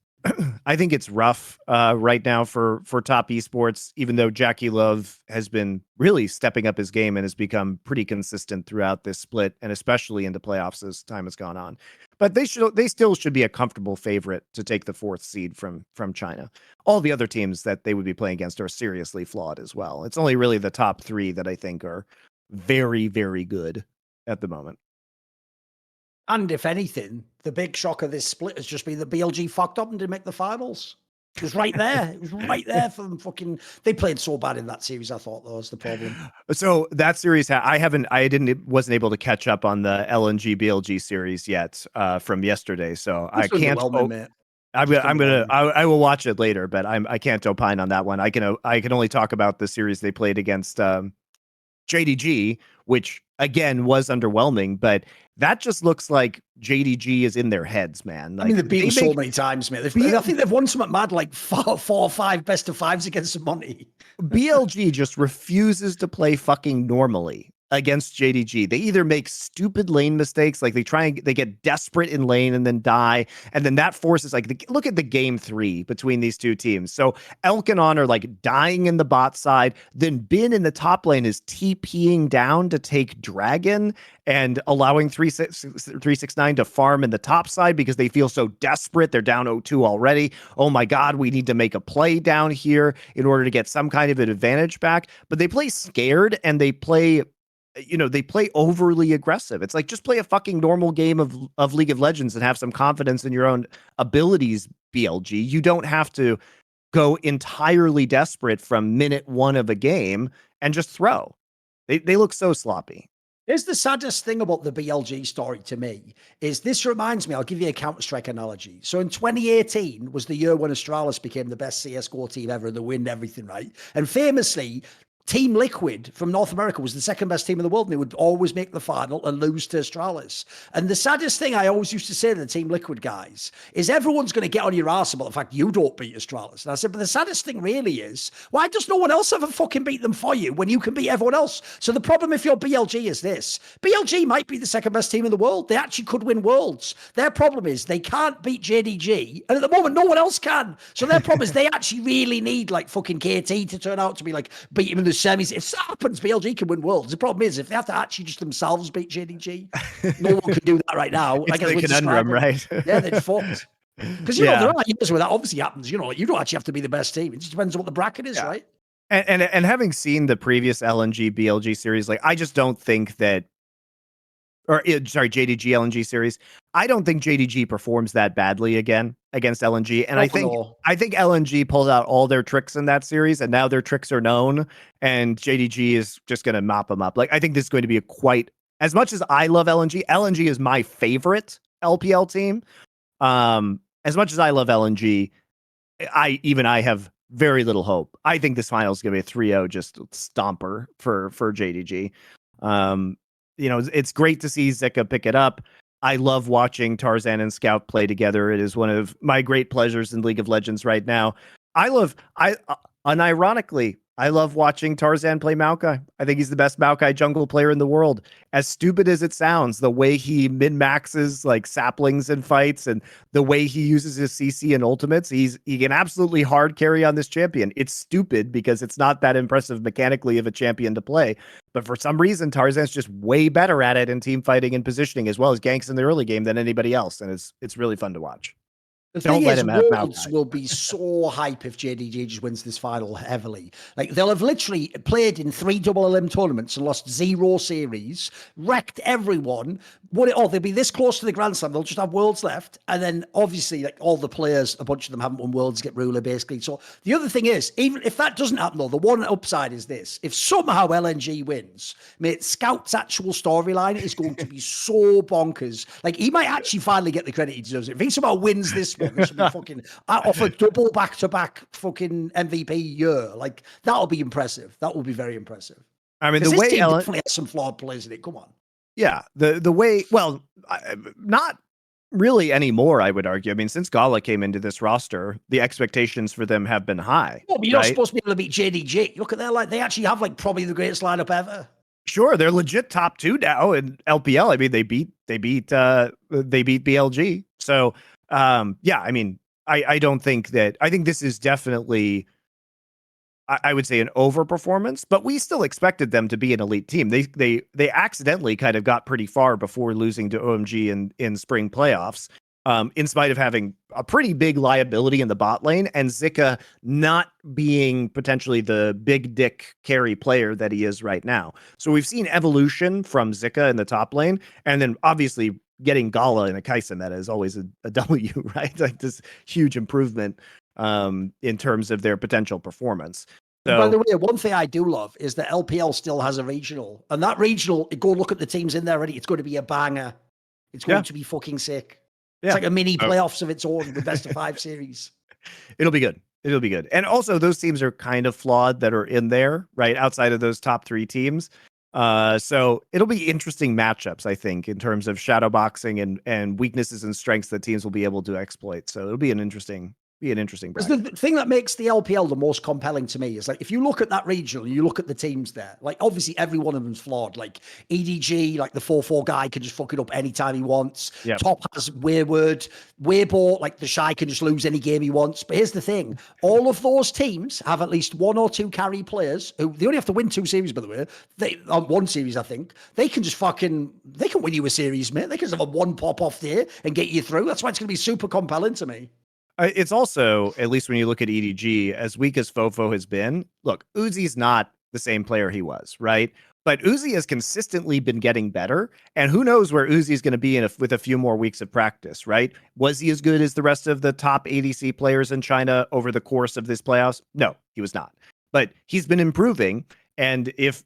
I think it's rough right now for top esports, even though Jackie Love has been really stepping up his game and has become pretty consistent throughout this split, and especially into playoffs as time has gone on. But they still should be a comfortable favorite to take the 4th seed from China. All the other teams that they would be playing against are seriously flawed as well. It's only really the top 3 that I think are very, very good at the moment. And if anything, the big shock of this split has just been that BLG fucked up and didn't make the finals. It was right there. It was right there for them. They played so bad in that series. I thought that was the problem. So that series, wasn't able to catch up on the LNG BLG series yet from yesterday. So I can't. I will watch it later, but I can't opine on that one. I can only talk about the series they played against JDG, which again was underwhelming, but that just looks like JDG is in their heads, man. Like, I mean, they've beaten so many times, man. I think they've won something mad, like 4 or 5 best of 5s against Monte. BLG just refuses to play fucking normally against JDG. They either make stupid lane mistakes, like they get desperate in lane and then die, and then that forces look at the game 3 between these two teams. So Elk and On are like dying in the bot side, then Bin in the top lane is TPing down to take Dragon and allowing 369 to farm in the top side because they feel so desperate. They're down 0-2 already. Oh my God, we need to make a play down here in order to get some kind of an advantage back. But they play scared and they play overly aggressive. It's like, just play a fucking normal game of League of Legends and have some confidence in your own abilities, BLG. You don't have to go entirely desperate from minute 1 of a game and just throw. They look so sloppy. Here's the saddest thing about the BLG story to me is this reminds me, I'll give you a Counter-Strike analogy. So in 2018 was the year when Astralis became the best CSGO team ever and they win everything, right? And famously, Team Liquid from North America was the 2nd best team in the world, and they would always make the final and lose to Astralis. And the saddest thing I always used to say to the Team Liquid guys is everyone's going to get on your ass about the fact you don't beat Astralis. And I said, but the saddest thing really is, why does no one else ever fucking beat them for you when you can beat everyone else? So the problem if you're BLG is this. BLG might be the 2nd best team in the world. They actually could win worlds. Their problem is they can't beat JDG, and at the moment no one else can. So their problem is they actually really need like fucking KT to turn out to be like beat him in the semis. If that happens, BLG can win worlds. The problem is if they have to actually just themselves beat JDG, no one can do that right now. It's the conundrum, right? Yeah, they're fucked. Because know there are years where that obviously happens. You don't actually have to be the best team. It just depends on what the bracket is, right? And having seen the previous LNG BLG series, like I just don't think that. JDG LNG series. I don't think JDG performs that badly again against LNG. And I think LNG pulled out all their tricks in that series, and now their tricks are known, and JDG is just going to mop them up. Like, I think this is going to be as much as I love LNG, LNG is my favorite LPL team. As much as I love LNG, I have very little hope. I think this final is going to be a 3-0 just stomper for JDG. It's great to see Zika pick it up. I love watching Tarzan and Scout play together. It is one of my great pleasures in League of Legends right now. Unironically, I love watching Tarzan play Maokai. I think he's the best Maokai jungle player in the world. As stupid as it sounds, the way he min-maxes like saplings in fights and the way he uses his CC and ultimates, he can absolutely hard carry on this champion. It's stupid because it's not that impressive mechanically of a champion to play. But for some reason, Tarzan's just way better at it in team fighting and positioning, as well as ganks in the early game than anybody else. And it's really fun to watch. The thing is, Worlds will be so hype if JDG just wins this final heavily. Like, they'll have literally played in 3 double LM tournaments and lost 0 series, wrecked everyone, won it all. They'll be this close to the Grand Slam. They'll just have Worlds left. And then, obviously, like all the players, a bunch of them haven't won Worlds, get ruler, basically. So the other thing is, even if that doesn't happen, though, the one upside is this. If somehow LNG wins, mate, Scout's actual storyline is going to be so bonkers. Like, he might actually finally get the credit he deserves. If he somehow wins this one, this will be fucking off a double back-to-back fucking MVP year. Like, that'll be impressive. That will be very impressive. I mean, the way team definitely has some flawed players in it. Come on. Yeah, the way, well, not really anymore, I would argue. I mean, since Gala came into this roster, the expectations for them have been high. Well, but you're not supposed to be able to beat JDG. Look at their they actually have like probably the greatest lineup ever. Sure, they're legit top 2 now in LPL. I mean, they beat BLG. So, yeah, I mean, I don't think that. I think this is definitely, I would say, an overperformance, but we still expected them to be an elite team. They accidentally kind of got pretty far before losing to OMG in spring playoffs, in spite of having a pretty big liability in the bot lane and Zika not being potentially the big dick carry player that he is right now. So we've seen evolution from Zika in the top lane, and then obviously getting Gala in a Kai'Sa meta is always a W, right? Like this huge improvement in terms of their potential performance. And by the way, one thing I do love is that LPL still has a regional, and that regional, go look at the teams in there already. It's going to be a banger. It's going to be fucking sick. Yeah. It's like a mini playoffs of its own with best of 5 series. It'll be good. It'll be good. And also those teams are kind of flawed that are in there, right? Outside of those top 3 teams. So it'll be interesting matchups, I think, in terms of shadow boxing and weaknesses and strengths that teams will be able to exploit. So it'll be an interesting bracket. The thing that makes the LPL the most compelling to me is like if you look at that regional, you look at the teams there, like obviously every one of them's flawed. Like EDG, like the 4-4 guy can just fuck it up anytime he wants. Yep. Top has Wayward, Weibo, like the Shy can just lose any game he wants. But here's the thing, all of those teams have at least 1 or 2 carry players who they only have to win 2 series, by the way. They on 1 series, I think. They can just they can win you a series, mate. They can just have a 1 pop off there and get you through. That's why it's gonna be super compelling to me. It's also, at least when you look at EDG, as weak as Fofo has been, look, Uzi's not the same player he was, right? But Uzi has consistently been getting better, and who knows where Uzi's going to be with a few more weeks of practice, right? Was he as good as the rest of the top ADC players in China over the course of this playoffs? No, he was not. But he's been improving, and if,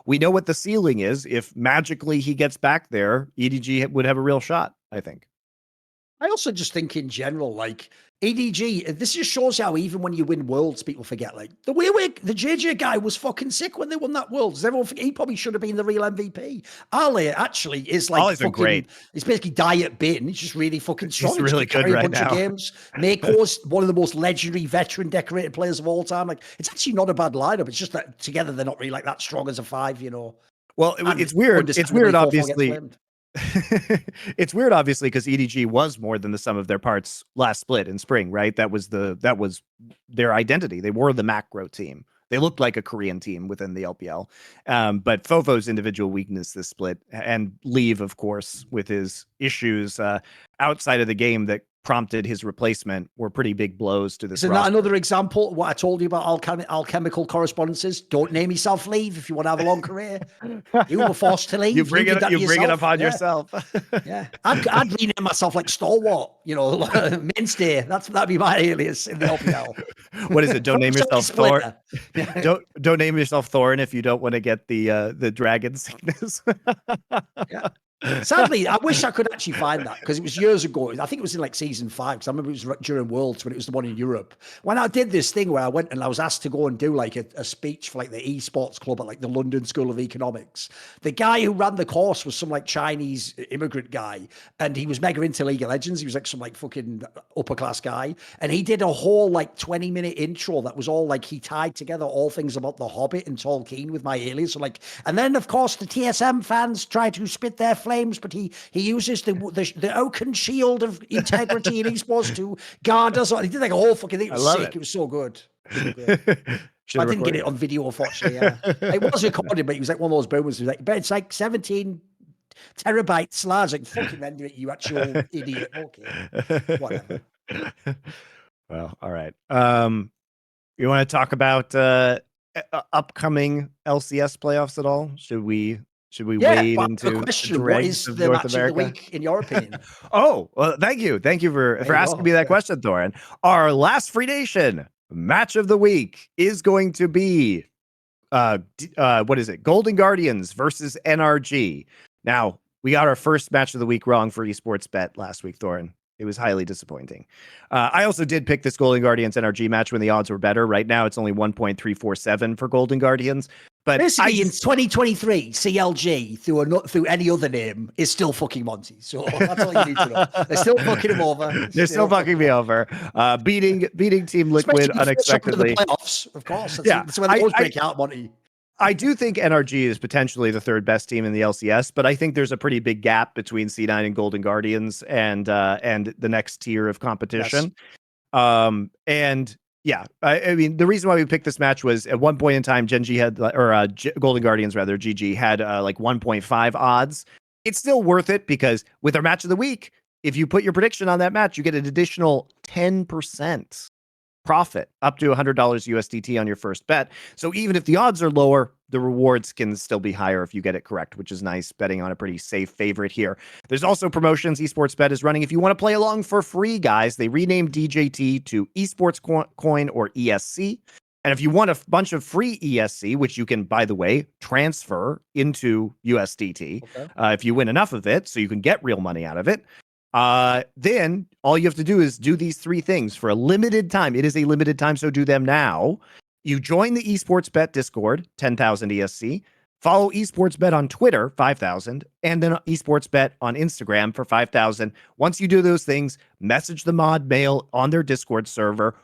we know what the ceiling is, if magically he gets back there, EDG would have a real shot, I think. I also just think in general, like EDG, this just shows how even when you win worlds, people forget. Like the the JJ guy was fucking sick when they won that world. Does everyone forget? He probably should have been the real MVP. Ali actually is like fucking great. He's basically diet bin. He's just really fucking strong. He's really good right now. Of games. Mako's one of the most legendary veteran decorated players of all time. Like it's actually not a bad lineup. It's just that together they're not really like that strong as a 5. Well, it's weird. It's weird, obviously. It's weird, obviously, because EDG was more than the sum of their parts last split in spring, right? That was their identity. They were the macro team. They looked like a Korean team within the LPL. But Fofo's individual weakness this split, and Leave, of course, with his issues outside of the game that prompted his replacement, were pretty big blows to this roster. Isn't that another example? What I told you about alchemical correspondences. Don't name yourself Leave if you want to have a long career. You were forced to leave. You bring it up on yourself. Yeah, I'd rename myself like Stalwart. Mainstay. That'd be my alias in the LPL. What is it? Don't name yourself Thor. Don't name yourself Thorin if you don't want to get the dragon sickness. Yeah. Sadly, I wish I could actually find that because it was years ago. I think it was in like season 5 because I remember it was during Worlds when it was the one in Europe. When I did this thing where I went and I was asked to go and do like a speech for like the esports club at like the London School of Economics. The guy who ran the course was some like Chinese immigrant guy, and he was mega into League of Legends. He was like some like fucking upper class guy, and he did a whole like 20-minute intro that was all like he tied together all things about the Hobbit and Tolkien with my alias. So like, and then of course the TSM fans try to spit their flames, but he uses the oaken shield of integrity in esports to guard us. He did like a whole fucking thing. It was sick. It was so good. I didn't get it on video, unfortunately. Yeah, it was recorded, but it was like one of those boomers. Like, but it's like 17 terabytes large. Like fucking render it, you actual idiot. Okay, whatever. Well, all right. You want to talk about upcoming LCS playoffs at all? Should we wade into the question? What is the match of the week in your opinion? Oh, well, thank you for asking me that question, Thorin. Our last Free Nation match of the week is going to be what is it? Golden Guardians versus NRG. Now, we got our first match of the week wrong for esports bet last week, Thorin. It was highly disappointing. I also did pick this Golden Guardians NRG match when the odds were better. Right now, it's only 1.347 for Golden Guardians. But basically, in 2023, CLG through any other name is still fucking Monty. So that's all you need to know. They're still fucking him over. They're still fucking me over. Beating Team Liquid unexpectedly. The playoffs, of course. That's when they always break out, Monty. I do think NRG is potentially the 3rd best team in the LCS, but I think there's a pretty big gap between C9 and Golden Guardians and the next tier of competition. Yes. And yeah, I mean, the reason why we picked this match was at one point in time, Genji had, Golden Guardians rather, GG had like 1.5 odds. It's still worth it because with our match of the week, if you put your prediction on that match, you get an additional 10% profit up to $100 USDT on your first bet. So even if the odds are lower, the rewards can still be higher if you get it correct, which is nice, betting on a pretty safe favorite here. There's also promotions Esports Bet is running if you want to play along for free, guys. They renamed DJT to Esports Coin or ESC. And if you want a bunch of free ESC, which you can, by the way, transfer into USDT, if you win enough of it, so you can get real money out of it, then all you have to do is do these three things for a limited time. It is a limited time, so do them now. You join the Esports Bet Discord, 10,000 ESC. Follow Esports Bet on Twitter, 5,000, and then Esports Bet on Instagram for 5,000. Once you do those things, message the mod mail on their Discord server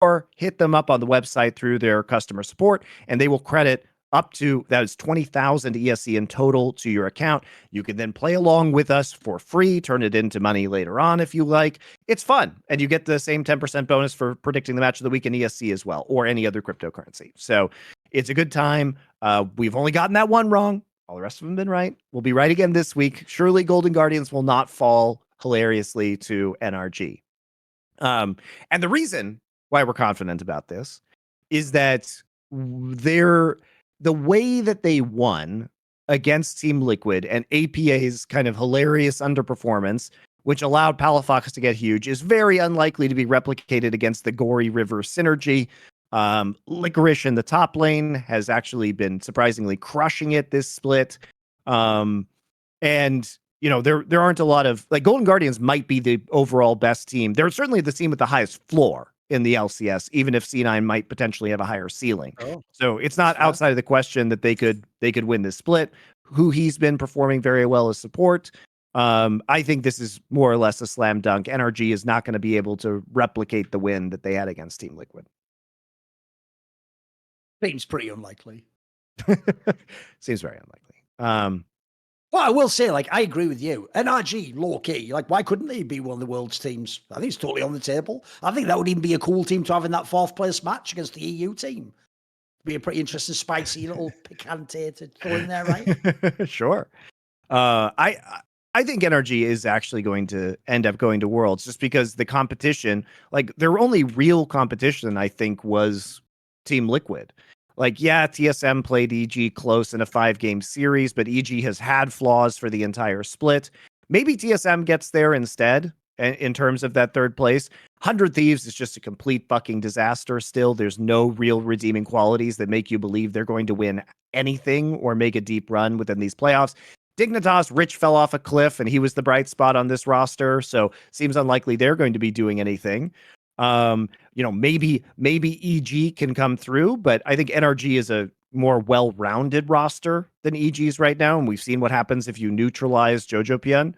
or hit them up on the website through their customer support, and they will credit up to, that is 20,000 ESC in total to your account. You can then play along with us for free, turn it into money later on if you like. It's fun. And you get the same 10% bonus for predicting the match of the week in ESC as well, or any other cryptocurrency. So it's a good time. We've only gotten that one wrong. All the rest of them have been right. We'll be right again this week. Surely Golden Guardians will not fall hilariously to NRG. And the reason why we're confident about this is that the way that they won against Team Liquid and APA's kind of hilarious underperformance, which allowed Palafox to get huge, is very unlikely to be replicated against the Gory River synergy. Licorice in the top lane has actually been surprisingly crushing it this split. And you know, there aren't a lot of, like, Golden Guardians might be the overall best team. They're certainly the team with the highest floor in the LCS, even if C9 might potentially have a higher ceiling. So it's not outside of the question that they could win this split. Who he's been performing very well as support. I think this is more or less a slam dunk. NRG is not going to be able to replicate the win that they had against Team Liquid. Seems pretty unlikely. Seems very unlikely. Well, I will say, like, I agree with you. NRG, low key, like, why couldn't they be one of the world's teams? I think it's totally on the table. I think that would even be a cool team to have in that fourth place match against the EU team. Be a pretty interesting, spicy little picante to throw in there, right? Sure. I think NRG is actually going to end up going to Worlds just because the competition, like, their only real competition, I think, was Team Liquid. Like, yeah, TSM played EG close in a 5-game series, but EG has had flaws for the entire split. Maybe TSM gets there instead in terms of that third place. 100 Thieves is just a complete fucking disaster still. There's no real redeeming qualities that make you believe they're going to win anything or make a deep run within these playoffs. Dignitas, Rich fell off a cliff, and he was the bright spot on this roster, so seems unlikely they're going to be doing anything. You know, maybe EG can come through, but I think NRG is a more well-rounded roster than EG's right now, and we've seen what happens if you neutralize Jojopian.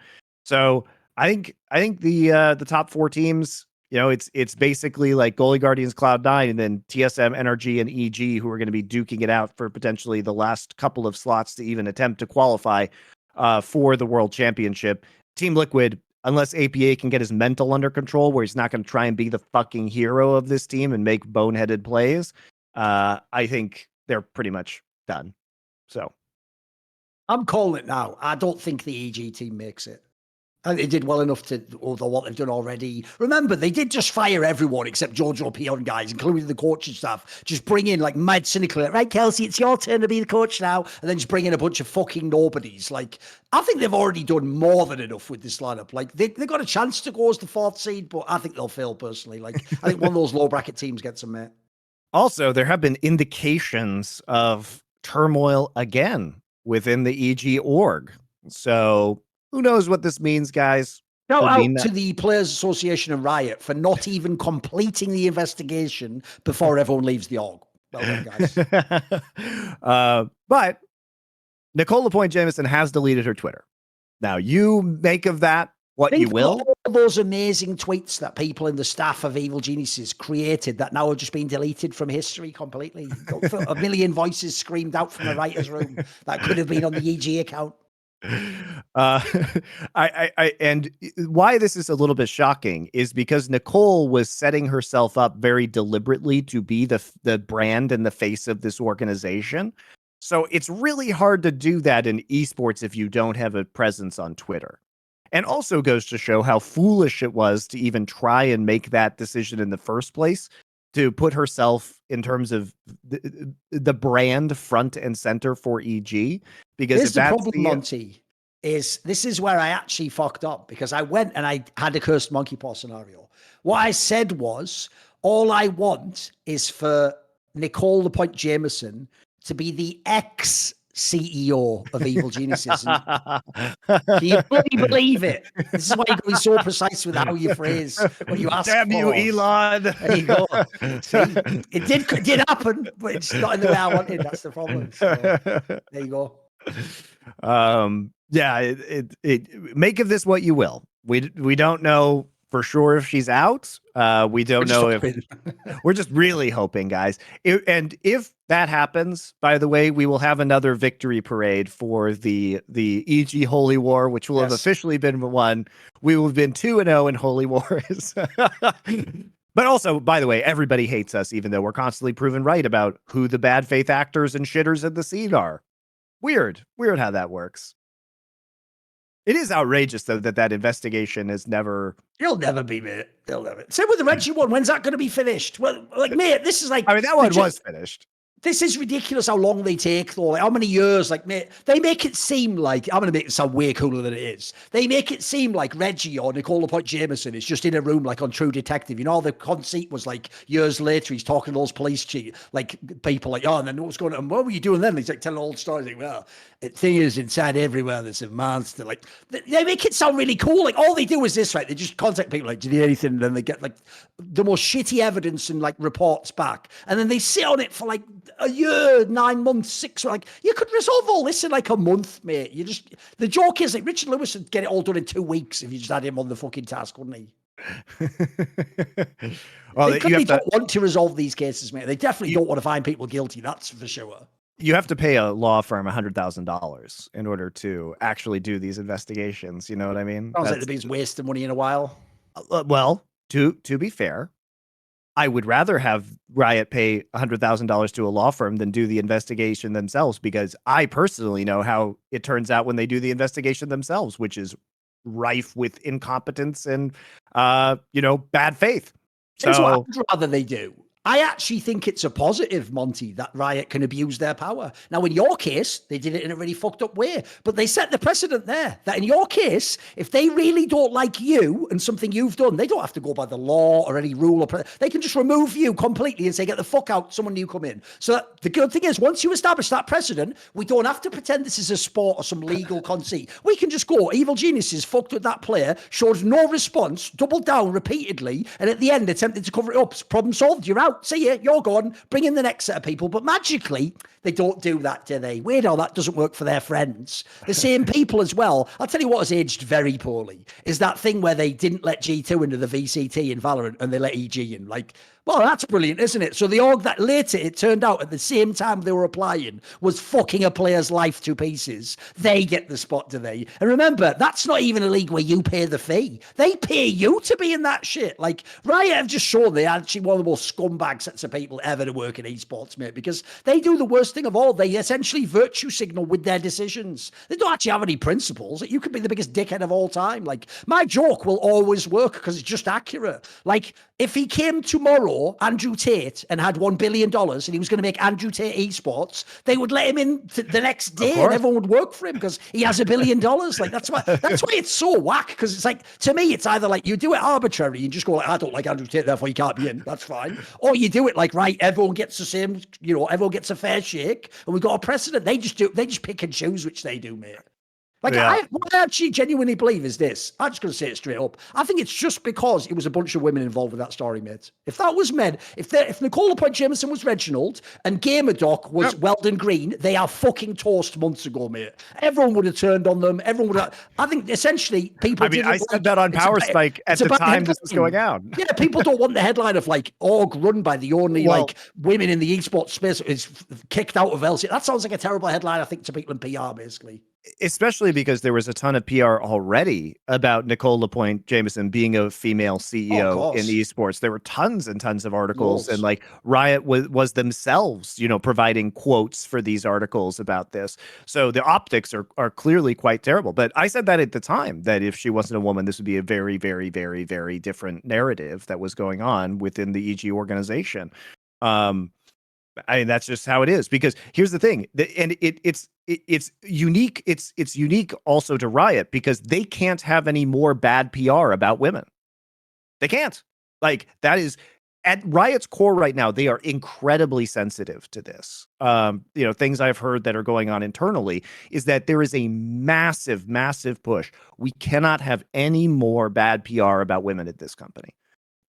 So I think the top four teams, you know, it's basically like Golden Guardians, Cloud9, and then TSM, NRG, and EG, who are going to be duking it out for potentially the last couple of slots to even attempt to qualify for the World Championship. Team Liquid, unless APA can get his mental under control, where he's not going to try and be the fucking hero of this team and make boneheaded plays, I think they're pretty much done. So I'm calling it now. I don't think the EG team makes it. I think they did well enough to, although what they've done already. Remember, they did just fire everyone except Jojo Pion guys, including the coaching staff. Just bring in, like, mad cynical, right, Kelsey, it's your turn to be the coach now, and then just bring in a bunch of fucking nobodies. Like, I think they've already done more than enough with this lineup. Like, they got a chance to go as the fourth seed, but I think they'll fail personally. Like, I think one of those low bracket teams gets them, mate. Also, there have been indications of turmoil again within the EG org. So who knows what this means, guys? Shout out to the Players Association and Riot for not even completing the investigation before everyone leaves the org. Well done, guys. But Nicole LaPointe Jameson has deleted her Twitter. Now, you make of that what you will. All those amazing tweets that people in the staff of Evil Geniuses created that now have just been deleted from history completely. A million voices screamed out from the writer's room that could have been on the EG account. Uh, and why this is a little bit shocking is because Nicole was setting herself up very deliberately to be the brand and the face of this organization. So it's really hard to do that in esports if you don't have a presence on Twitter. And also goes to show how foolish it was to even try and make that decision in the first place, to put herself in terms of the brand front and center for EG. Because Here's if the that's problem, Monty, is this is where I actually fucked up, because I went and I had a cursed monkey paw scenario. What I said was, all I want is for Nicole the Point Jameson to be the ex-CEO of Evil Geniuses. Can you bloody believe it? This is why you got to be so precise with how you phrase what you ask Damn for. you, Elon. There you go. See, it did happen, but it's not in the way I wanted. That's the problem. So there you go. Yeah, it make of this what you will. We don't know for sure if she's out. We don't know if we're just really hoping, guys. And if that happens, by the way, we will have another victory parade for the EG Holy War, which will have officially been won. We will have been 2-0 in Holy Wars. But also, by the way, everybody hates us, even though we're constantly proven right about who the bad faith actors and shitters in the scene are. Weird how that works. It is outrageous, though, that investigation has never... You'll never be, mate. They'll never. Same with the Reggie one. When's that going to be finished? Well, like, mate, this is like... I mean, that one was finished. This is ridiculous how long they take, though. Like, how many years? Like, mate, they make it seem like... I'm going to make it sound way cooler than it is. They make it seem like Reggie or Nicole LaPointe Jameson is just in a room, like on True Detective. You know, the conceit was like years later, he's talking to those police chief, like people like, oh, and then what's going on? What were you doing then? And he's like telling old stories. Like, well, the thing is, inside everywhere, there's a monster. Like, they make it sound really cool. Like, all they do is this, right? They just contact people like, do you need anything? And then they get like the most shitty evidence and like reports back. And then they sit on it for like a year, 9 months, 6. Like, you could resolve all this in like a month, mate. The joke is like Richard Lewis would get it all done in 2 weeks if you just had him on the fucking task, wouldn't he? Well, they clearly don't want to resolve these cases, mate. They definitely don't want to find people guilty. That's for sure. You have to pay a law firm $100,000 in order to actually do these investigations. You know what I mean? Sounds like the biggest waste of money in a while. Well, to be fair, I would rather have Riot pay $100,000 to a law firm than do the investigation themselves, because I personally know how it turns out when they do the investigation themselves, which is rife with incompetence and bad faith. Here's what I'd rather they do. I actually think it's a positive, Monty, that Riot can abuse their power. Now, in your case, they did it in a really fucked up way, but they set the precedent there that in your case, if they really don't like you and something you've done, they don't have to go by the law or any rule. They can just remove you completely and say, get the fuck out, someone new come in. So the good thing is, once you establish that precedent, we don't have to pretend this is a sport or some legal conceit. We can just go, Evil Geniuses fucked with that player, showed no response, doubled down repeatedly, and at the end attempted to cover it up. Problem solved, you're out. See ya, you're gone. Bring in the next set of people. But magically, they don't do that, do they? Weird how that doesn't work for their friends. The same people as well. I'll tell you what has aged very poorly is that thing where they didn't let G2 into the VCT in Valorant and they let EG in. Like, well, that's brilliant, isn't it? So the org that later, it turned out at the same time they were applying, was fucking a player's life to pieces. They get the spot, do they? And remember, that's not even a league where you pay the fee. They pay you to be in that shit. Like, Riot have just shown they're actually one of the most scumbag sets of people ever to work in esports, mate, because they do the worst thing of all. They essentially virtue signal with their decisions. They don't actually have any principles. You could be the biggest dickhead of all time. Like, my joke will always work because it's just accurate. Like, if he came tomorrow, Andrew Tate, and had $1 billion and he was going to make Andrew Tate esports, they would let him in the next day and everyone would work for him because he has $1 billion. Like, that's why it's so whack, because it's like, to me, it's either like you do it arbitrary and just go like, I don't like Andrew Tate, therefore you can't be in. That's fine. Or you do it like, right, everyone gets the same, everyone gets a fair shake and we've got a precedent. They just pick and choose which they do, mate. Like, yeah. What I actually genuinely believe is this. I'm just going to say it straight up. I think it's just because it was a bunch of women involved with that story, mate. If that was men, if Nicole LaPointe Jameson was Reginald and Gamerdoc was Weldon Green, they are fucking toast months ago, mate. Everyone would have turned on them. Everyone would have... I think, essentially, people... I mean, I said that on Power Spike at the time this was going on. Yeah, people don't want the headline of, like, org run by the only, women in the esports space is kicked out of LCS. That sounds like a terrible headline, I think, to people in PR, basically. especially because there was a ton of PR already about Nicole LaPointe Jameson being a female CEO in esports. There were tons and tons of articles, and like Riot was themselves, providing quotes for these articles about this. So the optics are clearly quite terrible. But I said that at the time, that if she wasn't a woman, this would be a very, very, very, very different narrative that was going on within the EG organization. I mean, that's just how it is, because here's the thing, and it's unique. It's unique also to Riot, because they can't have any more bad PR about women. They can't. Like, that is at Riot's core right now. They are incredibly sensitive to this. Things I've heard that are going on internally is that there is a massive, massive push. We cannot have any more bad PR about women at this company.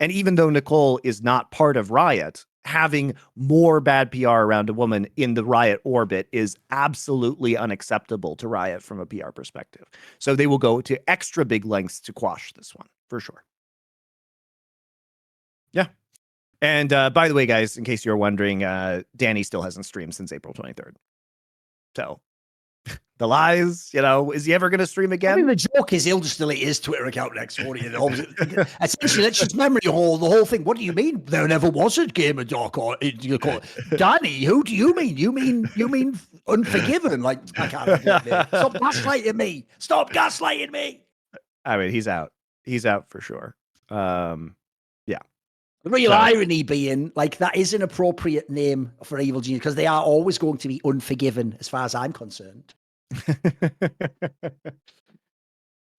And even though Nicole is not part of Riot, having more bad PR around a woman in the Riot orbit is absolutely unacceptable to Riot from a PR perspective. So they will go to extra big lengths to quash this one, for sure. Yeah. And by the way, guys, in case you're wondering, Danny still hasn't streamed since April 23rd. So the lies, is he ever going to stream again? I mean, the joke is he'll just delete his Twitter account next morning. Essentially, that's just memory hole, the whole thing. What do you mean there never was a Gamer Doc? Or you call it Danny? Who do you mean? You mean Unforgiven? Like, I can't. Stop gaslighting me. Stop gaslighting me. I mean, he's out. He's out for sure. Yeah. The real irony being, like, that is an appropriate name for evil genius, because they are always going to be unforgiven, as far as I'm concerned.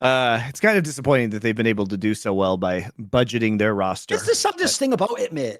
It's kind of disappointing that they've been able to do so well by budgeting their roster. It's the saddest thing about it, mate.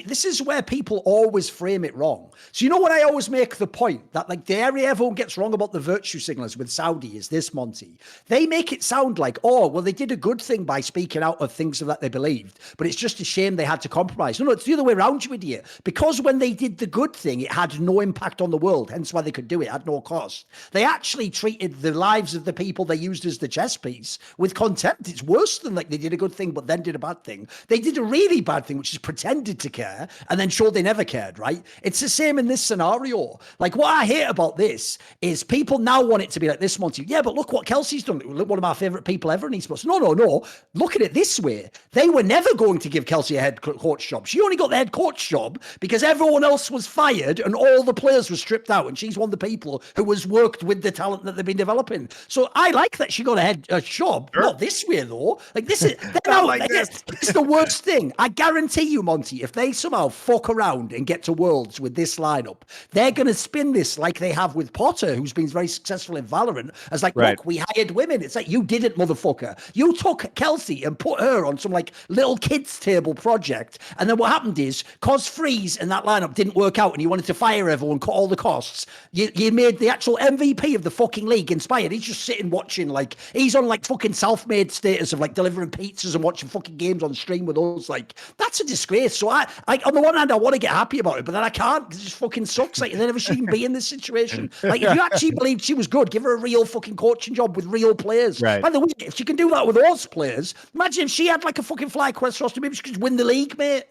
This is where people always frame it wrong. So when I always make the point that, like, the area everyone gets wrong about the virtue signalers with Saudi is this, Monty. They make it sound like, they did a good thing by speaking out of things that they believed, but it's just a shame they had to compromise. No, it's the other way around, you idiot. Because when they did the good thing, it had no impact on the world, hence why they could do it at no cost. They actually treated the lives of the people they used as the chess piece with contempt. It's worse than, like, they did a good thing but then did a bad thing. They did a really bad thing, which is pretended to care and then showed they never cared, right? It's the same in this scenario. Like, what I hate about this is people now want it to be like this, Monty. Yeah, but look what Kelsey's done. Look, one of my favorite people ever in esports. No. Look at it this way. They were never going to give Kelsey a head coach job. She only got the head coach job because everyone else was fired and all the players were stripped out, and she's one of the people who has worked with the talent that they've been developing. So I like that she got a job. Sure. Not this way, though. Like, this is it's the worst thing. I guarantee you, Monty, if they somehow fuck around and get to Worlds with this lineup, they're going to spin this like they have with Potter, who's been very successful in Valorant, as like, look, we hired women. It's like, you didn't, motherfucker. You took Kelsey and put her on some, like, little kids table project, and then what happened is, cause Freeze and that lineup didn't work out and you wanted to fire everyone, cut all the costs, you made the actual MVP of the fucking league inspired. He's just sitting watching, like, he's on, like, fucking self-made status of, like, delivering pizzas and watching fucking games on stream with us. Like, that's a disgrace. So I on the one hand, I want to get happy about it, but then I can't, because it just fucking sucks. Like, never she can be in this situation. Like, if you actually believed she was good, give her a real fucking coaching job with real players. Right. By the way, if she can do that with those players, imagine if she had, like, a fucking fly quest roster, maybe she could win the league, mate.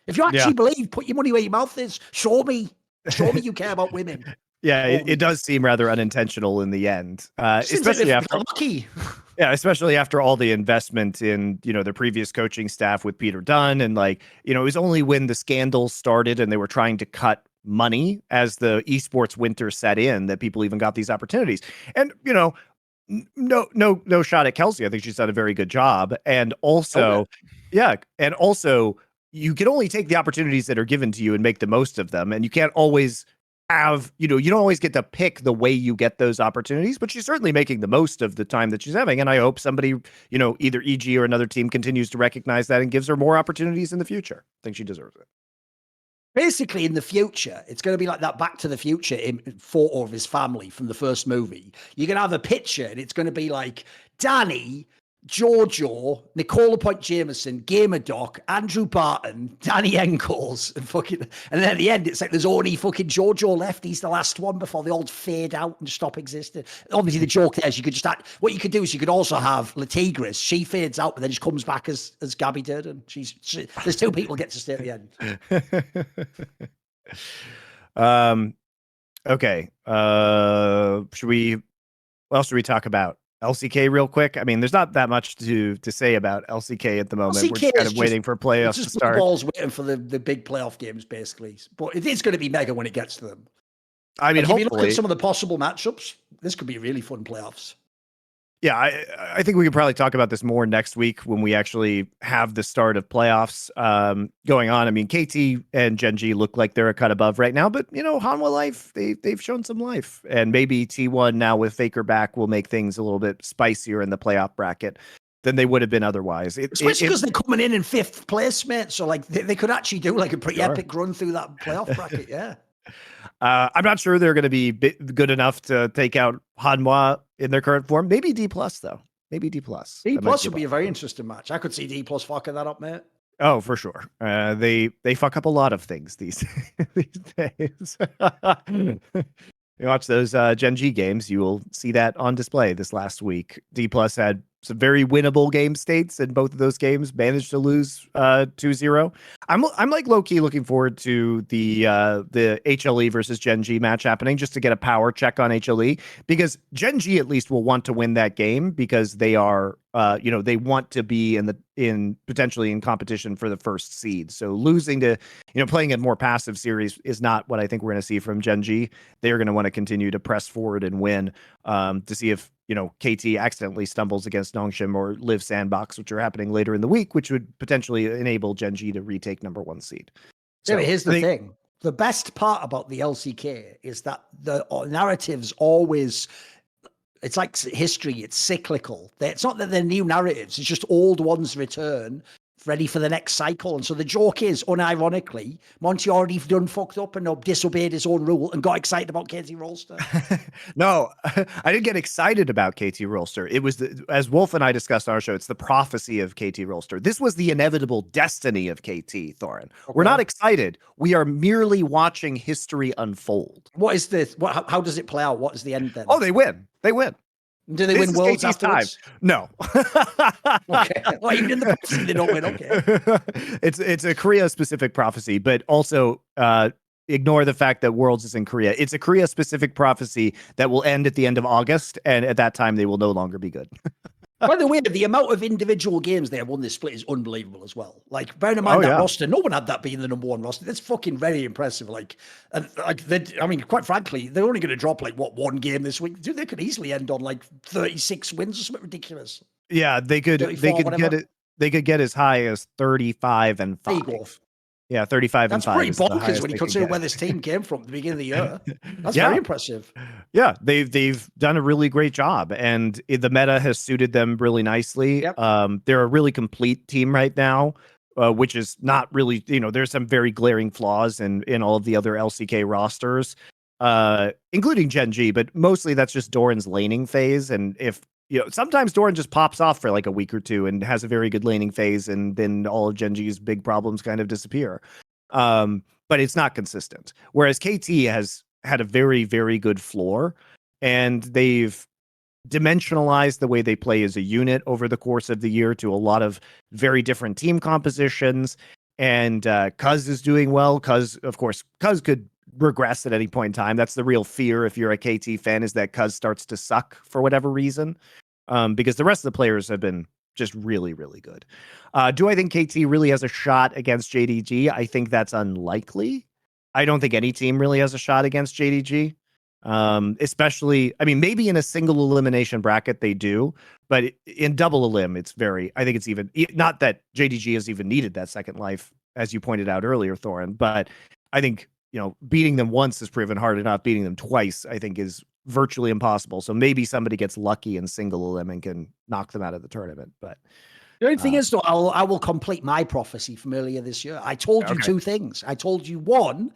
If you actually believe, put your money where your mouth is. Show me you care about women. Yeah, it does seem rather unintentional in the end, especially after lucky. Yeah, especially after all the investment in, their previous coaching staff with Peter Dunn, and, like, it was only when the scandals started and they were trying to cut money as the esports winter set in that people even got these opportunities. And no shot at Kelsey. I think she's done a very good job, and also, you can only take the opportunities that are given to you and make the most of them, and you can't always have, you don't always get to pick the way you get those opportunities, but she's certainly making the most of the time that she's having. And I hope somebody, either EG or another team continues to recognize that and gives her more opportunities in the future. I think she deserves it. Basically, in the future, it's going to be like that Back to the Future photo of his family from the first movie. You're going to have a picture and it's going to be like Danny, Jojo, Nicole LaPointe Jameson, Gamer Doc, Andrew Barton, Danny Engels, and then at the end, it's like there's only fucking Jojo left. He's the last one before they all fade out and stop existing. Obviously, the joke there is you could just what you could do is you could also have Latigris. She fades out, but then just comes back as Gabby did, and there's two people get to stay at the end. Okay. Should we What else should we talk about? LCK real quick. I mean, there's not that much to say about LCK at the moment. LCK We're just kind of waiting for playoffs to start. Balls waiting for the big playoff games, basically. But it is going to be mega when it gets to them. I mean, like, hopefully, if you look at some of the possible matchups, this could be really fun playoffs. Yeah, I think we can probably talk about this more next week when we actually have the start of playoffs going on. I mean, KT and Gen G look like they're a cut above right now, but Hanwha Life, they've shown some life, and maybe T1 now with Faker back will make things a little bit spicier in the playoff bracket than they would have been otherwise. Especially because they're coming in 5th place, mate. So like they could actually do like a pretty epic run through that playoff bracket. Yeah. I'm not sure they're going to be good enough to take out Hanwha in their current form. Maybe D+, though. Maybe D+. D+ would be a very interesting match. I could see D+ fucking that up, mate. Oh, for sure. They fuck up a lot of things these days. You watch those Gen G games, you will see that on display this last week. D+ had some very winnable game states in both of those games, managed to lose 2-0. I'm like low-key looking forward to the HLE versus Gen G match happening, just to get a power check on HLE, because Gen G at least will want to win that game because they are they want to be potentially in competition for the first seed. So losing to, playing a more passive series is not what I think we're going to see from Gen G. They're going to want to continue to press forward and win to see if, KT accidentally stumbles against Nongshim or Live Sandbox, which are happening later in the week, which would potentially enable Gen G to retake number 1 seed. So here's the thing. The best part about the LCK is that the narratives always, it's like history, it's cyclical. It's not that they're new narratives, it's just old ones return, ready for the next cycle. And so the joke is, unironically, Monte already done fucked up and disobeyed his own rule and got excited about KT Rolster. No, I didn't get excited about KT Rolster. It was, as Wolf and I discussed on our show, it's the prophecy of KT Rolster. This was the inevitable destiny of KT, Thorin. Okay. We're not excited. We are merely watching history unfold. What is this? How does it play out? What is the end then? Oh, they win. They win. Do they win worlds afterwards? No. Okay. Well, even in the prophecy, they don't win. Okay. It's a Korea-specific prophecy, but also ignore the fact that Worlds is in Korea. It's a Korea-specific prophecy that will end at the end of August, and at that time, they will no longer be good. By the way, the amount of individual games they have won this split is unbelievable as well. Like, bearing in mind that roster, no one had that being the number 1 roster. That's fucking very impressive. Like, quite frankly, they're only going to drop one game this week. Dude, they could easily end on 36 wins or something ridiculous. Yeah, they could get it. They could get as high as 35-5. Yeah, 35-5. That's pretty bonkers when you consider where this team came from at the beginning of the year. That's very impressive. Yeah, they've done a really great job, and the meta has suited them really nicely. Yep. They're a really complete team right now, which is not really, there's some very glaring flaws in all of the other LCK rosters, including Gen G, but mostly that's just Doran's laning phase. And if sometimes Thorin just pops off for a week or two and has a very good laning phase, and then all of Gen G's big problems kind of disappear. But it's not consistent. Whereas KT has had a very, very good floor, and they've dimensionalized the way they play as a unit over the course of the year to a lot of very different team compositions. And Cuz is doing well. Cuz could regress at any point in time. That's the real fear if you're a KT fan, is that Cuz starts to suck for whatever reason, because the rest of the players have been just really, really good. Do I think KT really has a shot against JDG? I think that's unlikely. I don't think any team really has a shot against JDG. Especially, maybe in a single elimination bracket they do, but in double elim, I think it's even, not that JDG has even needed that second life, as you pointed out earlier, Thorin, but I think, beating them once is proven hard enough. Beating them twice, I think, is virtually impossible. So maybe somebody gets lucky in single elim and can knock them out of the tournament. But the only thing is, though, I will complete my prophecy from earlier this year. I told you 2 things. I told you, 1,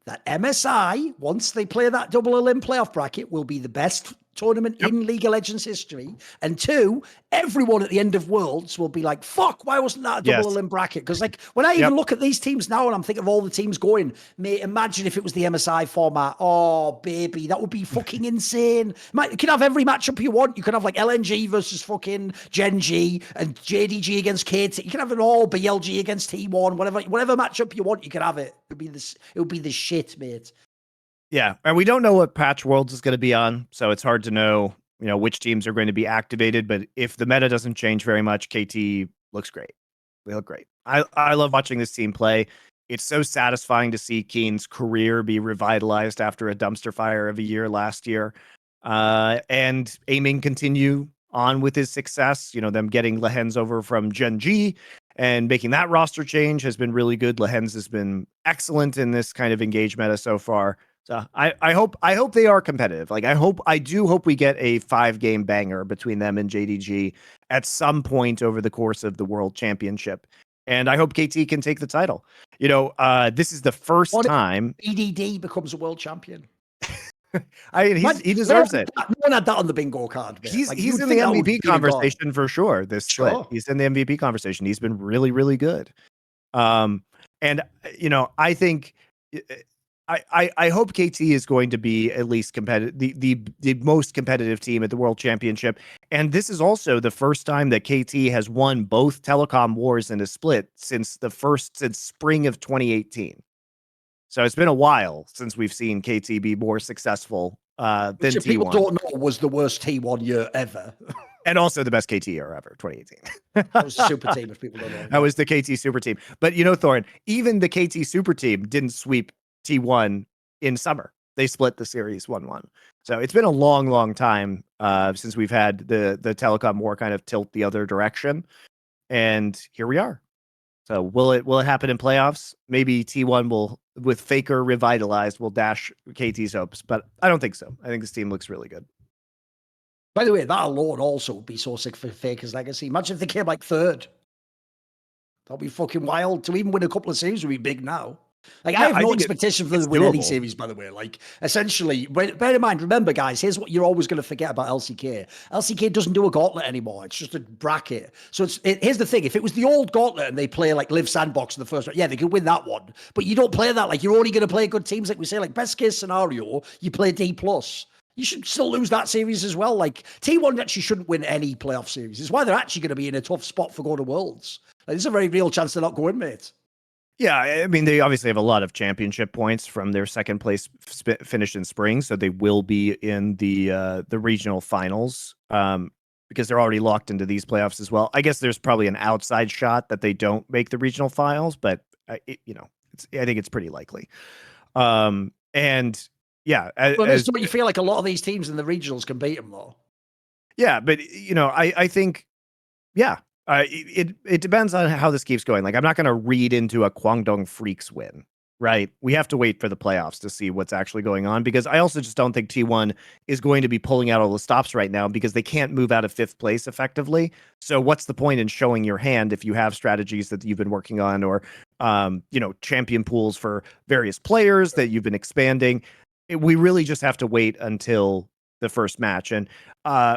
that MSI, once they play that double elim playoff bracket, will be the best tournament in League of Legends history. And 2, everyone at the end of Worlds will be like, fuck, why wasn't that a double elim bracket? Because when I even look at these teams now and I'm thinking of all the teams going, mate, imagine if it was the MSI format. Oh, baby, that would be fucking insane. You can have every matchup you want. You can have LNG versus fucking Gen G and JDG against KT. You can have it all, BLG against T1, whatever matchup you want, you can have it. It would be the shit, mate. Yeah, and we don't know what patch Worlds is going to be on, so it's hard to know, which teams are going to be activated. But if the meta doesn't change very much, KT looks great. They look great. I love watching this team play. It's so satisfying to see Kiin's career be revitalized after a dumpster fire of a year last year. And aiming continue on with his success. Them getting Lehens over from Gen G and making that roster change has been really good. Lehens has been excellent in this kind of engage meta so far. So I hope they are competitive. Like I do hope we get a 5-game banger between them and JDG at some point over the course of the World Championship. And I hope KT can take the title. This is the first time EDD becomes a world champion. He deserves it. No one had that on the bingo card. He's in the MVP conversation for sure. This split, he's in the MVP conversation. He's been really, really good. And I think I hope KT is going to be at least competitive, the most competitive team at the World Championship. And this is also the first time that KT has won both telecom wars in a split since spring of 2018. So it's been a while since we've seen KT be more successful than T1. People don't know was the worst T1 year ever. And also the best KT year ever, 2018. That was super team, if people don't know. That was the KT super team. But Thorin, even the KT super team didn't sweep T1 in summer. They split the series 1-1. So it's been a long, long time since we've had the telecom war kind of tilt the other direction. And here we are. So will it happen in playoffs? Maybe T1 will, with Faker revitalized, will dash KT's hopes, but I don't think so. I think this team looks really good. By the way, that alone also would be so sick for Faker's legacy. Imagine if they came like third. That'd be fucking wild. To even win a couple of series would be big now. Like, I have no expectation for them to win any series, by the way. Like, essentially, bear in mind, remember, guys, here's what you're always going to forget about LCK. LCK doesn't do a gauntlet anymore. It's just a bracket. So here's the thing. If it was the old gauntlet and they play, like, Live Sandbox in the first round, yeah, they could win that one. But you don't play that. Like, you're only going to play good teams. Like we say, like, best case scenario, you play D+. You should still lose that series as well. Like, T1 actually shouldn't win any playoff series. It's why they're actually going to be in a tough spot for going to Worlds. Like, there's a very real chance they're not going, mate. Yeah, I mean, they obviously have a lot of championship points from their second place finish in spring, so they will be in the regional finals because they're already locked into these playoffs as well. I guess there's probably an outside shot that they don't make the regional finals, but I think it's pretty likely. And yeah, but you feel like a lot of these teams in the regionals can beat them, though. Yeah, but I think, yeah. It depends on how this keeps going. Like, I'm not going to read into a Guangdong Freaks win, right? We have to wait for the playoffs to see what's actually going on, because I also just don't think T1 is going to be pulling out all the stops right now because they can't move out of 5th place effectively. So what's the point in showing your hand if you have strategies that you've been working on, or champion pools for various players that you've been expanding? We really just have to wait until the first match. And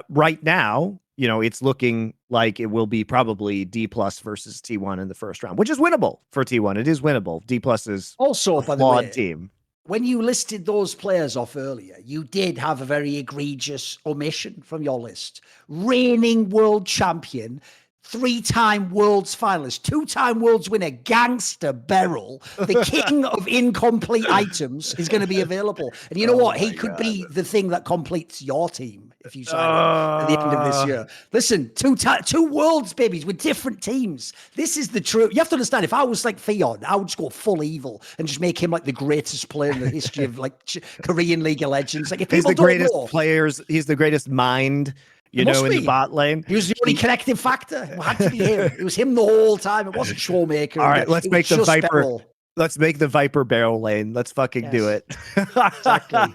right now, it's looking like it will be probably D+ versus T1 in the first round, which is winnable for T1. It is winnable. D+ is also a flawed team. When you listed those players off earlier, you did have a very egregious omission from your list. Reigning world champion, 3-time world's finalist, 2-time world's winner, Gangster Beryl, the king of incomplete items, is going to be available. And you know what? He could be the thing that completes your team if you sign him at the end of this year. Listen, two worlds, babies, with different teams. This is the truth. You have to understand, if I was like Theon, I would just go full evil and just make him like the greatest player in the history of like Korean League of Legends. Like, if he's the greatest players, he's the greatest mind. In the bot lane. He was the only connective factor. It had to be him. It was him the whole time. It wasn't Showmaker. All right, let's make the Viper. Beryl. Let's make the Viper Barrel lane. Let's fucking do it. Exactly.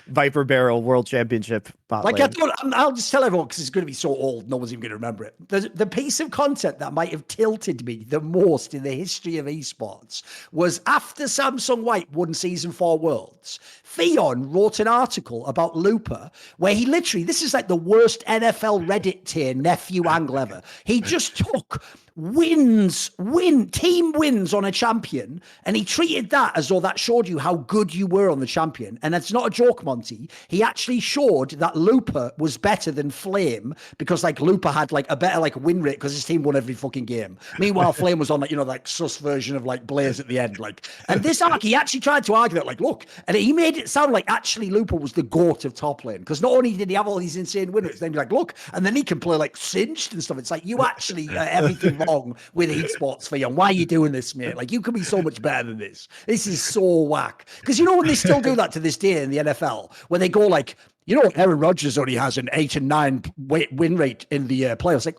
Viper Barrel World Championship bot lane. I'll just tell everyone, because it's going to be so old, no one's even going to remember it. The piece of content that might have tilted me the most in the history of esports was after Samsung White won Season 4 Worlds, Theon wrote an article about Looper where he literally, this is like the worst NFL Reddit tier nephew angle ever. He just took team wins on a champion, and he treated that as though that showed you how good you were on the champion. And it's not a joke, Monty. He actually showed that Looper was better than Flame, because like Looper had like a better like win rate because his team won every fucking game. Meanwhile, Flame was on like sus version of like Blaze at the end. Like, and this arc, he actually tried to argue that, like, look, and he made it sound like actually Lupo was the GOAT of top lane, because not only did he have all these insane winners, then you're like, look, and then he can play like Singed and stuff. It's like, you actually everything wrong with esports for you. Why are you doing this, mate? Like, you can be so much better than this. This is so whack. Because you know when they still do that to this day in the NFL, when they go like, you know, Aaron Rodgers only has an 8 and 9 win rate in the playoffs. Like,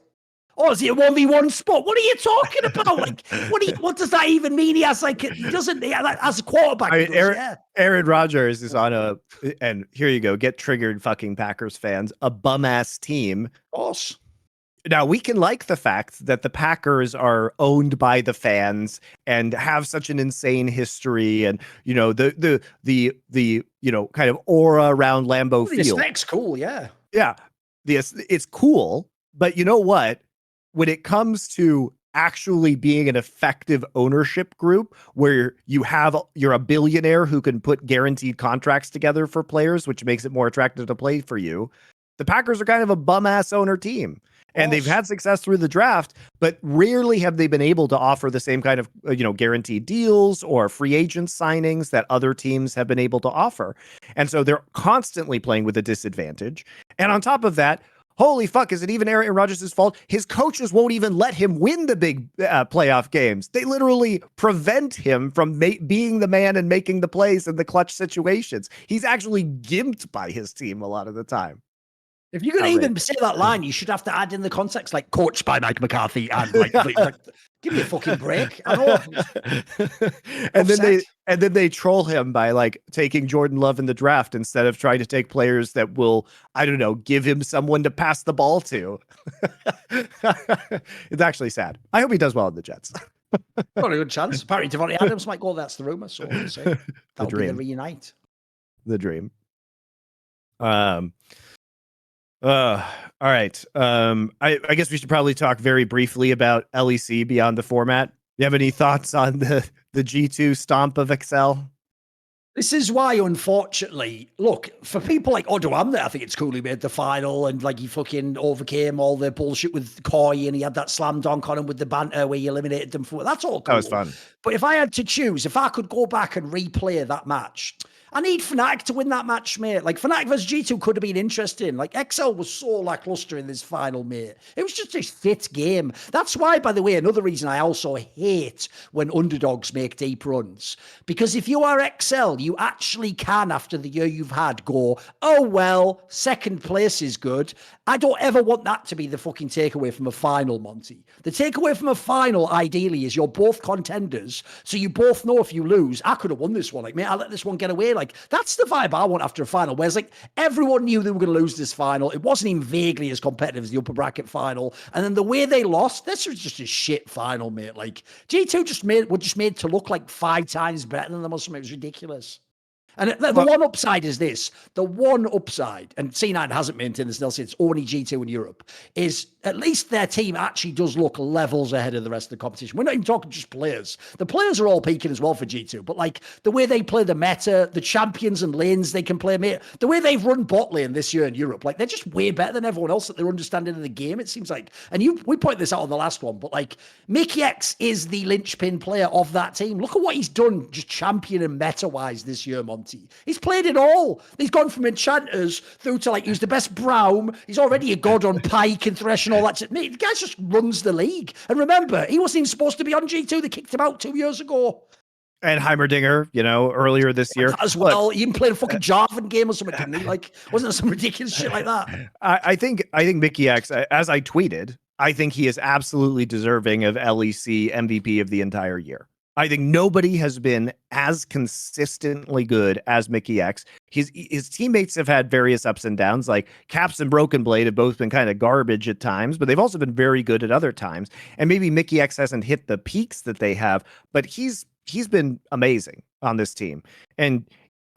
oh, is it a 1v1 spot? What are you talking about? Like, what does that even mean? He has like, he doesn't, as a quarterback. I mean, Aaron Rodgers is on and here you go, get triggered, fucking Packers fans, a bum ass team. Of course. Now, we can like the fact that the Packers are owned by the fans and have such an insane history, and you know the you know, kind of aura around Lambeau Field. The aesthetic's cool, yeah. Yeah, it's cool, but you know what? When it comes to actually being an effective ownership group where you're a billionaire who can put guaranteed contracts together for players, which makes it more attractive to play for you, the Packers are kind of a bum ass owner team. And they've had success through the draft, but rarely have they been able to offer the same kind of, you know, guaranteed deals or free agent signings that other teams have been able to offer. And so they're constantly playing with a disadvantage. And on top of that, holy fuck, is it even Aaron Rodgers' fault? His coaches won't even let him win the big playoff games. They literally prevent him from being the man and making the plays in the clutch situations. He's actually gimped by his team a lot of the time. If you're going to even say that line, you should have to add in the context, like coached by Mike McCarthy, and like give me a fucking break. I know. and then they troll him by like taking Jordan Love in the draft instead of trying to take players that will, I don't know, give him someone to pass the ball to. It's actually sad. I hope he does well in the Jets. Got a good chance. Apparently, Devontae Adams might go. That's the rumor. So we'll see. That'll be the reunite. The dream. All right. I guess we should probably talk very briefly about LEC beyond the format. You have any thoughts on the G2 stomp of Excel? This is why, unfortunately, look, for people like Odo Amner, I think it's cool he made the final and like he fucking overcame all the bullshit with Koi and he had that slam dunk on him with the banter where he eliminated them for that's all cool. That was fun. But if I had to choose, if I could go back and replay that match, I need Fnatic to win that match, mate. Like, Fnatic vs G2 could have been interesting. Like, XL was so lackluster in this final, mate. It was just a fit game. That's why, by the way, another reason I also hate when underdogs make deep runs. Because if you are XL, you actually can, after the year you've had, go, oh, well, second place is good. I don't ever want that to be the fucking takeaway from a final, Monty. The takeaway from a final, ideally, is you're both contenders, so you both know if you lose, I could have won this one. Like, mate, I let this one get away. Like, that's the vibe I want after a final, whereas, like, everyone knew they were going to lose this final. It wasn't even vaguely as competitive as the upper bracket final. And then the way they lost, this was just a shit final, mate. Like, G2 were just made to look like 5 times better than them or something. It was ridiculous. And the one upside is this. The one upside, and C9 hasn't maintained this, they'll say it's only G2 in Europe, is at least their team actually does look levels ahead of the rest of the competition. We're not even talking just players. The players are all peaking as well for G2, but like the way they play the meta, the champions and lanes they can play, mate, the way they've run bot lane this year in Europe, like they're just way better than everyone else at their understanding of the game, it seems like. And we pointed this out on the last one, but like Mykles is the linchpin player of that team. Look at what he's done just champion and meta-wise this year, Monty. He's played it all. He's gone from enchanters through to like, he was the best Braum. He's already a god on Pike and Thresh and all that shit. Mate, the guy just runs the league. And remember, he wasn't even supposed to be on G2. They kicked him out 2 years ago. And Heimerdinger, you know, earlier this year. As well. He even played a fucking Jarvan game or something, didn't he? Like, wasn't there some ridiculous shit like that? I think Mickey X, as I tweeted, I think he is absolutely deserving of LEC MVP of the entire year. I think nobody has been as consistently good as Mickey X. His teammates have had various ups and downs, like Caps and Broken Blade have both been kind of garbage at times, but they've also been very good at other times. And maybe Mickey X hasn't hit the peaks that they have, but he's been amazing on this team. And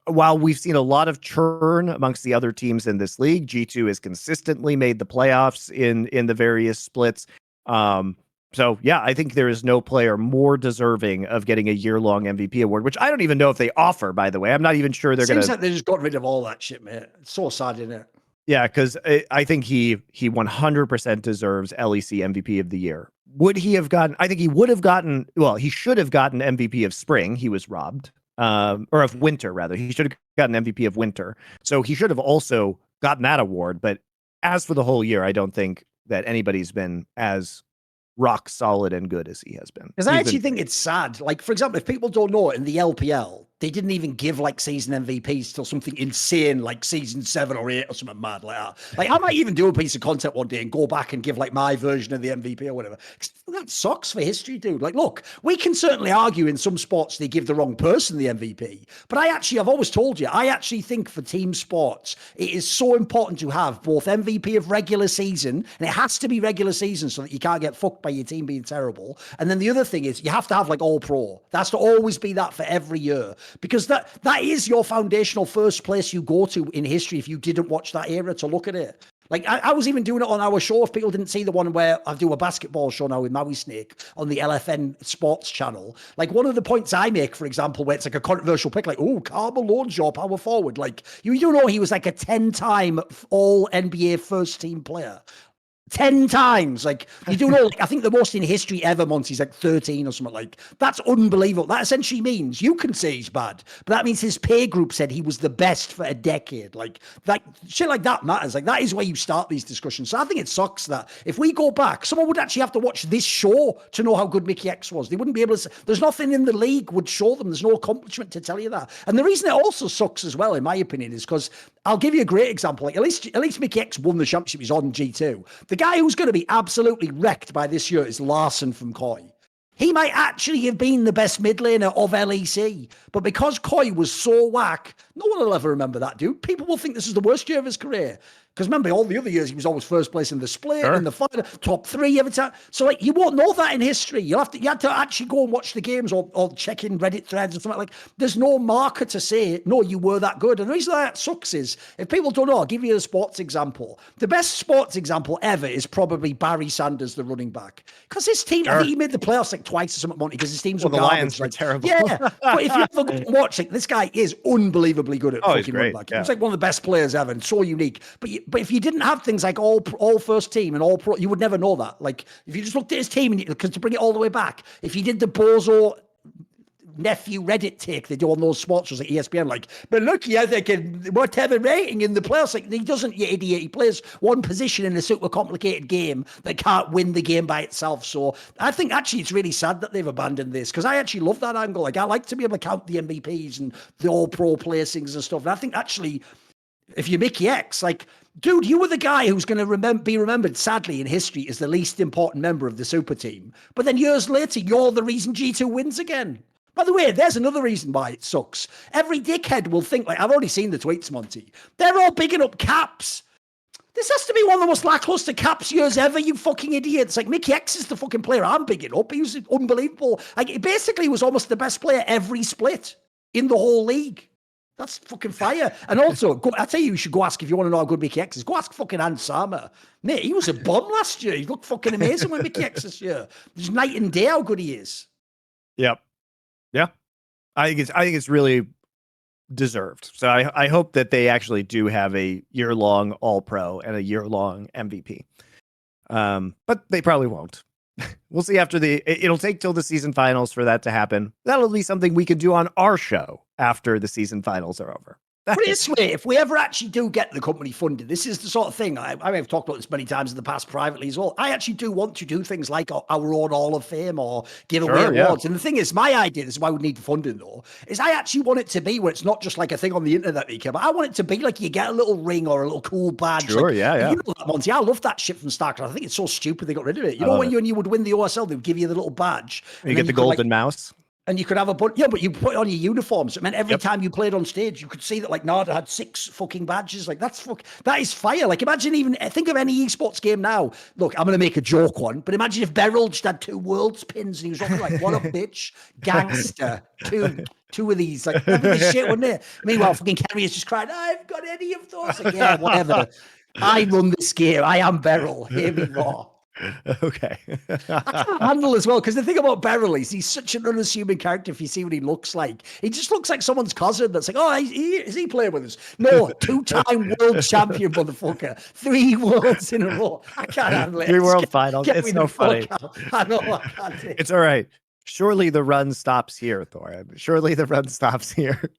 while we've seen a lot of churn amongst the other teams in this league, G2 has consistently made the playoffs in the various splits. So, yeah, I think there is no player more deserving of getting a year-long MVP award, which I don't even know if they offer, by the way. I'm not even sure they're going to... Seems like they just got rid of all that shit, mate. It's so sad, isn't it? Yeah, because I think he 100% deserves LEC MVP of the year. Would he have gotten... I think he would have gotten... Well, he should have gotten MVP of Spring. He was robbed. or of winter rather. He should have gotten MVP of winter. So he should have also gotten that award. But as for the whole year, I don't think that anybody's been as rock solid and good as he has been. Because I actually think it's sad. Like, for example, if people don't know, in the LPL, they didn't even give like season MVPs till something insane like season 7 or 8 or something mad like that. Like, I might even do a piece of content one day and go back and give like my version of the MVP or whatever. That sucks for history, dude. Like, look, we can certainly argue in some sports they give the wrong person the MVP. But I've always told you, I actually think for team sports, it is so important to have both MVP of regular season, and it has to be regular season so that you can't get fucked by your team being terrible. And then the other thing is you have to have like all pro. That's to always be that for every year, because that is your foundational first place you go to in history if you didn't watch that era to look at it. Like, I was even doing it on our show. If people didn't see the one where I do a basketball show now with Maui Snake on the LFN Sports channel, like one of the points I make, for example, where it's like a controversial pick, like, oh, Karl Malone's your power forward. Like, you do know he was like a 10-time all NBA first team player. 10 times. Like, you do know, like, I think the most in history ever, Monty's like 13 or something. Like, that's unbelievable. That essentially means you can say he's bad, but that means his peer group said he was the best for a decade. Like shit like that matters. Like, that is where you start these discussions. So I think it sucks that if we go back, someone would actually have to watch this show to know how good Mickey X was. They wouldn't be able to say, there's nothing in the league would show them. There's no accomplishment to tell you that. And the reason it also sucks as well, in my opinion, is because I'll give you a great example. Like, at least Mickey X won the championship. He's on G2. The guy who's going to be absolutely wrecked by this year is Larson from Koi. He might actually have been the best mid laner of LEC, but because Koi was so whack, no one will ever remember that dude. People will think this is the worst year of his career. Because remember, all the other years, he was always first place in the split and the final, top 3 every time. So, like, you won't know that in history. You had to actually go and watch the games or check in Reddit threads or something like. There's no marker to say, no, you were that good. And the reason that sucks is, if people don't know, I'll give you a sports example. The best sports example ever is probably Barry Sanders, the running back. Because his team, I think he made the playoffs like twice or something, Monty, because his teams were the garbage. Lions were terrible. Yeah, but if you ever go and watch, like, this guy is unbelievably good at fucking running back. Yeah. He's like one of the best players ever and so unique. But if you didn't have things like all first team and all pro, you would never know that. Like, if you just looked at his team, because to bring it all the way back, if you did the Bozo nephew Reddit take they do on those sports shows like ESPN, like, but look, he has like a whatever rating in the playoffs. Like, he doesn't, you idiot. He plays one position in a super complicated game that can't win the game by itself. So I think actually it's really sad that they've abandoned this, because I actually love that angle. Like, I like to be able to count the MVPs and the all pro placings and stuff. And I think actually, if you're Mickey X, like, dude, you were the guy who's going to be remembered, sadly, in history as the least important member of the super team. But then years later, you're the reason G2 wins again. By the way, there's another reason why it sucks. Every dickhead will think, like, I've already seen the tweets, Monty. They're all bigging up Caps. This has to be one of the most lackluster Caps years ever, you fucking idiots. Like, Mickey X is the fucking player I'm bigging up. He was unbelievable. Like, he basically was almost the best player every split in the whole league. That's fucking fire. And also, I tell you should go ask, if you want to know how good Mickey X is, go ask fucking Hans Sama. Mate, he was a bomb last year. He looked fucking amazing with Mickey X this year. There's night and day how good he is. Yep. Yeah. I think it's really deserved. So I hope that they actually do have a year-long All-Pro and a year-long MVP. But they probably won't. We'll see after it'll take till the season finals for that to happen. That'll be something we can do on our show after the season finals are over. Put it this way, if we ever actually do get the company funded, this is the sort of thing, I have talked about this many times in the past privately as well. I actually do want to do things like our own Hall of Fame or give away awards. And the thing is, my idea, this is why we need funding though, is I actually want it to be where it's not just like a thing on the internet that you care about. I want it to be like you get a little ring or a little cool badge. Sure, like, yeah. You know that, Monty. I love that shit from StarCraft. I think it's so stupid they got rid of it. You know when you would win the OSL, they would give you the little badge. You get the golden mouse. And you could have a bunch, but you put it on your uniforms. It meant every time you played on stage, you could see that, like, Nada had 6 fucking badges. Like, that is fire. Like, imagine think of any esports game now. Look, I'm going to make a joke one, but imagine if Beryl just had 2 worlds pins and he was walking like, what up, bitch? Gangster. Two of these. Like, that'd be shit, wouldn't it? Meanwhile, fucking Kerry is just crying, I haven't got any of those. Like, yeah, whatever. I run this game. I am Beryl. Hear me roar. Okay. I can't handle as well, because the thing about Beryl is he's such an unassuming character. If you see what he looks like, he just looks like someone's cousin that's like, oh, is he playing with us? No, 2-time world champion, motherfucker. 3 worlds in a row. I can't handle it. 3 world finals. It's no funny. I know. I can't do it. It's all right. Surely the run stops here, Thorin. Surely the run stops here.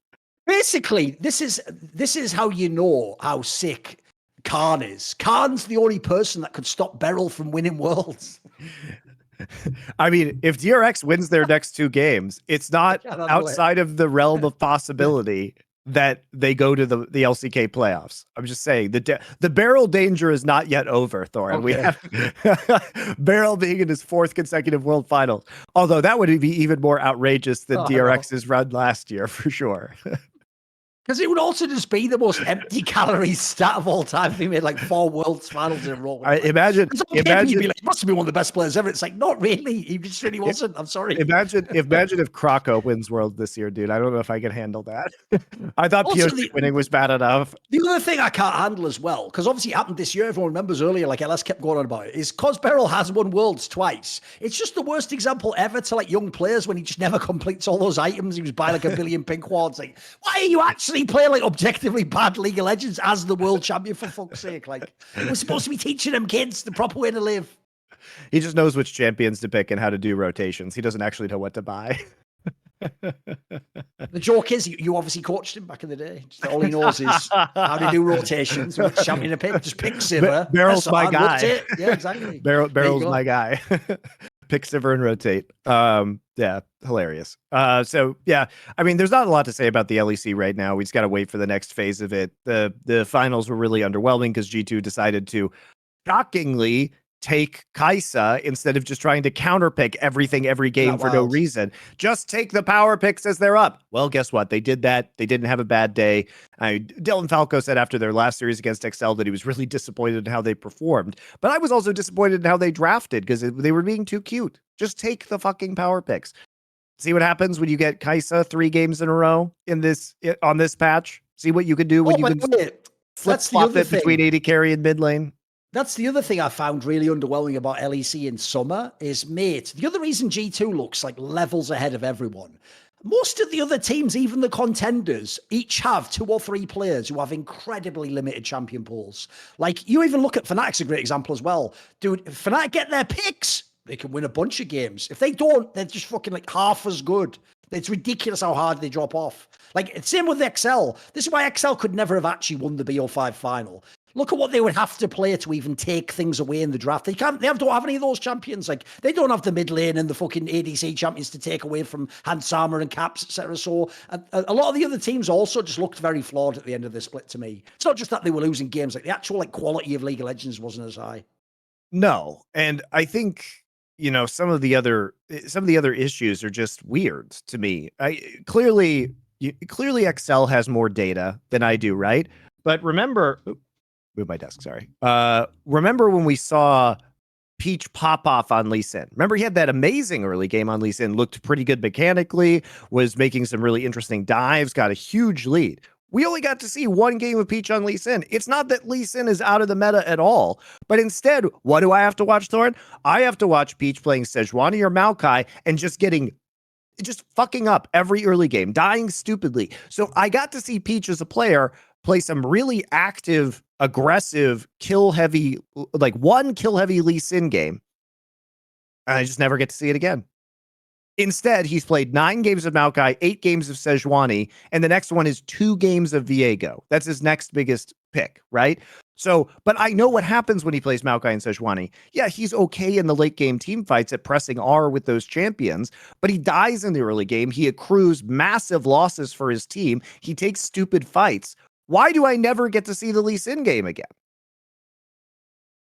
Basically, this is how you know how sick Khan is. Khan's the only person that could stop Beryl from winning Worlds. I mean, if DRX wins their next 2 games, it's not outside of the realm of possibility that they go to the LCK playoffs. I'm just saying the Beryl danger is not yet over, Thorin. Okay. We have Beryl being in his 4th consecutive World Finals. Although that would be even more outrageous than DRX's run last year, for sure. Because it would also just be the most empty calories stat of all time. They made like 4 Worlds Finals in a row. Imagine you'd be like, he must have been one of the best players ever. It's like, not really. He just really wasn't. I'm sorry. Imagine if Kroko wins World this year, dude. I don't know if I can handle that. I thought POC winning was bad enough. The other thing I can't handle as well, because obviously it happened this year, everyone remembers earlier, like LS kept going on about it, is because Beryl has won Worlds twice. It's just the worst example ever to like young players when he just never completes all those items. He was buying like 1 billion pink wards. Like, why are you actually playing like objectively bad League of Legends as the world champion, for fuck's sake? Like, we're supposed to be teaching them kids the proper way to live. He just knows which champions to pick and how to do rotations. He doesn't actually know what to buy. The joke is, you obviously coached him back in the day. Just all he knows is how to do rotations, which champion to pick. Just pick Sivir. Beryl's my guy. Rotate. Yeah, exactly. Beryl's my guy. Pick Sivir and rotate. Yeah, hilarious. So yeah, I mean, there's not a lot to say about the LEC right now. We just got to wait for the next phase of it. The finals were really underwhelming because G2 decided to shockingly take Kai'Sa instead of just trying to counterpick everything every game for no reason. Just take the power picks as they're up. Well, guess what? They did that. They didn't have a bad day. Dylan Falco said after their last series against XL that he was really disappointed in how they performed. But I was also disappointed in how they drafted because they were being too cute. Just take the fucking power picks. See what happens when you get Kai'Sa 3 games in a row on this patch. See what you can do when you can flip-flop it between AD carry and mid lane. That's the other thing I found really underwhelming about LEC in summer is, mate, the other reason G2 looks like levels ahead of everyone. Most of the other teams, even the contenders, each have 2 or 3 players who have incredibly limited champion pools. Like, you even look at Fnatic's a great example as well. Dude, if Fnatic get their picks, they can win a bunch of games. If they don't, they're just fucking like half as good. It's ridiculous how hard they drop off. Like, same with XL. This is why XL could never have actually won the BO5 final. Look at what they would have to play to even take things away in the draft. They don't have any of those champions. Like, they don't have the mid lane and the fucking ADC champions to take away from Hansama and Caps, etc. So a lot of the other teams also just looked very flawed at the end of the split to me. It's not just that they were losing games. Like, the actual like quality of League of Legends wasn't as high. No, and I think, you know, some of the other issues are just weird to me. Clearly XL has more data than I do, right? But remember, move my desk, sorry. Remember when we saw Peach pop off on Lee Sin? Remember he had that amazing early game on Lee Sin, looked pretty good mechanically, was making some really interesting dives, got a huge lead. We only got to see 1 game of Peach on Lee Sin. It's not that Lee Sin is out of the meta at all, but instead, what do I have to watch, Thorin? I have to watch Peach playing Sejuani or Maokai and just fucking up every early game, dying stupidly. So I got to see Peach as a player play some really active, aggressive, kill-heavy, like 1 kill-heavy Lee Sin game. And I just never get to see it again. Instead, he's played 9 games of Maokai, 8 games of Sejuani, and the next one is 2 games of Viego. That's his next biggest pick, right? So, but I know what happens when he plays Maokai and Sejuani. Yeah, he's okay in the late game team fights at pressing R with those champions, but he dies in the early game. He accrues massive losses for his team. He takes stupid fights. Why do I never get to see the Lee Sin game again?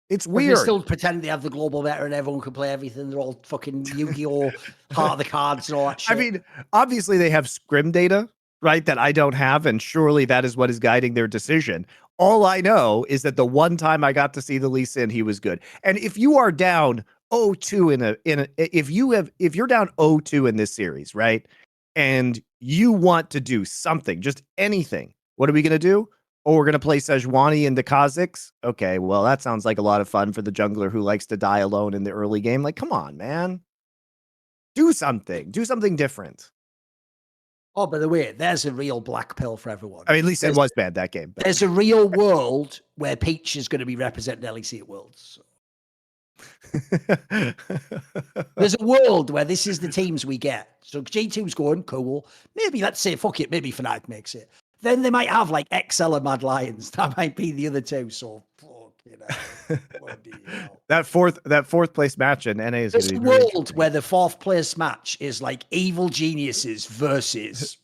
It's weird. They still pretend they have the global meta and everyone can play everything. They're all fucking Yu-Gi-Oh! Heart of the cards and all that shit. I mean, obviously they have scrim data, right, that I don't have, and surely that is what is guiding their decision. All I know is that the one time I got to see the Lee Sin, he was good. And if you are down 0-2 if you're down 0-2 in this series, right, and you want to do something, just anything, what are we going to do? Oh, we're going to play Sejuani and the Kazakhs? Okay, well, that sounds like a lot of fun for the jungler who likes to die alone in the early game. Like, come on, man. Do something. Do something different. Oh, by the way, there's a real black pill for everyone. I mean, at least it was bad, that game. There's a real world where Peach is going to be representing LEC at Worlds. There's a world where this is the teams we get. So G2's going, cool. Maybe, let's say, fuck it, maybe Fnatic makes it. Then they might have like XL and Mad Lions. That might be the other two. So, fuck, that fourth place match in NA is there's going a to be very world where the fourth place match is like Evil Geniuses versus,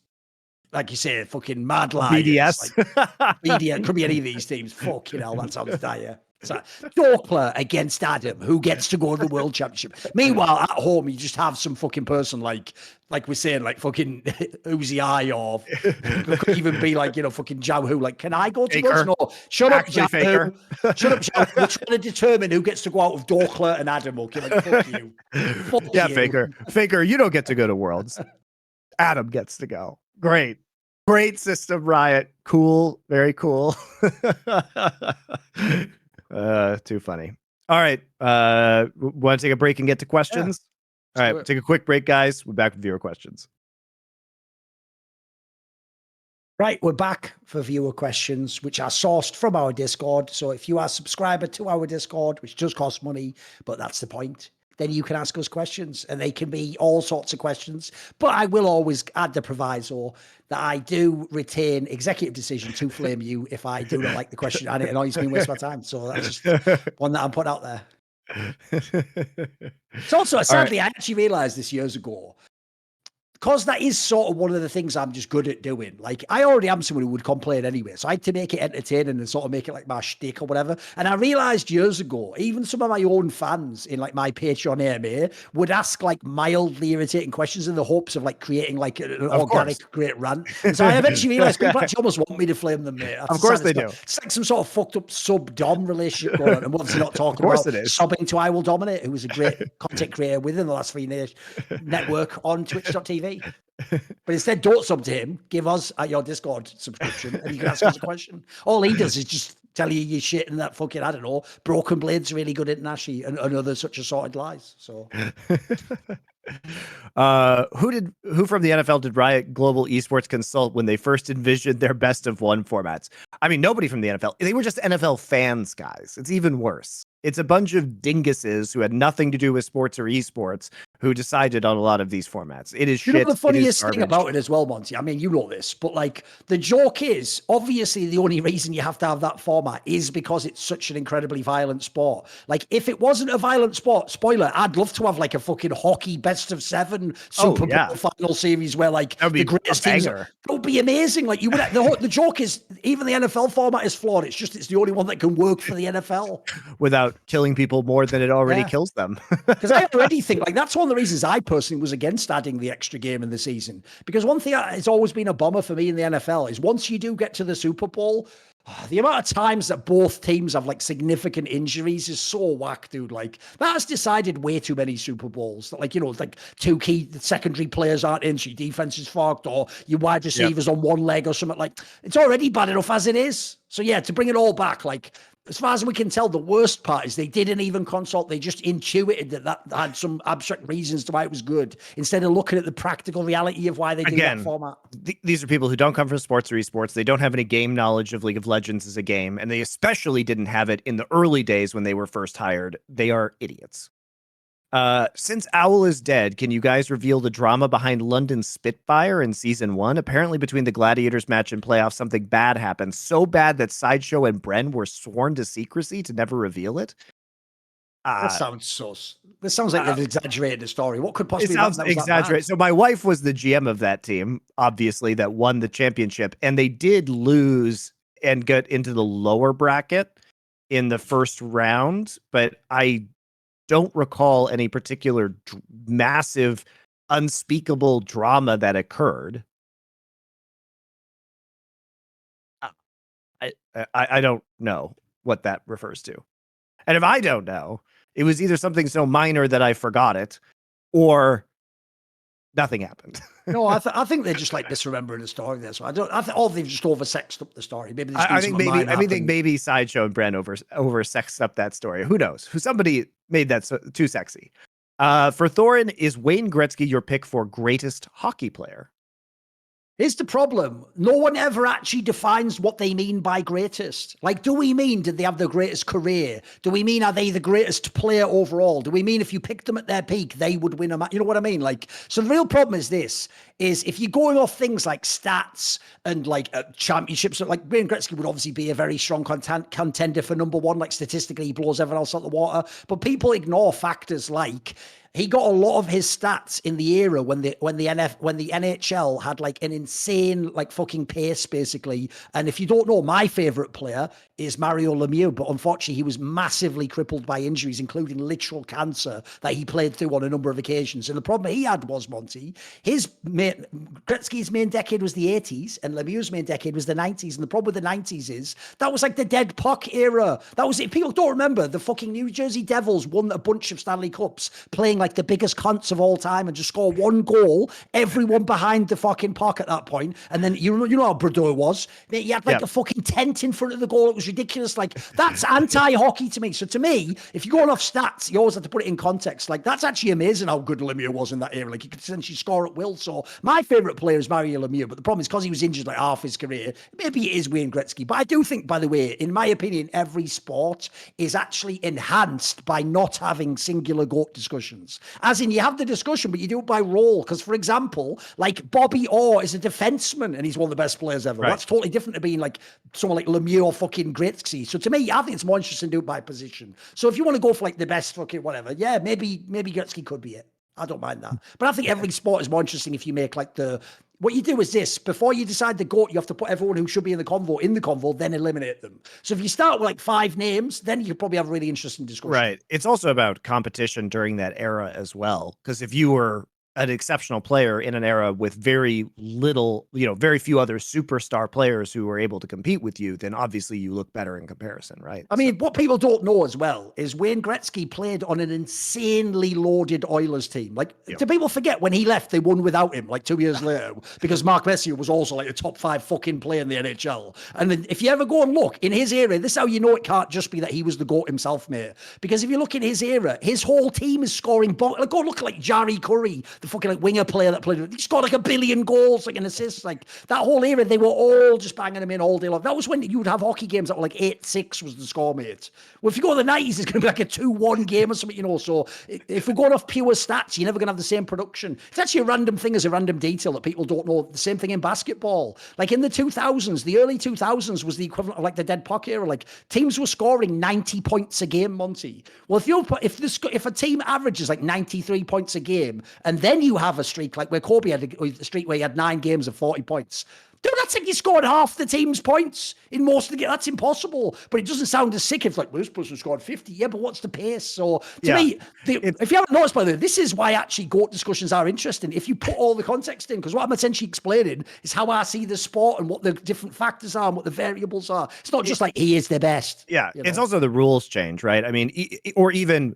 like you say, fucking Mad Lions. BDS. Like, BDS. Could be any of these teams. Fucking hell, that sounds dire. So, Doppler against Adam, who gets to go to the World Championship. Meanwhile, at home, you just have some fucking person like we're saying, like fucking Uzi I, or could even be like, fucking Jahu. Like, can I go to Worlds? No, shut up, Jahu. Shut up, Jahu. We're trying to determine who gets to go out of Doppler and Adam. Okay, like, fuck you. Fuck yeah, you. Faker, you don't get to go to Worlds. Adam gets to go. Great system, Riot. Cool, very cool. Too funny. All right. Want to take a break and get to questions? Yeah, all right, take a quick break, guys. We're back with viewer questions. Right, we're back for viewer questions, which are sourced from our Discord. So if you are a subscriber to our Discord, which does cost money, but that's the point, then you can ask us questions, and they can be all sorts of questions. But I will always add the proviso that I do retain executive decision to flame you if I do not like the question and it annoys me and wastes my time. So that's just one that I'm putting out there. It's also, sadly, I actually realized this years ago, because that is sort of one of the things I'm just good at doing. Like, I already am someone who would complain anyway. So I had to make it entertaining and sort of make it like my shtick or whatever. And I realized years ago, even some of my own fans in like my Patreon AMA would ask like mildly irritating questions in the hopes of like creating like an organic great rant. And so I eventually realized people actually almost want me to flame them, mate. Of course they do. It's like some sort of fucked up sub-dom relationship going on. And we're obviously not talking about sobbing to I Will Dominate, who was a great content creator within the last 3 years network on twitch.tv. But instead, don't sub to him. Give us your Discord subscription, and you can ask us a question. All he does is just tell you your shit and that fucking, I don't know, Broken Blade's really good internationally and other such assorted lies. So, who from the NFL did Riot Global Esports consult when they first envisioned their best of one formats? I mean, nobody from the NFL. They were just NFL fans, guys. It's even worse. It's a bunch of dinguses who had nothing to do with sports or esports who decided on a lot of these formats. It is shit. You know the funniest thing about it as well, Monty? I mean, you know this, but like the joke is, obviously the only reason you have to have that format is because it's such an incredibly violent sport. Like, if it wasn't a violent sport, spoiler, I'd love to have like a fucking hockey best of 7 Super Bowl final series where like the greatest teams. That would be amazing. Like, you would. The joke is, even the NFL format is flawed. It's just, it's the only one that can work for the NFL without killing people more than it already kills them. Because I already think like that's one of the reasons I personally was against adding the extra game in the season. Because one thing that's always been a bummer for me in the NFL is once you do get to the Super Bowl, the amount of times that both teams have like significant injuries is so whack, dude. Like, that has decided way too many Super Bowls that, like, like 2 key secondary players aren't in, so your defense is fucked, or your wide receivers on one leg or something. Like, it's already bad enough as it is. So yeah, to bring it all back, like, as far as we can tell, the worst part is they didn't even consult. They just intuited that had some abstract reasons to why it was good, instead of looking at the practical reality of why they do that format. These are people who don't come from sports or esports. They don't have any game knowledge of League of Legends as a game, and they especially didn't have it in the early days when they were first hired. They are idiots. Since Owl is dead, can you guys reveal the drama behind London Spitfire in season 1? Apparently between the Gladiators match and playoffs, something bad happened. So bad that Sideshow and Bren were sworn to secrecy to never reveal it. That sounds sus. This sounds like they've exaggerated the story. What could possibly happen? It sounds exaggerated. So my wife was the GM of that team, obviously, that won the championship, and they did lose and get into the lower bracket in the first round, but I don't recall any particular massive, unspeakable drama that occurred. I don't know what that refers to. And if I don't know, it was either something so minor that I forgot it, or nothing happened. No, I think they're just like misremembering the story there. So or they've just oversexed up the story. Maybe I think maybe Sideshow and Bren oversexed up that story. Who knows? Somebody made that too sexy. For Thorin, is Wayne Gretzky your pick for greatest hockey player? Here's the problem. No one ever actually defines what they mean by greatest. Like, do we mean, did they have the greatest career? Do we mean, are they the greatest player overall? Do we mean if you picked them at their peak, they would win a match? You know what I mean? Like, so the real problem is this, is if you're going off things like stats and like championships, like Wayne Gretzky would obviously be a very strong contender for number one, like statistically he blows everyone else out the water. But people ignore factors like, he got a lot of his stats in the era when the NHL had like an insane like fucking pace basically. And if you don't know, my favorite player is Mario Lemieux, but unfortunately he was massively crippled by injuries, including literal cancer that he played through on a number of occasions. And the problem he had was, Monty, Gretzky's main decade was the 80s and Lemieux's main decade was the 90s. And the problem with the 90s is that was like the dead puck era. That was it. People don't remember the fucking New Jersey Devils won a bunch of Stanley Cups playing like the biggest cunts of all time and just score one goal, everyone behind the fucking puck at that point. And then you know how Brodeur was. He had like a fucking tent in front of the goal. It was ridiculous. Like, that's anti-hockey to me. So to me, if you're going off stats, you always have to put it in context. Like, that's actually amazing how good Lemieux was in that era. Like, he could essentially score at will. So my favorite player is Mario Lemieux, but the problem is because he was injured like half his career, maybe it is Wayne Gretzky. But I do think, by the way, in my opinion, every sport is actually enhanced by not having singular GOAT discussions. As in, you have the discussion, but you do it by role. Because, for example, like Bobby Orr is a defenseman and he's one of the best players ever. Right. That's totally different to being like someone like Lemieux or fucking Gretzky. So to me, I think it's more interesting to do it by position. So if you want to go for like the best fucking whatever, yeah, maybe Gretzky could be it. I don't mind that. But I think every sport is more interesting if you make like what you do is this, before you decide the GOAT, you have to put everyone who should be in the convo, then eliminate them. So if you start with like 5 names, then you could probably have a really interesting discussion. Right. It's also about competition during that era as well. Because if you were an exceptional player in an era with very little, very few other superstar players who were able to compete with you, then obviously you look better in comparison, right? I mean, what people don't know as well is Wayne Gretzky played on an insanely loaded Oilers team. Like, do people forget when he left, they won without him like 2 years later because Mark Messier was also like a top 5 fucking player in the NHL. And then if you ever go and look in his era, this is how you know it can't just be that he was the GOAT himself, mate. Because if you look in his era, his whole team is scoring. Go look at like Jari Curry, the fucking like winger player that played. He scored like 1 billion goals, like an assist. Like that whole era, they were all just banging him in all day long. That was when you would have hockey games that were like 8-6 was the score, mate. Well, if you go to the 90s, it's going to be like a 2-1 game or something, So if we're going off pure stats, you're never going to have the same production. It's actually a random thing as a random detail that people don't know. The same thing in basketball. Like in the 2000s, the early 2000s was the equivalent of like the dead puck era. Like teams were scoring 90 points a game, Monty. Well, if a team averages like 93 points a game, and then you have a streak like where Kobe had a streak where he had 9 games of 40 points. Dude, that's like you scored half the team's points in most of the games. That's impossible. But it doesn't sound as sick if like, well, this person scored 50. Yeah, but what's the pace? So to me, if you haven't noticed, by the way, this is why actually GOAT discussions are interesting. If you put all the context in, because what I'm essentially explaining is how I see the sport and what the different factors are and what the variables are. It's not just like he is the best. Yeah, it's also the rules change, right? I mean, or even...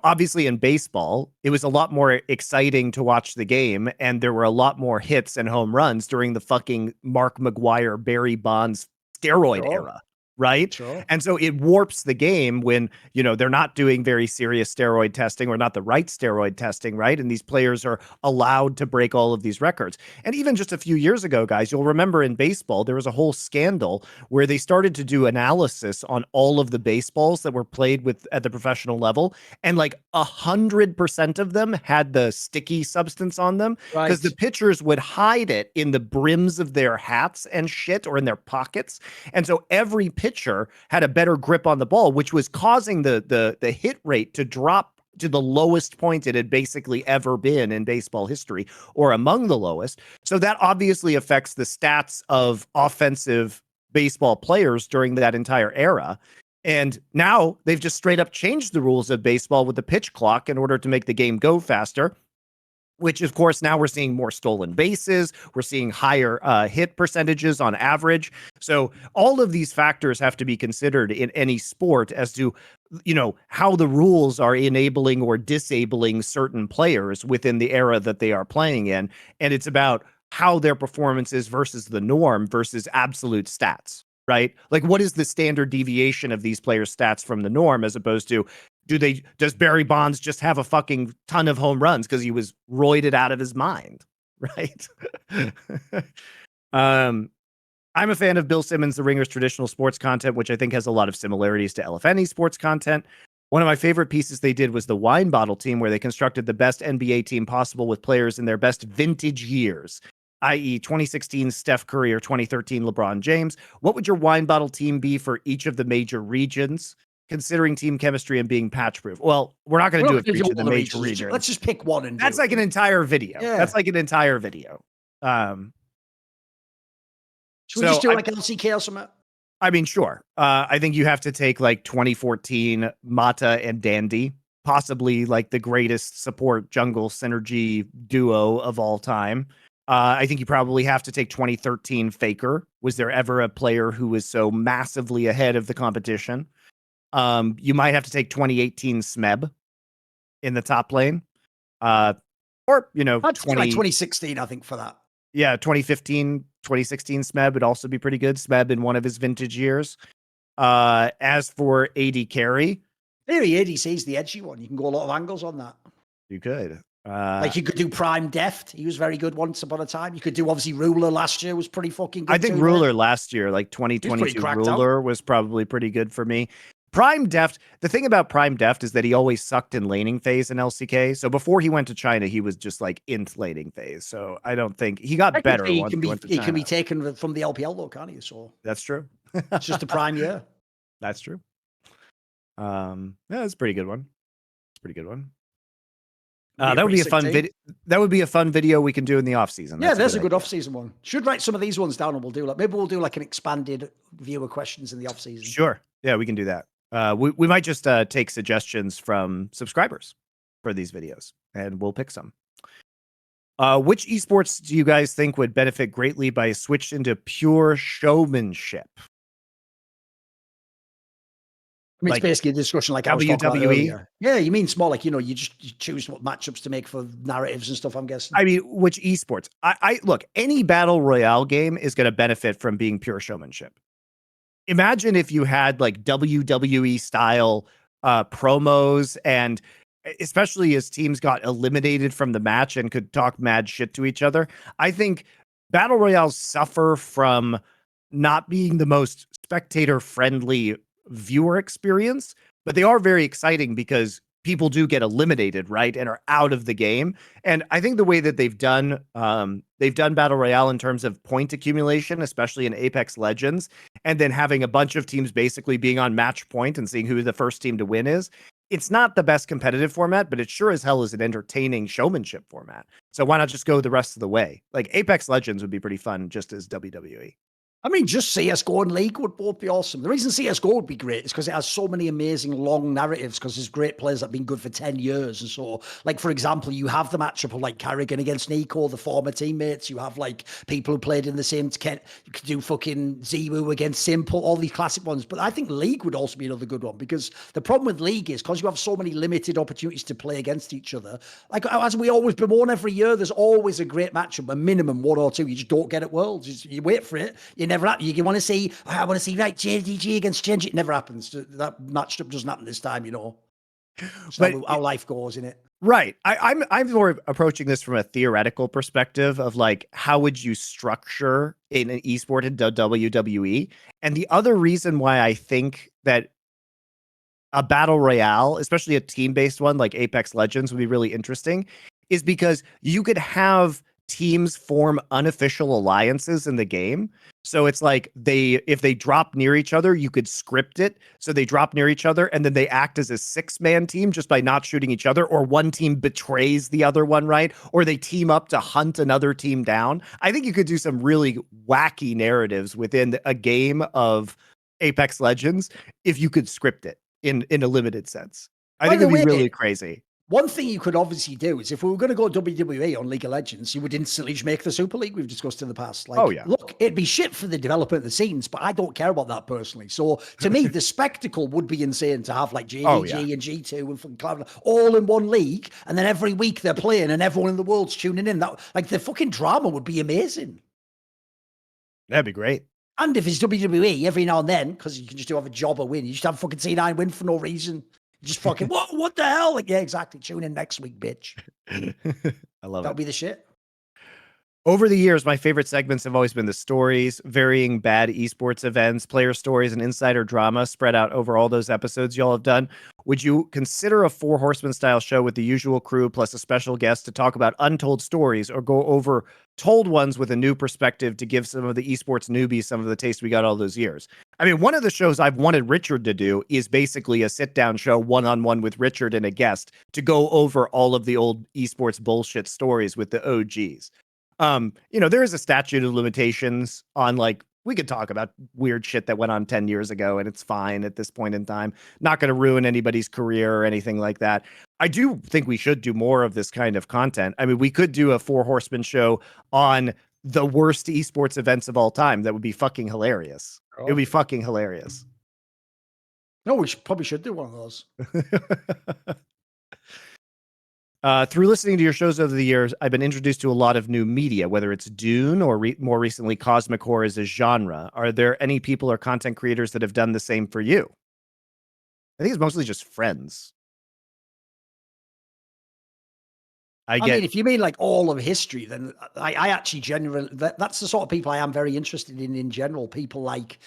obviously in baseball, it was a lot more exciting to watch the game, and there were a lot more hits and home runs during the fucking Mark McGwire, Barry Bonds steroid era, right? Sure. And so it warps the game when, they're not doing very serious steroid testing or not the right steroid testing, right? And these players are allowed to break all of these records. And even just a few years ago, guys, you'll remember in baseball, there was a whole scandal where they started to do analysis on all of the baseballs that were played at the professional level. And like 100% of them had the sticky substance on them because the pitchers would hide it in the brims of their hats and shit or in their pockets. And so every pitcher had a better grip on the ball, which was causing the hit rate to drop to the lowest point it had basically ever been in baseball history, or among the lowest. So that obviously affects the stats of offensive baseball players during that entire era. And now they've just straight up changed the rules of baseball with the pitch clock in order to make the game go faster, which, of course, now we're seeing more stolen bases. We're seeing higher hit percentages on average. So all of these factors have to be considered in any sport as to, how the rules are enabling or disabling certain players within the era that they are playing in. And it's about how their performance is versus the norm versus absolute stats, right? Like, what is the standard deviation of these players' stats from the norm as opposed to, does Barry Bonds just have a fucking ton of home runs because he was roided out of his mind? right? I'm a fan of Bill Simmons, The Ringer's traditional sports content, which I think has a lot of similarities to LFN sports content. One of my favorite pieces they did was the wine bottle team, where they constructed the best NBA team possible with players in their best vintage years, i.e. 2016 Steph Curry or 2013 LeBron James. What would your wine bottle team be for each of the major regions, considering team chemistry and being patch proof? Well, we're not going to do it for each of the major regions. Let's just pick one and that's like an entire video. Yeah. That's like an entire video. Should we just do like LCK or something? I mean, sure. I think you have to take like 2014 Mata and Dandy, possibly like the greatest support jungle synergy duo of all time. I think you probably have to take 2013 Faker. Was there ever a player who was so massively ahead of the competition? You might have to take 2018 Smeb in the top lane. Or, you know, like 2016, I think, for that. Yeah, 2015, 2016 Smeb would also be pretty good. Smeb in one of his vintage years. As for AD carry, maybe ADC's the edgy one. You can go a lot of angles on that. You could. Like you could do Prime Deft. He was very good once upon a time. You could do obviously Ruler last year was pretty fucking good. I think Ruler last year, like 2022 Ruler was probably pretty good for me. Prime Deft, the thing about Prime Deft is that he always sucked in laning phase in LCK. So before he went to China, he was just like int laning phase. So I don't think he got better. He can be taken from the LPL though, can't he? So that's true. It's just a prime year. That's true. Yeah, that's a pretty good one. It's a pretty good one. That would be a fun video. That would be a fun video we can do in the off season. Yeah, there's a good off season one. Should write some of these ones down, and maybe we'll do like an expanded viewer questions in the off season. Sure. Yeah, we can do that. We might just take suggestions from subscribers for these videos, and we'll pick some. Which esports do you guys think would benefit greatly by a switch into pure showmanship? I mean, it's basically a discussion like WWE. Yeah, you mean small, like, you choose what matchups to make for narratives and stuff, I'm guessing. I mean, which esports? I look, any battle royale game is going to benefit from being pure showmanship. Imagine if you had like WWE style promos, and especially as teams got eliminated from the match and could talk mad shit to each other. I think battle royales suffer from not being the most spectator friendly viewer experience, but they are very exciting because people do get eliminated, right, and are out of the game. And I think the way that they've done battle royale in terms of point accumulation, especially in Apex Legends, and then having a bunch of teams basically being on match point and seeing who the first team to win is. It's not the best competitive format, but it sure as hell is an entertaining showmanship format. So why not just go the rest of the way? Like Apex Legends would be pretty fun just as WWE. I mean, just CSGO and League would both be awesome. The reason CSGO would be great is because it has so many amazing long narratives, because there's great players that have been good for 10 years. And so, like, for example, you have the matchup of, like, Carrigan against Nico, the former teammates. You have, like, people who played in the same kit. You could do fucking Ziwu against Simple, all these classic ones. But I think League would also be another good one, because the problem with League is because you have so many limited opportunities to play against each other. Like, as we always bemoan every year, there's always a great matchup, a minimum one or two. You just don't get at Worlds. You wait for it. You never have. You want to see, I want to see, right, JDG against Genji. It never happens. That matchup doesn't happen this time, It's but how life goes, in it. Right. I'm more approaching this from a theoretical perspective of, like, how would you structure in an esport in WWE? And the other reason why I think that a battle royale, especially a team-based one like Apex Legends, would be really interesting is because you could have teams form unofficial alliances in the game. So it's like if they drop near each other, you could script it. So they drop near each other and then they act as a 6-man team just by not shooting each other, or one team betrays the other one, right? Or they team up to hunt another team down. I think you could do some really wacky narratives within a game of Apex Legends if you could script it in a limited sense. I think it'd be really crazy. One thing you could obviously do is, if we were going to go WWE on League of Legends, you would instantly just make the Super League we've discussed in the past. Like, look, it'd be shit for the development of the scenes, but I don't care about that personally. So to me, the spectacle would be insane to have like JDG and G2 and fucking Cloud all in one league, and then every week they're playing and everyone in the world's tuning in. That, like, the fucking drama would be amazing. That'd be great. And if it's WWE, every now and then, because you can just have a job or win, you just have fucking C9 win for no reason. Just fucking, what the hell? Like, yeah, exactly. Tune in next week, bitch. I love it. That'll be the shit. Over the years, my favorite segments have always been the stories, varying bad esports events, player stories, and insider drama spread out over all those episodes y'all have done. Would you consider a Four Horsemen style show with the usual crew plus a special guest to talk about untold stories, or go over told ones with a new perspective to give some of the esports newbies some of the taste we got all those years? I mean, one of the shows I've wanted Richard to do is basically a sit-down show one-on-one with Richard and a guest to go over all of the old esports bullshit stories with the OGs. There is a statute of limitations on, like, we could talk about weird shit that went on 10 years ago and it's fine at this point in time. Not going to ruin anybody's career or anything like that. I do think we should do more of this kind of content. I mean, we could do a Four Horsemen show on the worst esports events of all time. That would be fucking hilarious. It would be fucking hilarious. No, we probably should do one of those. Through listening to your shows over the years, I've been introduced to a lot of new media, whether it's Dune or more recently Cosmic Horror as a genre. Are there any people or content creators that have done the same for you? I think it's mostly just friends. I mean, if you mean like all of history, then I actually genuinely, that's the sort of people I am very interested in general. People like,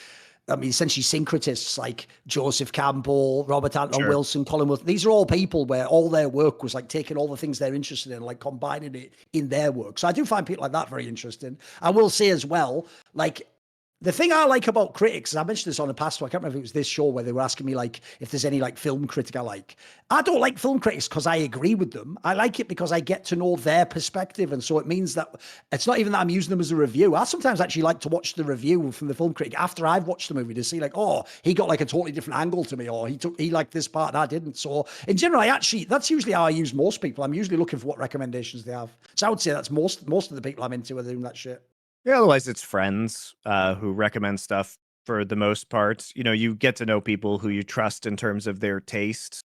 essentially syncretists like Joseph Campbell, Robert Anton Wilson, Colin Wilson. These are all people where all their work was like taking all the things they're interested in, like combining it in their work. So I do find people like that very interesting. I will say as well, like, the thing I like about critics, I mentioned this on the past, I can't remember if it was this show where they were asking me like if there's any like film critic I like. I don't like film critics because I agree with them. I like it because I get to know their perspective. And so it means that it's not even that I'm using them as a review. I sometimes actually like to watch the review from the film critic after I've watched the movie to see like, oh, he got like a totally different angle to me, or he liked this part and I didn't. So in general, that's usually how I use most people. I'm usually looking for what recommendations they have. So I would say that's most of the people I'm into are doing that shit. Yeah, otherwise it's friends who recommend stuff for the most part. You get to know people who you trust in terms of their taste,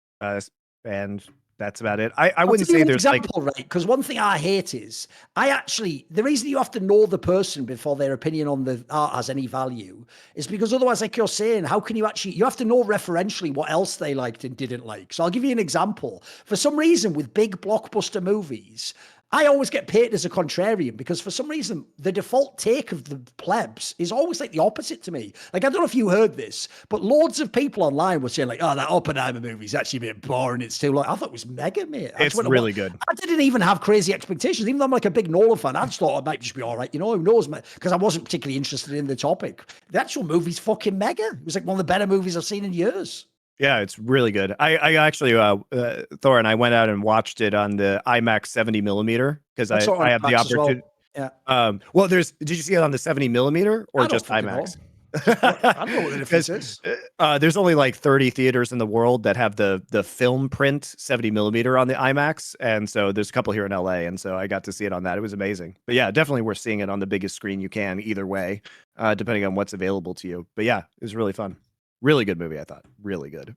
and that's about it. I wouldn't say there's example, right? Because one thing I hate is the reason you have to know the person before their opinion on the art has any value is because otherwise, like you're saying, how can you have to know referentially what else they liked and didn't like. So I'll give you an example. For some reason, with big blockbuster movies, I always get painted as a contrarian because for some reason, the default take of the plebs is always like the opposite to me. Like, I don't know if you heard this, but loads of people online were saying like, oh, that Oppenheimer movie is actually a bit boring. It's too long. I thought it was mega, mate. It's really good. I didn't even have crazy expectations. Even though I'm like a big Nolan fan, I just thought it might just be all right. Who knows, man? Because I wasn't particularly interested in the topic. The actual movie's fucking mega. It was like one of the better movies I've seen in years. Yeah, it's really good. I actually, Thorin, I went out and watched it on the IMAX 70 millimeter because I have the opportunity. Well. Yeah. Did you see it on the 70 millimeter or just IMAX? I don't know what the difference is. There's only like 30 theaters in the world that have the film print 70 millimeter on the IMAX. And so there's a couple here in LA. And so I got to see it on that. It was amazing. But yeah, definitely worth seeing it on the biggest screen you can either way, depending on what's available to you. But yeah, it was really fun. Really good movie, I thought. Really good.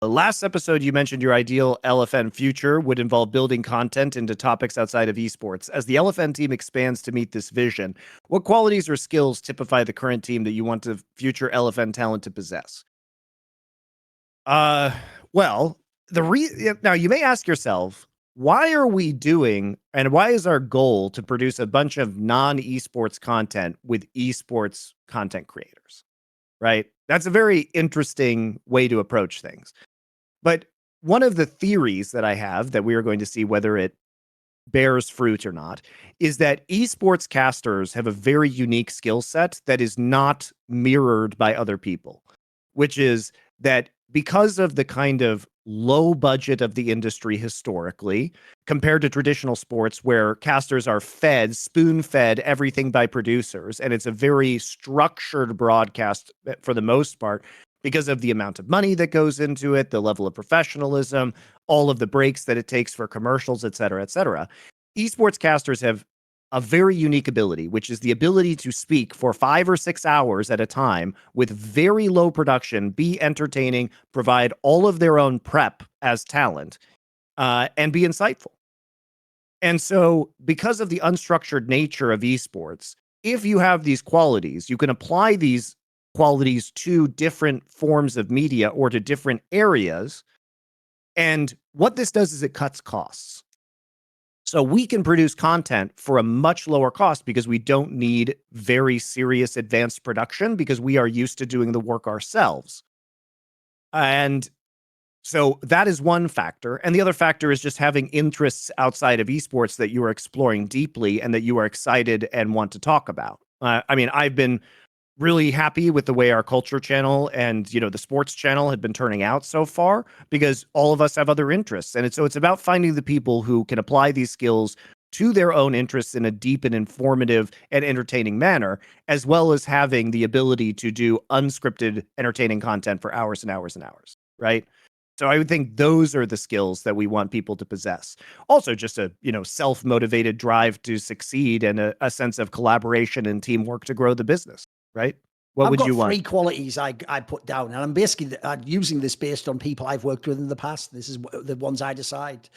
Last episode, you mentioned your ideal LFN future would involve building content into topics outside of esports. As the LFN team expands to meet this vision, what qualities or skills typify the current team that you want the future LFN talent to possess? Now you may ask yourself, why are we doing and why is our goal to produce a bunch of non-esports content with esports content creators, right? That's a very interesting way to approach things. But one of the theories that I have that we are going to see whether it bears fruit or not is that esports casters have a very unique skill set that is not mirrored by other people, which is that because of the kind of low budget of the industry historically, compared to traditional sports where casters are spoon-fed everything by producers, and it's a very structured broadcast for the most part because of the amount of money that goes into it, the level of professionalism, all of the breaks that it takes for commercials, et cetera, et cetera. Esports casters have a very unique ability, which is the ability to speak for 5 or 6 hours at a time with very low production, be entertaining, provide all of their own prep as talent, and be insightful. And so because of the unstructured nature of esports, if you have these qualities, you can apply these qualities to different forms of media or to different areas. And what this does is it cuts costs. So we can produce content for a much lower cost because we don't need very serious advanced production because we are used to doing the work ourselves. And so that is one factor. And the other factor is just having interests outside of esports that you are exploring deeply and that you are excited and want to talk about. I mean, I've been really happy with the way our culture channel and, you know, the sports channel had been turning out so far because all of us have other interests. And it's about finding the people who can apply these skills to their own interests in a deep and informative and entertaining manner, as well as having the ability to do unscripted, entertaining content for hours and hours and hours, right? So I would think those are the skills that we want people to possess. Also, just a, you know, self-motivated drive to succeed and a sense of collaboration and teamwork to grow the business, right? What would you want? I've got 3 qualities I put down, and I'm basically using this based on people I've worked with in the past. This is the ones I decide.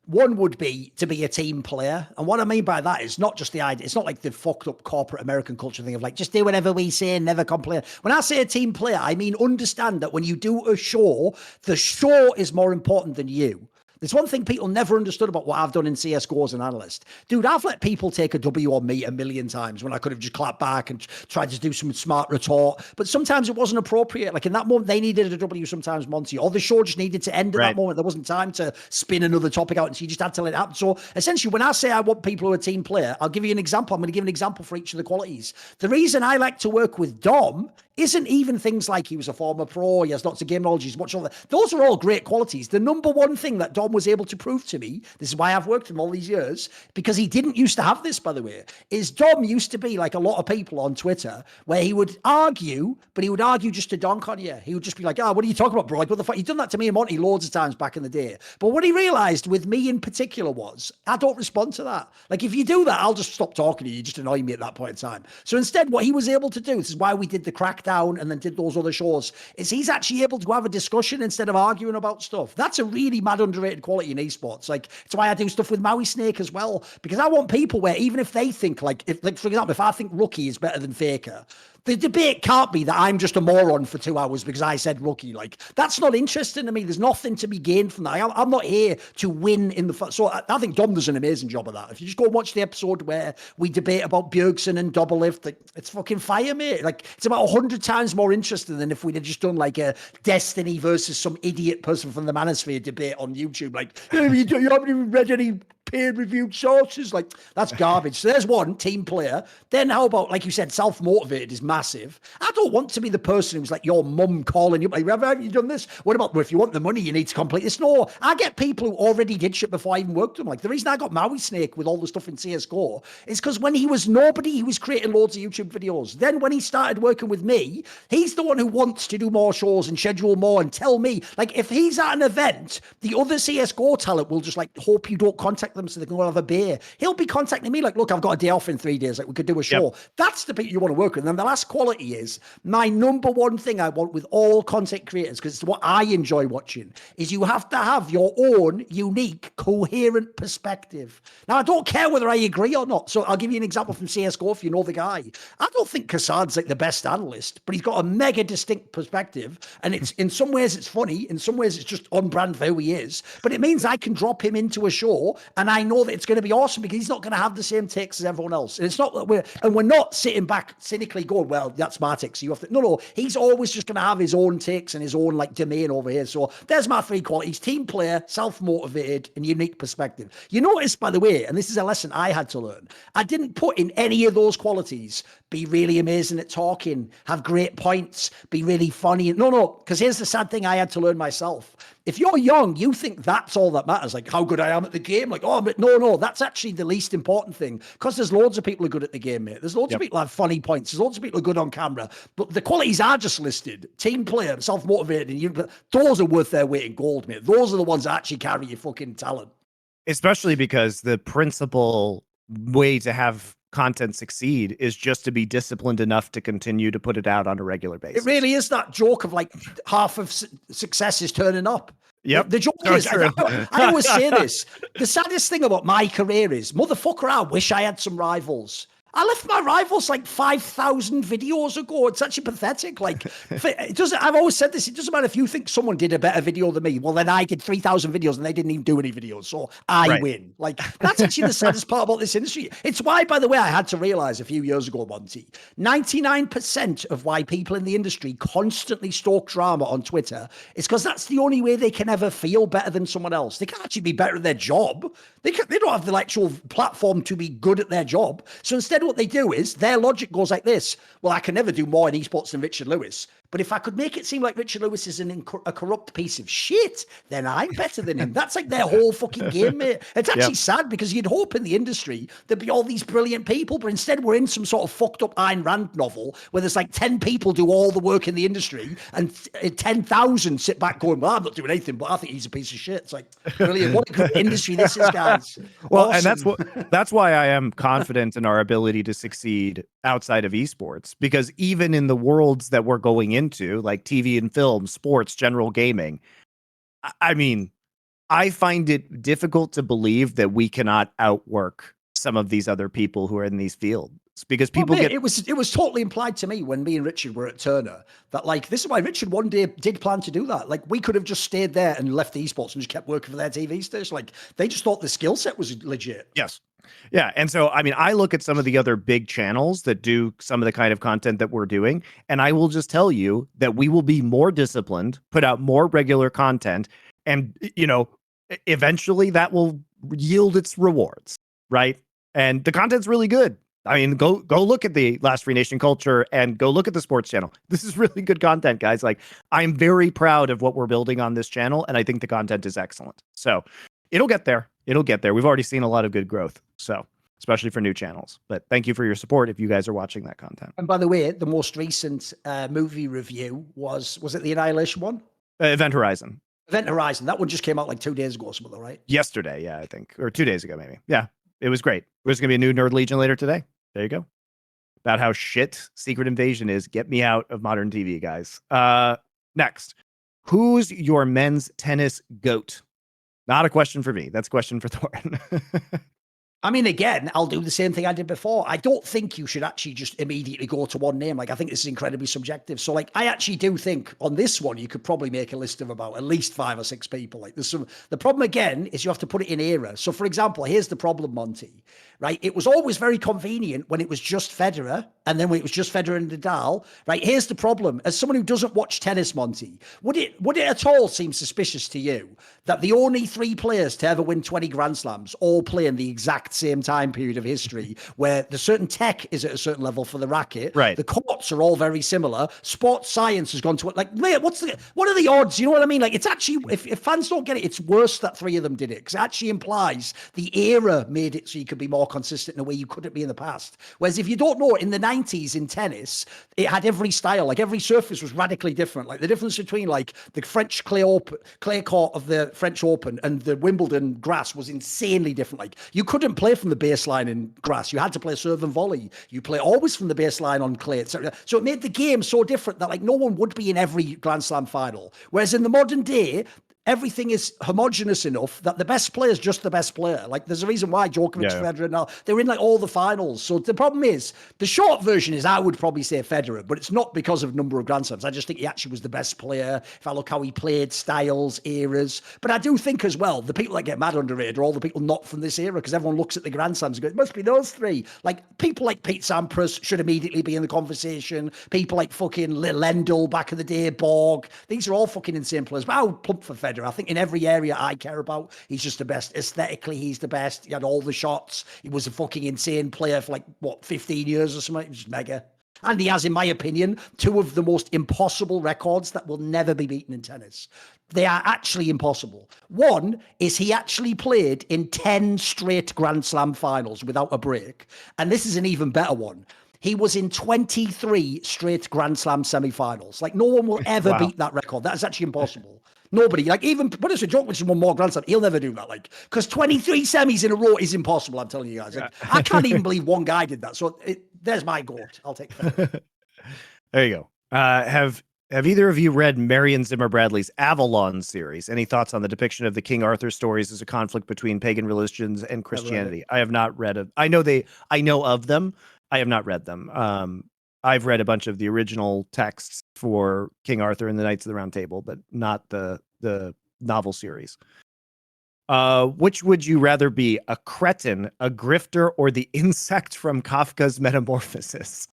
One would be to be a team player. And what I mean by that is not just the idea. It's not like the fucked up corporate American culture thing of like, just do whatever we say and never complain. When I say a team player, I mean, understand that when you do a show, the show is more important than you. There's one thing people never understood about what I've done in CSGO as an analyst. Dude, I've let people take a W on me a million times when I could have just clapped back and tried to do some smart retort. But sometimes it wasn't appropriate. Like in that moment, they needed a W sometimes, Monty, or the show just needed to end at that moment. There wasn't time to spin another topic out, and so you just had to let it happen. So essentially, when I say I want people who are a team player, I'll give you an example. I'm going to give an example for each of the qualities. The reason I like to work with Dom isn't even things like he was a former pro, he has lots of game knowledge, he's much all that. Those are all great qualities. The number one thing that Dom was able to prove to me, this is why I've worked with him all these years, because he didn't used to have this, by the way, is Dom used to be like a lot of people on Twitter where he would argue, but he would argue just to donk on you. He would just be like, what are you talking about, bro? Like, what the fuck? He'd done that to me and Monty loads of times back in the day. But what he realized with me in particular was, I don't respond to that. Like, if you do that, I'll just stop talking to you. You just annoy me at that point in time. So instead, what he was able to do, this is why we did the Crackdown and then did those other shows, is he's actually able to have a discussion instead of arguing about stuff. That's a really mad underrated quality in esports. Like, it's why I do stuff with Maui Snake as well, because I want people where even if they think like for example, if I think Rookie is better than Faker, the debate can't be that I'm just a moron for 2 hours because I said Rookie. Like, that's not interesting to me. There's nothing to be gained from that. I'm not here to win in the... So I think Dom does an amazing job of that. If you just go and watch the episode where we debate about Bjergsen and Doublelift, like, it's fucking fire, mate. Like, it's about 100 times more interesting than if we'd have just done like a Destiny versus some idiot person from the Manosphere debate on YouTube. Like, you haven't even read any peer-reviewed sources. Like, that's garbage. So there's one team player. Then how about, like you said, self-motivated is massive. I don't want to be the person who's like your mum calling you, like, have you done this? What about, well, if you want the money, you need to complete this? No, I get people who already did shit before I even worked with them. Like, the reason I got Maui Snake with all the stuff in CSGO is because when he was nobody, he was creating loads of YouTube videos. Then when he started working with me, he's the one who wants to do more shows and schedule more and tell me, like, if he's at an event, the other CSGO talent will just like hope you don't contact them so they can go have a beer. He'll be contacting me like, look, I've got a day off in 3 days. Like, we could do a show. Yep. That's the people you want to work with. And then the last quality is my number one thing I want with all content creators, because it's what I enjoy watching, is you have to have your own unique, coherent perspective. Now, I don't care whether I agree or not. So I'll give you an example from CSGO if you know the guy. I don't think Kassad's like the best analyst, but he's got a mega distinct perspective. And it's in some ways it's funny. In some ways it's just on brand for who he is. But it means I can drop him into a show and I know that it's going to be awesome because he's not going to have the same takes as everyone else. And it's not that we're not sitting back cynically going, well, that's my take, so you have to. No, he's always just going to have his own takes and his own like domain over here. So there's my 3 qualities: team player, self-motivated, and unique perspective. You notice, by the way, and this is a lesson I had to learn, I didn't put in any of those qualities, be really amazing at talking, have great points, be really funny. No, because here's the sad thing I had to learn myself. If you're young, you think that's all that matters, like how good I am at the game. Like, oh, but no, that's actually the least important thing, because there's loads of people who are good at the game, mate. There's loads of people who have funny points. There's loads of people who are good on camera. But the qualities I just listed, team player, self-motivated, and those are worth their weight in gold, mate. Those are the ones that actually carry your fucking talent. Especially because the principal way to have content succeed is just to be disciplined enough to continue to put it out on a regular basis. It really is that joke of like half of success is turning up. Yep. The joke is, I always say this, the saddest thing about my career is, motherfucker, I wish I had some rivals. I left my rivals like 5,000 videos ago. It's actually pathetic. Like, it doesn't. I've always said this. It doesn't matter if you think someone did a better video than me. Well, then I did 3,000 videos and they didn't even do any videos, so I win. Like, that's actually the saddest part about this industry. It's why, by the way, I had to realize a few years ago, Monty, 99% of why people in the industry constantly stalk drama on Twitter is because that's the only way they can ever feel better than someone else. They can't actually be better at their job. They don't have the actual platform to be good at their job. So instead, what they do is their logic goes like this. Well, I can never do more in esports than Richard Lewis. But if I could make it seem like Richard Lewis is a corrupt piece of shit, then I'm better than him. That's like their whole fucking game, mate. It's actually sad because you'd hope in the industry there'd be all these brilliant people, but instead we're in some sort of fucked up Ayn Rand novel where there's like 10 people do all the work in the industry and 10,000 sit back going, well, I'm not doing anything, but I think he's a piece of shit. It's like, brilliant. What a good industry this is, guys. Well, Awesome. and that's why I am confident in our ability to succeed outside of esports, because even in the worlds that we're going into, like TV and film, sports, general gaming, I mean, I find it difficult to believe that we cannot outwork some of these other people who are in these fields, because people it was totally implied to me when me and Richard were at Turner that, like, this is why Richard one day did plan to do that. Like, we could have just stayed there and left the esports and just kept working for their TV station. Like, they just thought the skill set was legit. Yes. Yeah. And so, I mean, I look at some of the other big channels that do some of the kind of content that we're doing, and I will just tell you that we will be more disciplined, put out more regular content, and, you know, eventually that will yield its rewards, right? And the content's really good. I mean, go look at the Last Free Nation Culture and go look at the sports channel. This is really good content, guys. Like, I'm very proud of what we're building on this channel, and I think the content is excellent. So it'll get there. It'll get there. We've already seen a lot of good growth, so especially for new channels. But thank you for your support if you guys are watching that content. And by the way, the most recent movie review was it the Annihilation one? Event Horizon. Event Horizon. That one just came out like 2 days ago or something, right? Yesterday, yeah, I think. Or 2 days ago, maybe. Yeah, it was great. There's going to be a new Nerd Legion later today. There you go. About how shit Secret Invasion is. Get me out of modern TV, guys. Next. Who's your men's tennis GOAT? Not a question for me. That's a question for Thorin. I mean, again, I'll do the same thing I did before. I don't think you should actually just immediately go to one name. Like, I think this is incredibly subjective. So, like, I actually do think on this one, you could probably make a list of about at least 5 or 6 people. Like, there's some, the problem again is you have to put it in era. So, for example, here's the problem, Monty, right? It was always very convenient when it was just Federer, and then when it was just Federer and Nadal, right? Here's the problem. As someone who doesn't watch tennis, Monty, would it at all seem suspicious to you that the only 3 players to ever win 20 Grand Slams all play in the exact same time period of history, where the certain tech is at a certain level for the racket, right? The courts are all very similar. Sports science has gone to it. Like, what are the odds? You know what I mean? Like, it's actually, if fans don't get it, it's worse that 3 of them did it, because it actually implies the era made it so you could be more consistent in a way you couldn't be in the past. Whereas if you don't know, in the 90s in tennis, it had every style, like every surface was radically different. Like the difference between like the French clay court of the French Open and the Wimbledon grass was insanely different. Like, you couldn't play from the baseline in grass. You had to play serve and volley. You play always from the baseline on clay, etc. So it made the game so different that like no one would be in every Grand Slam final. Whereas in the modern day, everything is homogenous enough that the best player is just the best player. Like, there's a reason why Djokovic, Federer, now they're in like all the finals. So the problem is, the short version is I would probably say Federer, but it's not because of number of Grand Slams. I just think he actually was the best player. If I look how he played, styles, eras. But I do think as well, the people that get mad underrated are all the people not from this era, because everyone looks at the Grand Slams and goes, it must be those 3. Like, people like Pete Sampras should immediately be in the conversation. People like fucking Lendl back in the day, Borg. These are all fucking insane players. But I would plump for Federer. I think in every area I care about, he's just the best. Aesthetically, he's the best. He had all the shots. He was a fucking insane player for like, 15 years or something. He was mega. And he has, in my opinion, 2 of the most impossible records that will never be beaten in tennis. They are actually impossible. One is he actually played in 10 straight Grand Slam finals without a break. And this is an even better one. He was in 23 straight Grand Slam semifinals. Like, no one will ever beat that record. That is actually impossible. Nobody, like, even when it's a Djokovic won more Grand Slam, he'll never do that. Like, because 23 semis in a row is impossible. I'm telling you guys. Like, I can't even believe one guy did that. So there's my goat. I'll take that. There you go. Have either of you read Marion Zimmer Bradley's Avalon series? Any thoughts on the depiction of the King Arthur stories as a conflict between pagan religions and Christianity? I have not read it. I know of them, I have not read them. I've read a bunch of the original texts for King Arthur and the Knights of the Round Table, but not the novel series. Which would you rather be, a cretin, a grifter, or the insect from Kafka's Metamorphosis?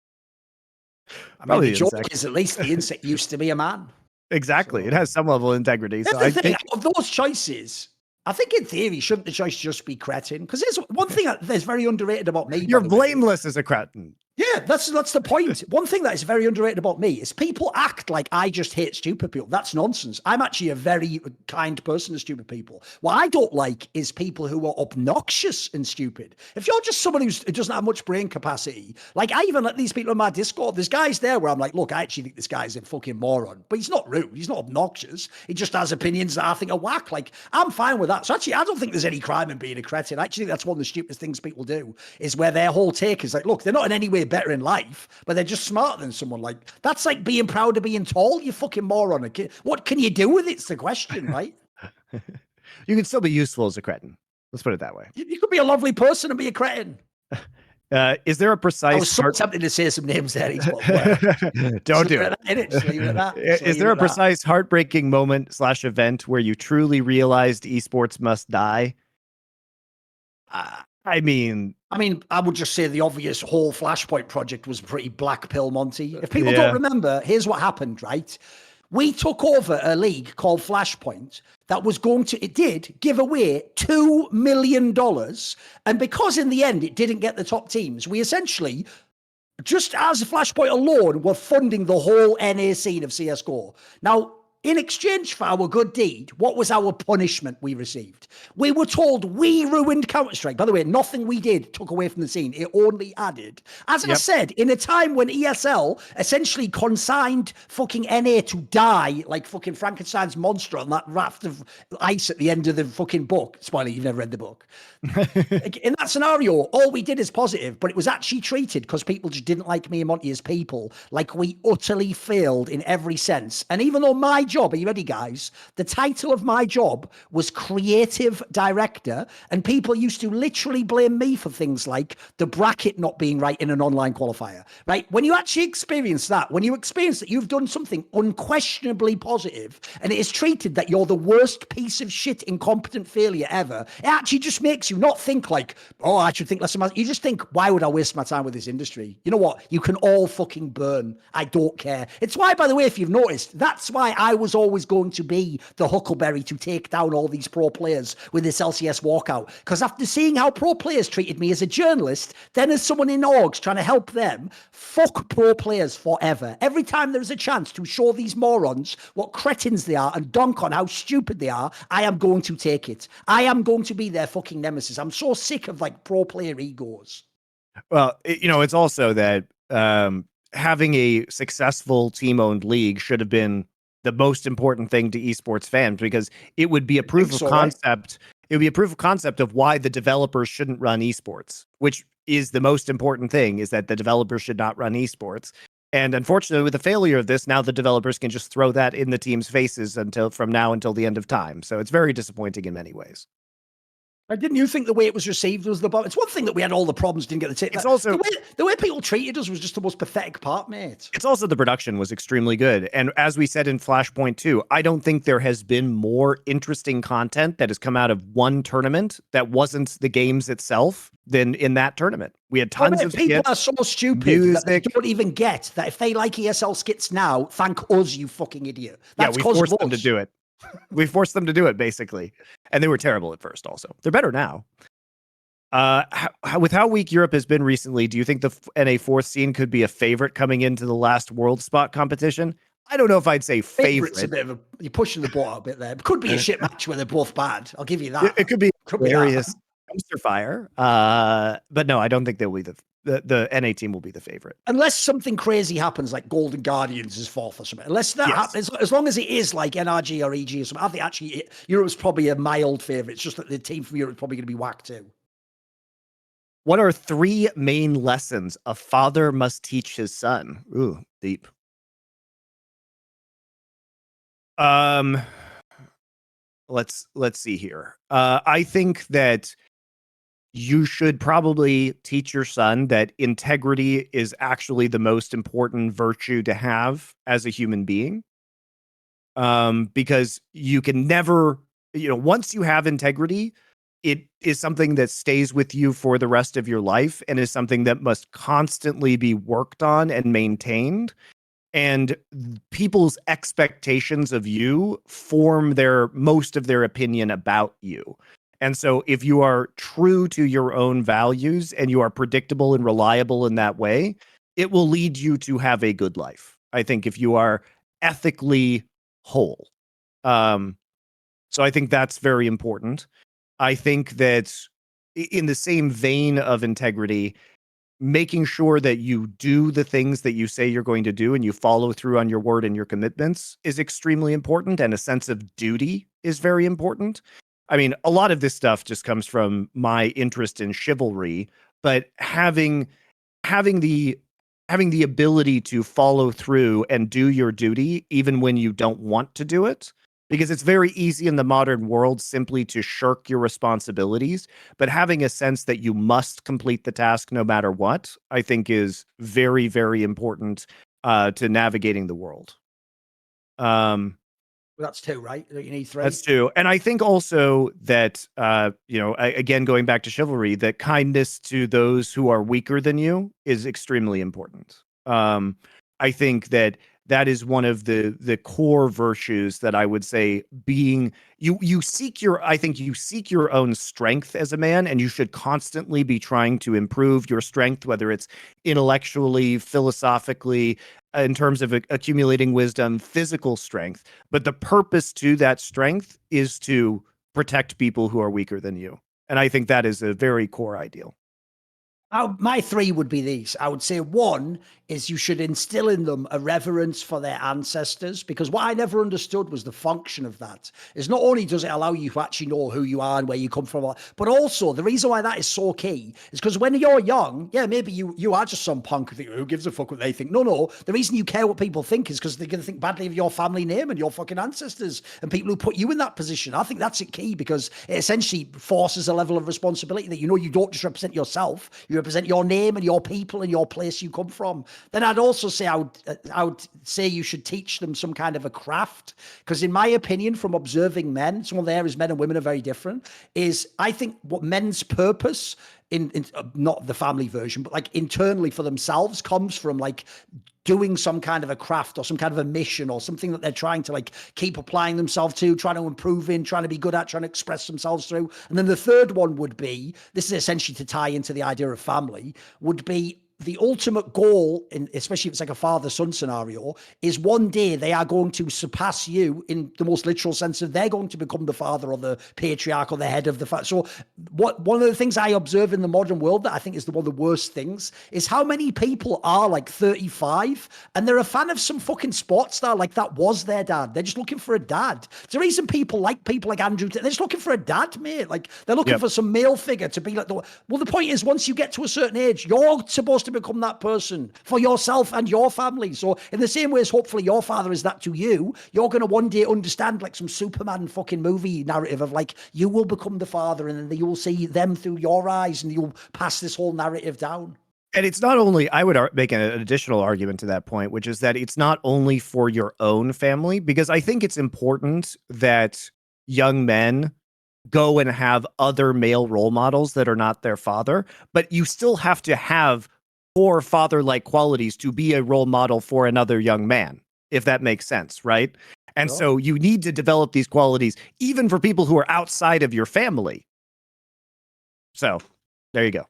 I mean, the joke is at least the insect used to be a man. Exactly. So, it has some level of integrity. So I think of those choices, I think in theory, shouldn't the choice just be cretin? Because there's one thing that's very underrated about me. You're blameless as a cretin. Yeah, that's the point. One thing that is very underrated about me is people act like I just hate stupid people. That's nonsense. I'm actually a very kind person to stupid people. What I don't like is people who are obnoxious and stupid. If you're just someone who doesn't have much brain capacity, like I even let these people in my Discord, there's guys there where I'm like, look, I actually think this guy's a fucking moron, but he's not rude. He's not obnoxious. He just has opinions that I think are whack. Like, I'm fine with that. So actually, I don't think there's any crime in being a cretin. I actually think that's one of the stupidest things people do, is where their whole take is like, look, they're not in any way better in life, but they're just smarter than someone. Like, that's like being proud of being tall, you fucking moron. What can you do with it? It's the question, right? You can still be useful as a cretin. Let's put it that way. You could be a lovely person and be a cretin. Is there a precise... I was so tempted to say some names there. Don't do it. Is there a precise heartbreaking moment / event where you truly realized esports must die? I mean, I would just say the obvious whole Flashpoint project was pretty black pill, Monty. If people don't remember, here's what happened, right? We took over a league called Flashpoint that was it did give away $2 million. And because in the end it didn't get the top teams, we essentially, just as Flashpoint alone, were funding the whole NA scene of CSGO. Now, in exchange for our good deed, what was our punishment we received? We were told we ruined Counter-Strike. By the way, nothing we did took away from the scene. It only added. As I said, in a time when ESL essentially consigned fucking NA to die like fucking Frankenstein's monster on that raft of ice at the end of the fucking book. Spoiler, you've never read the book. In that scenario, all we did is positive, but it was actually treated, because people just didn't like me and Monty as people, like we utterly failed in every sense. And even though my job, are you ready, guys? The title of my job was creative director, and people used to literally blame me for things like the bracket not being right in an online qualifier, right? When you actually experience that, when you experience that you've done something unquestionably positive, and it is treated that you're the worst piece of shit, incompetent failure ever, it actually just makes you not think like, oh, I should think less of myself. You just think, why would I waste my time with this industry? You know what? You can all fucking burn. I don't care. It's why, by the way, if you've noticed, that's why I was always going to be the Huckleberry to take down all these pro players with this LCS walkout. Because after seeing how pro players treated me as a journalist, then as someone in orgs trying to help them, fuck pro players forever. Every time there's a chance to show these morons what cretins they are and dunk on how stupid they are, I am going to take it. I am going to be their fucking nemesis. I'm so sick of like pro player egos. Well, it's also that having a successful team-owned league should have been the most important thing to esports fans, because it would be a proof of concept. Right? It would be a proof of concept of why the developers shouldn't run esports, which is the most important thing, is that the developers should not run esports. And unfortunately, with the failure of this, now the developers can just throw that in the team's faces from now until the end of time. So it's very disappointing in many ways. Didn't you think the way it was received was the bottom? It's one thing that we had all the problems, didn't get the tip. It's also the way people treated us was just the most pathetic part, mate. It's also the production was extremely good. And as we said in Flashpoint 2, I don't think there has been more interesting content that has come out of one tournament that wasn't the games itself than in that tournament. We had tons of people are so stupid that they don't even get that if they like ESL skits now, thank us, you fucking idiot. That's we forced them to do it. We forced them to do it, basically. And they were terrible at first also. They're better now. With how weak Europe has been recently, do you think the NA fourth scene could be a favorite coming into the last World Spot competition? I don't know if I'd say favorite. A bit of you're pushing the ball out a bit there. It could be a shit match where they're both bad. I'll give you that. It could be hilarious dumpster fire. But no, I don't think they'll be the NA team will be the favorite. Unless something crazy happens, like Golden Guardians is fourth or something. Unless that happens, as long as it is like NRG or EG or something, I think actually Europe's probably a mild favorite. It's just that the team from Europe is probably going to be whacked too. What are 3 main lessons a father must teach his son? Ooh, deep. Let's see here. I think that you should probably teach your son that integrity is actually the most important virtue to have as a human being. Because you can never, once you have integrity, it is something that stays with you for the rest of your life and is something that must constantly be worked on and maintained. And people's expectations of you form most of their opinion about you. And so if you are true to your own values and you are predictable and reliable in that way, it will lead you to have a good life. I think if you are ethically whole. So I think that's very important. I think that in the same vein of integrity, making sure that you do the things that you say you're going to do and you follow through on your word and your commitments is extremely important. And a sense of duty is very important. I mean, a lot of this stuff just comes from my interest in chivalry, but having the ability to follow through and do your duty even when you don't want to do it, because it's very easy in the modern world simply to shirk your responsibilities, but having a sense that you must complete the task no matter what, I think is very, very important to navigating the world. That's two, right? You need three. That's two. And I think also that, again, going back to chivalry, that kindness to those who are weaker than you is extremely important. I think that is one of the core virtues that I would say being, you seek your own strength as a man, and you should constantly be trying to improve your strength, whether it's intellectually, philosophically, in terms of accumulating wisdom, physical strength. But the purpose to that strength is to protect people who are weaker than you. And I think that is a very core ideal. My three would be these. I would say one is you should instill in them a reverence for their ancestors, because what I never understood was the function of that. Is not only does it allow you to actually know who you are and where you come from, but also the reason why that is so key is because when you're young, yeah, maybe you are just some punk who gives a fuck what they think. No. The reason you care what people think is because they're going to think badly of your family name and your fucking ancestors and people who put you in that position. I think that's a key because it essentially forces a level of responsibility that you don't just represent yourself, you represent your name and your people and your place you come from. Then I'd also say I would say you should teach them some kind of a craft, because in my opinion, from observing men, some of the areas men and women are very different, is I think what men's purpose in not the family version, but like internally for themselves comes from like doing some kind of a craft or some kind of a mission or something that they're trying to like keep applying themselves to, trying to improve in, trying to be good at, trying to express themselves through. And then the third one would be, this is essentially to tie into the idea of family, would be the ultimate goal, especially if it's like a father-son scenario, is one day they are going to surpass you in the most literal sense of they're going to become the father or the patriarch or the head of the family. So one of the things I observe in the modern world that I think is one of the worst things is how many people are like 35 and they're a fan of some fucking sports star like that was their dad. They're just looking for a dad. It's the reason people like Andrew. They're just looking for a dad, mate. Like they're looking for some male figure to be like the. Well, the point is, once you get to a certain age, you're supposed to become that person for yourself and your family. So in the same way as hopefully your father is that to you, you're going to one day understand like some Superman fucking movie narrative of like, you will become the father and then you will see them through your eyes and you'll pass this whole narrative down. And it's not only, I would make an additional argument to that point, which is that it's not only for your own family, because I think it's important that young men go and have other male role models that are not their father, but you still have to have core father-like qualities to be a role model for another young man, if that makes sense, right? And so you need to develop these qualities even for people who are outside of your family. So there you go.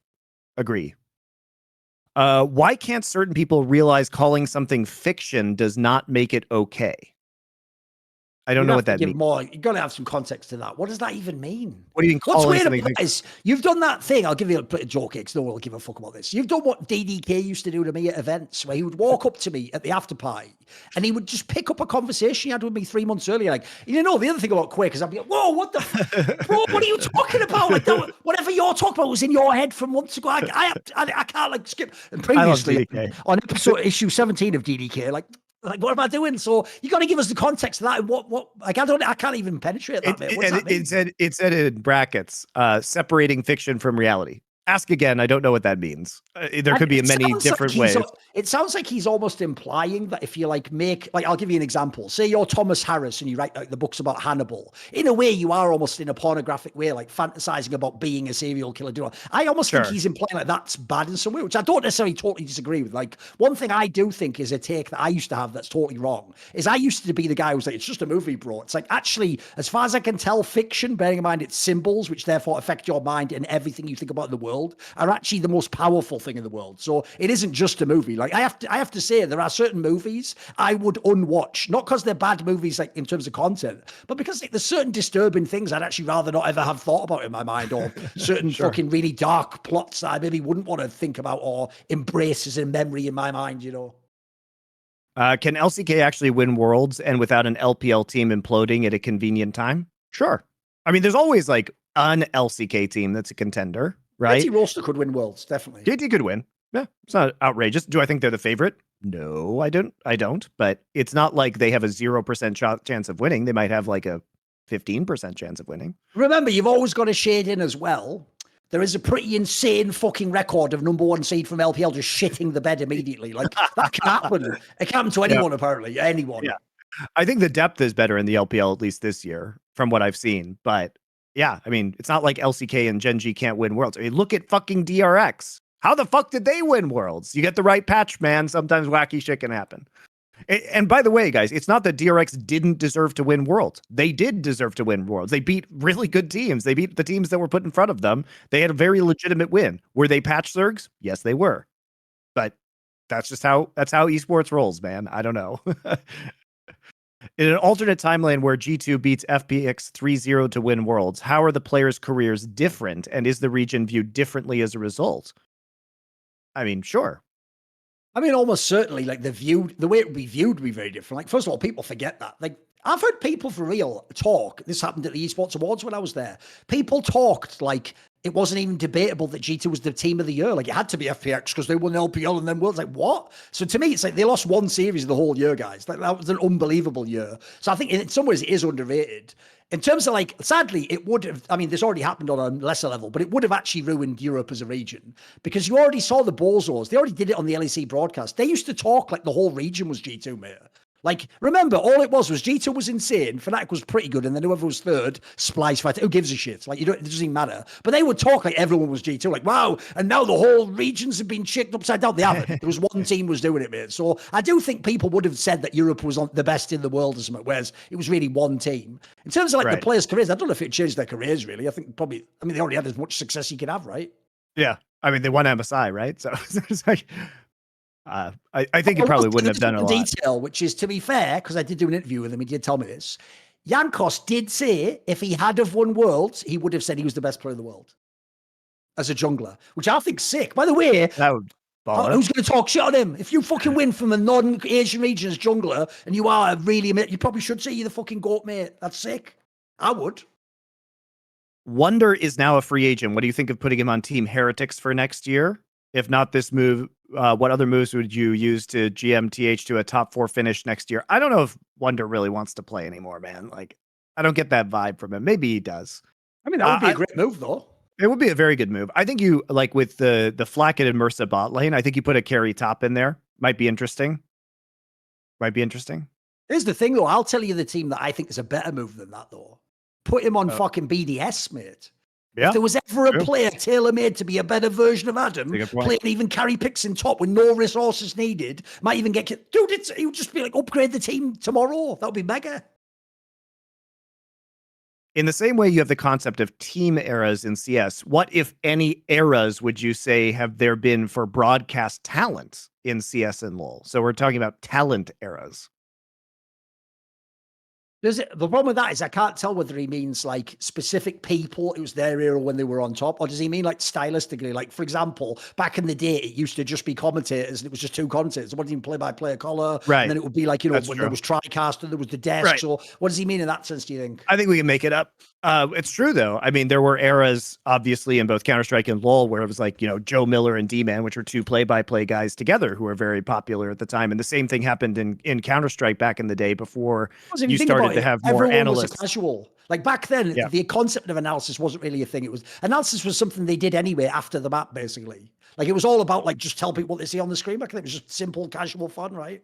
Agree. Why can't certain people realize calling something fiction does not make it okay? I don't know what that means. You've got to have some context to that. What does that even mean? What do you mean calling something fiction? Is you've done that thing. I'll give you a joke here because no one will give a fuck about this. You've done what JDG used to do to me at events, where he would walk up to me at the after party and he would just pick up a conversation he had with me 3 months earlier. Like, the other thing about Quake is I'd be like, whoa, what the bro, what are you talking about? Like, whatever you're talking about was in your head from months ago. I can't like skip. And previously on issue 17 of DDK, like, Like, what am I doing? So you got to give us the context of that. What, like, I can't even penetrate that bit. What's that mean? It said in brackets, separating fiction from reality. Ask again. I don't know what that means. There could be many different ways. It sounds like he's almost implying that if you like I'll give you an example. Say you're Thomas Harris and you write like the books about Hannibal. In a way, you are almost in a pornographic way, like fantasizing about being a serial killer. I almost think he's implying like that's bad in some way, which I don't necessarily totally disagree with. Like one thing I do think is a take that I used to have that's totally wrong is I used to be the guy who's like, it's just a movie, bro. It's like, actually, as far as I can tell, fiction, bearing in mind it's symbols, which therefore affect your mind and everything you think about in the world, are actually the most powerful thing in the world. So it isn't just a movie. Like I have to say there are certain movies I would unwatch, not because they're bad movies like in terms of content, but because like, there's certain disturbing things I'd actually rather not ever have thought about in my mind, or certain fucking really dark plots that I maybe wouldn't want to think about or embrace as a memory in my mind, you know. Can LCK actually win Worlds and without an LPL team imploding at a convenient time? Sure. I mean, there's always like an LCK team that's a contender. Right? JT Roaster could win Worlds, definitely. JT could win. Yeah, it's not outrageous. Do I think they're the favorite? No, I don't. But it's not like they have a 0% chance of winning. They might have like a 15% chance of winning. Remember, you've always got to shade in as well. There is a pretty insane fucking record of #1 seed from LPL just shitting the bed immediately. Like that can happen. It can happen to anyone, apparently. Anyone. Yeah. I think the depth is better in the LPL, at least this year, from what I've seen. But yeah, I mean, it's not like LCK and Gen G can't win Worlds. I mean, look at fucking DRX. How the fuck did they win Worlds? You get the right patch, man. Sometimes wacky shit can happen. And by the way, guys, it's not that DRX didn't deserve to win Worlds. They did deserve to win Worlds. They beat really good teams. They beat the teams that were put in front of them. They had a very legitimate win. Were they patch Zergs? Yes, they were. But that's how esports rolls, man. I don't know. In an alternate timeline where G2 beats FPX 3-0 to win Worlds, how are the players' careers different, and is the region viewed differently as a result? I mean, sure. I mean, almost certainly, like the way it would be viewed would be very different. Like, first of all, people forget that. Like, I've heard people for real talk. This happened at the Esports Awards when I was there. People talked like it wasn't even debatable that G2 was the team of the year. Like, it had to be FPX because they won the LPL and then Worlds. Like, what? So to me, it's like they lost one series the whole year, guys. Like, that was an unbelievable year. So I think in some ways it is underrated. In terms of like, sadly, it would have, I mean, this already happened on a lesser level, but it would have actually ruined Europe as a region because you already saw the Bozos. They already did it on the LEC broadcast. They used to talk like the whole region was G2, mate. Like, remember, all it was G2 was insane, Fnatic was pretty good, and then whoever was third, Splice Fighter, who gives a shit? Like, it doesn't even matter. But they would talk like everyone was G2, like, wow, and now the whole regions have been chicked upside down. They haven't. There was one team was doing it, mate. So I do think people would have said that Europe was on the best in the world or something, whereas it was really one team. In terms of like the players' careers, I don't know if it changed their careers, really. I think probably, I mean, they already had as much success you could have, right? Yeah. I mean, they won MSI, right? So it's like, I think he probably wouldn't have done a lot. Detail, which is, to be fair, because I did do an interview with him, he did tell me this. Jankos did say if he had have won Worlds, he would have said he was the best player in the world as a jungler, which I think's sick. By the way, that would who's going to talk shit on him? If you fucking win from a non-Asian region as jungler and you are really, you probably should say you're the fucking GOAT, mate. That's sick. I would. Wonder is now a free agent. What do you think of putting him on Team Heretics for next year? If not this move, what other moves would you use to GMTH to a top 4 finish next year? I don't know if Wonder really wants to play anymore, man. Like, I don't get that vibe from him. Maybe he does. I mean, that would be a great move, though. It would be a very good move. I think you, like with the Flacket and Mersa bot lane, I think you put a carry top in there. Might be interesting. Here's the thing, though. I'll tell you the team that I think is a better move than that, though. Put him on fucking BDS, mate. Yeah. If there was ever a player tailor-made to be a better version of Adam, playing even carry picks in top with no resources needed, might even get... Dude, it would just be like, upgrade the team tomorrow. That would be mega. In the same way you have the concept of team eras in CS, what, if any, eras would you say have there been for broadcast talent in CS and LoL? So we're talking about talent eras. The problem with that is I can't tell whether he means like specific people, it was their era when they were on top, or does he mean like stylistically? Like, for example, back in the day, it used to just be commentators and it was just two commentators. It wasn't even play-by-play color. Right. And then it would be like, you know, That's when true. there was TriCaster, there was the desks. Right. Or what does he mean in that sense, do you think? I think we can make it up. It's true, though. I mean, there were eras, obviously, in both Counter-Strike and LoL where it was like, you know, Joe Miller and D-Man, which were two play-by-play guys together who were very popular at the time. And the same thing happened in Counter-Strike back in the day before you started to have more analysts. Was a casual. Like back then, the concept of analysis wasn't really a thing. It was analysis was something they did anyway after the map, basically. Like it was all about like just tell people what they see on the screen. Back then, it was just simple, casual fun, right?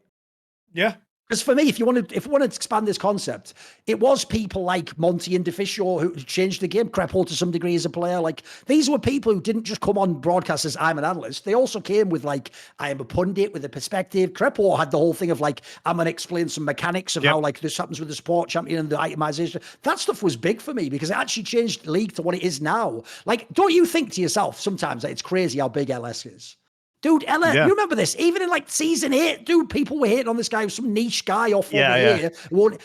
Yeah. Because for me, if you want to expand this concept, it was people like Monte and Deficio who changed the game. Crepo to some degree as a player. Like these were people who didn't just come on broadcast as I'm an analyst. They also came with like I am a pundit with a perspective. Crepo had the whole thing of like I'm gonna explain some mechanics of how like this happens with the support champion and the itemization. That stuff was big for me because it actually changed the league to what it is now. Like, don't you think to yourself sometimes that it's crazy how big LS is? Dude, Ella, you remember this? Even in like season 8, dude, people were hating on this guy, some niche guy off over here.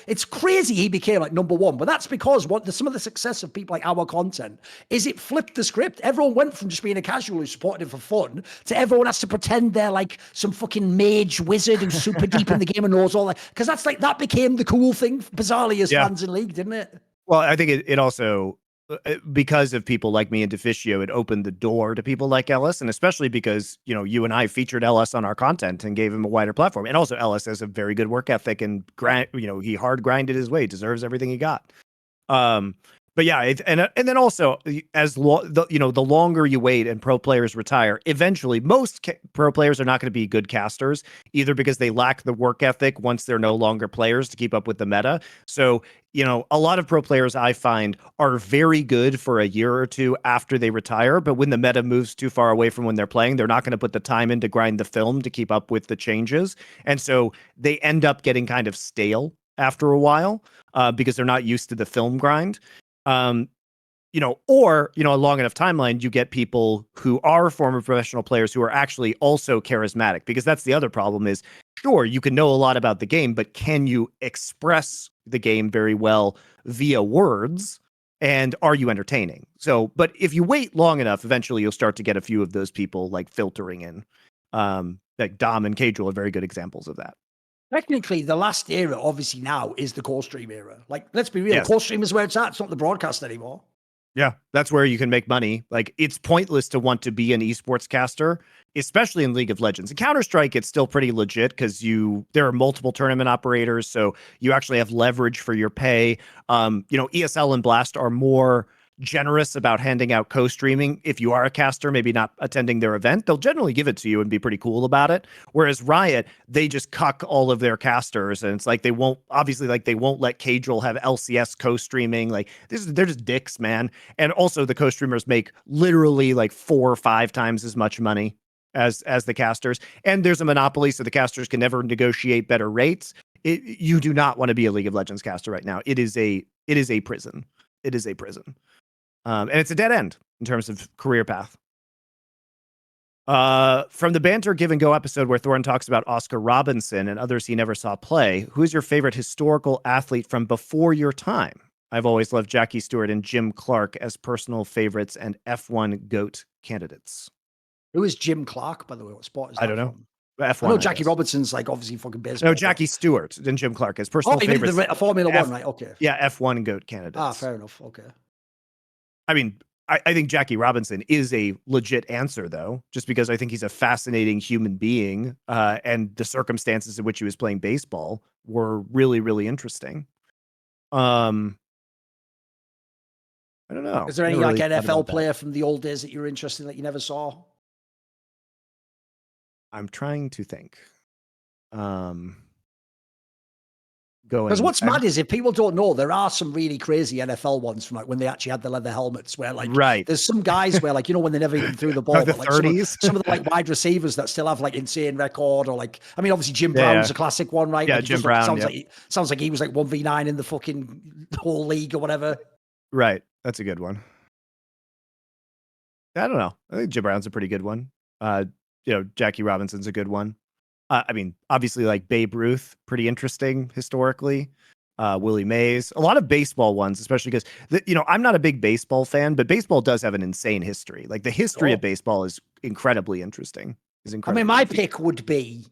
It's crazy he became like #1, but that's because some of the success of people like our content is it flipped the script. Everyone went from just being a casual who supported it for fun to everyone has to pretend they're like some fucking mage wizard who's super deep in the game and knows all that. Because that's like, that became the cool thing, bizarrely, as fans in League, didn't it? Well, I think it also, because of people like me and Deficio, it opened the door to people like Ellis, and especially because, you know, you and I featured Ellis on our content and gave him a wider platform. And also Ellis has a very good work ethic and he hard grinded his way, deserves everything he got. But yeah, and then also the longer you wait and pro players retire, eventually most pro players are not going to be good casters, either because they lack the work ethic once they're no longer players to keep up with the meta. So, you know, a lot of pro players I find are very good for a year or two after they retire, but when the meta moves too far away from when they're playing, they're not going to put the time in to grind the film to keep up with the changes. And so they end up getting kind of stale after a while because they're not used to the film grind. You know, or, you know, a long enough timeline, you get people who are former professional players who are actually also charismatic, because that's the other problem is, sure, you can know a lot about the game, but can you express the game very well via words? And are you entertaining? So, but if you wait long enough, eventually you'll start to get a few of those people like filtering in. Like Dom and Cajul are very good examples of that. Technically, the last era, obviously now, is the core stream era. Like, let's be real, core stream is where it's at. It's not the broadcast anymore. Yeah, that's where you can make money. Like, it's pointless to want to be an esports caster, especially in League of Legends. In Counter-Strike, it's still pretty legit because there are multiple tournament operators, so you actually have leverage for your pay. You know, ESL and Blast are more generous about handing out co-streaming. If you are a caster, maybe not attending their event, they'll generally give it to you and be pretty cool about it. Whereas Riot, they just cuck all of their casters, and it's like they won't let Cajul have LCS co-streaming. Like they're just dicks, man. And also the co-streamers make literally like 4 or 5 times as much money as the casters. And there's a monopoly, so the casters can never negotiate better rates. You do not want to be a League of Legends caster right now. It is a prison. It is a prison. And it's a dead end in terms of career path. From the Banter Give and Go episode where Thorin talks about Oscar Robinson and others he never saw play, who is your favorite historical athlete from before your time? I've always loved Jackie Stewart and Jim Clark as personal favorites and F1 GOAT candidates. Who is Jim Clark, by the way? What sport is that? I don't know. From? F1, I know Jackie Robinson's like obviously fucking baseball. No, Jackie Stewart and Jim Clark as personal favorites. The Formula 1, right? Okay. Yeah, F1 GOAT candidates. Ah, fair enough. Okay. I mean, I think Jackie Robinson is a legit answer, though, just because I think he's a fascinating human being, and the circumstances in which he was playing baseball were really, really interesting. I don't know. Is there any like NFL player from the old days that you're interested in that you never saw? I'm trying to think. Because what's mad is, if people don't know, there are some really crazy NFL ones from like when they actually had the leather helmets, where like there's some guys where like, you know, when they never even threw the ball, the but like 30s? some of the like wide receivers that still have like insane record, or like, I mean, obviously Jim Brown's a classic one, right? Yeah, like, Jim Brown. Sounds like he was like 1v9 in the fucking whole league or whatever. Right, that's a good one. I don't know. I think Jim Brown's a pretty good one. You know, Jackie Robinson's a good one. I mean, obviously, like Babe Ruth, pretty interesting historically. Willie Mays, a lot of baseball ones, especially because I'm not a big baseball fan, but baseball does have an insane history. Like the history of baseball is incredibly interesting. I mean, my pick would be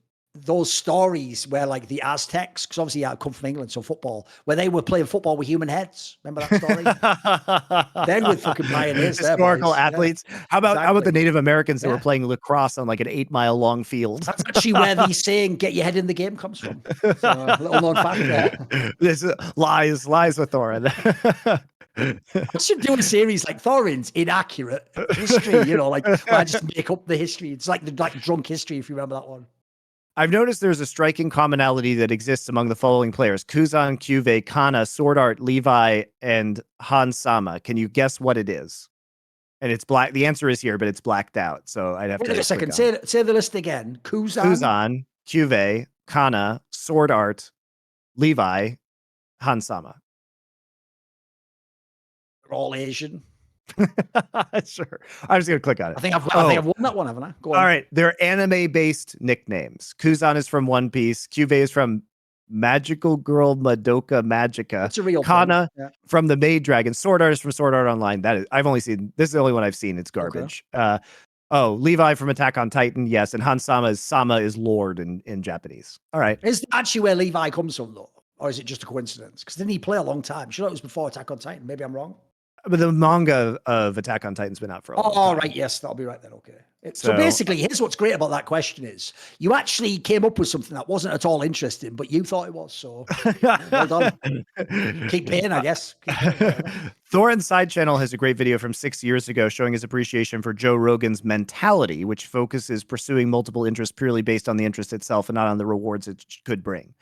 those stories where like the Aztecs, because obviously I come from England, so football, where they were playing football with human heads. Remember that story? They were fucking pioneers. Historical athletes. Yeah, how about the Native Americans that were playing lacrosse on like an 8-mile long field? That's actually where the saying "get your head in the game" comes from. So, a little known fact there. This lies with Thorin. I should do a series like Thorin's inaccurate history, like I just make up the history. It's like the drunk history, if you remember that one. I've noticed there's a striking commonality that exists among the following players: Kuzan, Chovy, Kana, Sword Art, Levi, and Hans Sama. Can you guess what it is? And it's black. The answer is here, but it's blacked out. So I'd have to. Wait a second. Say the list again. Kuzan, Chovy, Kana, Sword Art, Levi, Hans Sama. They're all Asian. Sure. I'm just gonna click on it. I think I've won that one, haven't I? Go on. All right. They're anime-based nicknames. Kuzan is from One Piece. Chovy is from Magical Girl Madoka Magica. That's a real Kana from the Maid Dragon. Sword Art is from Sword Art Online. I've only seen this is the only one I've seen. It's garbage. Okay. Levi from Attack on Titan, yes, and Han Sama is Lord in Japanese. All right. Is that actually where Levi comes from though? Or is it just a coincidence? Because didn't he play a long time? Sure, it was before Attack on Titan. Maybe I'm wrong. But the manga of Attack on Titan's been out for a long time. Oh, right. Yes, that'll be right then. Okay. So basically, here's what's great about that question is you actually came up with something that wasn't at all interesting, but you thought it was. So well done. Keep paying, I guess. Thorin's side channel has a great video from 6 years ago showing his appreciation for Joe Rogan's mentality, which focuses pursuing multiple interests purely based on the interest itself and not on the rewards it could bring.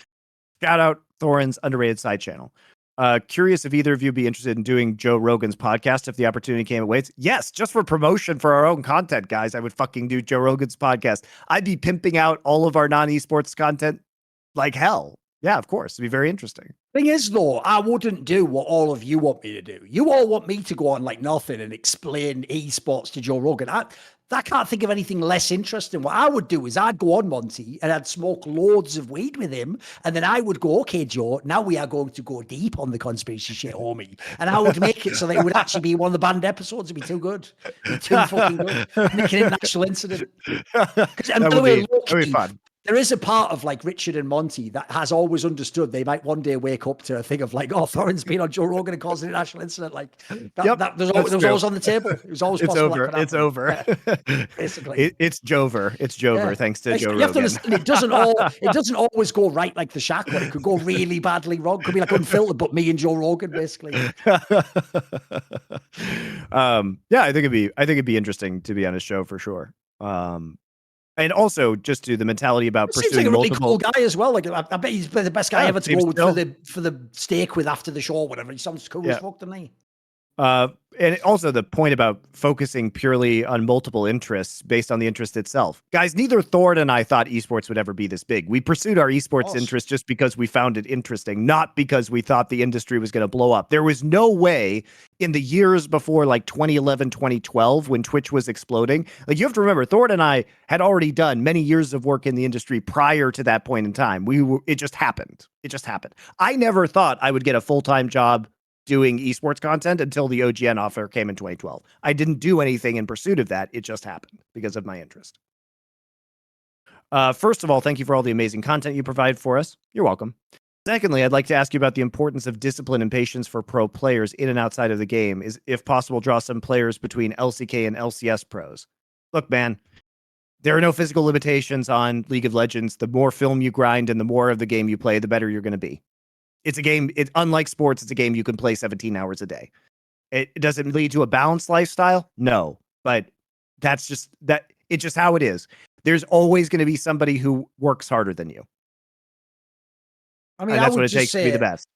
Shout out Thorin's underrated side channel. Curious if either of you be interested in doing Joe Rogan's podcast if the opportunity came at waits. Yes, just for promotion for our own content, guys. I would fucking do Joe Rogan's podcast. I'd be pimping out all of our non-esports content like hell. Yeah, of course. It'd be very interesting. Thing is, though, I wouldn't do what all of you want me to do. You all want me to go on like nothing and explain esports to Joe Rogan. I can't think of anything less interesting. What I would do is I'd go on Monty and I'd smoke loads of weed with him. And then I would go, okay, Joe, now we are going to go deep on the conspiracy shit, homie. And I would make it so that it would actually be one of the banned episodes. It'd be too good. It'd be too fucking good. Making it an actual incident. And by the way, that would be fun. There is a part of like Richard and Monty that has always understood they might one day wake up to a thing of like, oh, Thorin's been on Joe Rogan and caused an international incident. Like that was always on the table. It was always possible. It's over. Yeah, basically, it's Jover. It's Jover. Thanks to Joe Rogan. You have to understand, it doesn't always go right like the Shaq one. It could go really badly wrong. It could be like Unfiltered, but me and Joe Rogan, basically. I think it'd be interesting to be on a show for sure. And also, just to the mentality about pursuing multiple. Seems like a really cool guy as well. Like I bet he's the best guy ever to go for the steak with after the show or whatever. He sounds cool as fuck to me. And also the point about focusing purely on multiple interests based on the interest itself. Guys, neither Thorin and I thought esports would ever be this big. We pursued our esports interest just because we found it interesting, not because we thought the industry was going to blow up. There was no way in the years before like 2011, 2012, when Twitch was exploding. Like you have to remember, Thorin and I had already done many years of work in the industry prior to that point in time. It just happened. I never thought I would get a full-time job doing esports content until the OGN offer came in 2012. I didn't do anything in pursuit of that. It just happened because of my interest. First of all, thank you for all the amazing content you provide for us. You're welcome. Secondly, I'd like to ask you about the importance of discipline and patience for pro players in and outside of the game. Is, if possible, draw some players between LCK and LCS pros. Look, man, there are no physical limitations on League of Legends. The more film you grind and the more of the game you play, the better you're going to be. It's a game. It's unlike sports. It's a game you can play 17 hours a day. Does it lead to a balanced lifestyle? No, but that's just that. It's just how it is. There's always going to be somebody who works harder than you. I mean, and that's what it takes to be the best.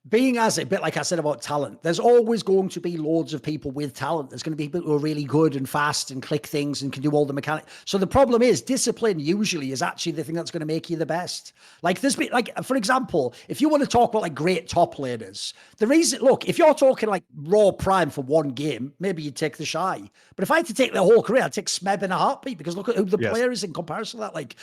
being as a bit like I said about talent, there's always going to be loads of people with talent. There's going to be people who are really good and fast and click things and can do all the mechanics. So the problem is discipline usually is actually the thing that's going to make you the best. Like this, like for example, if you want to talk about like great top laners, the reason, look, if you're talking like raw prime for one game, maybe you'd take the Shy. But if I had to take their whole career, I'd take Smeb in a heartbeat because look at who the player is in comparison to that. Like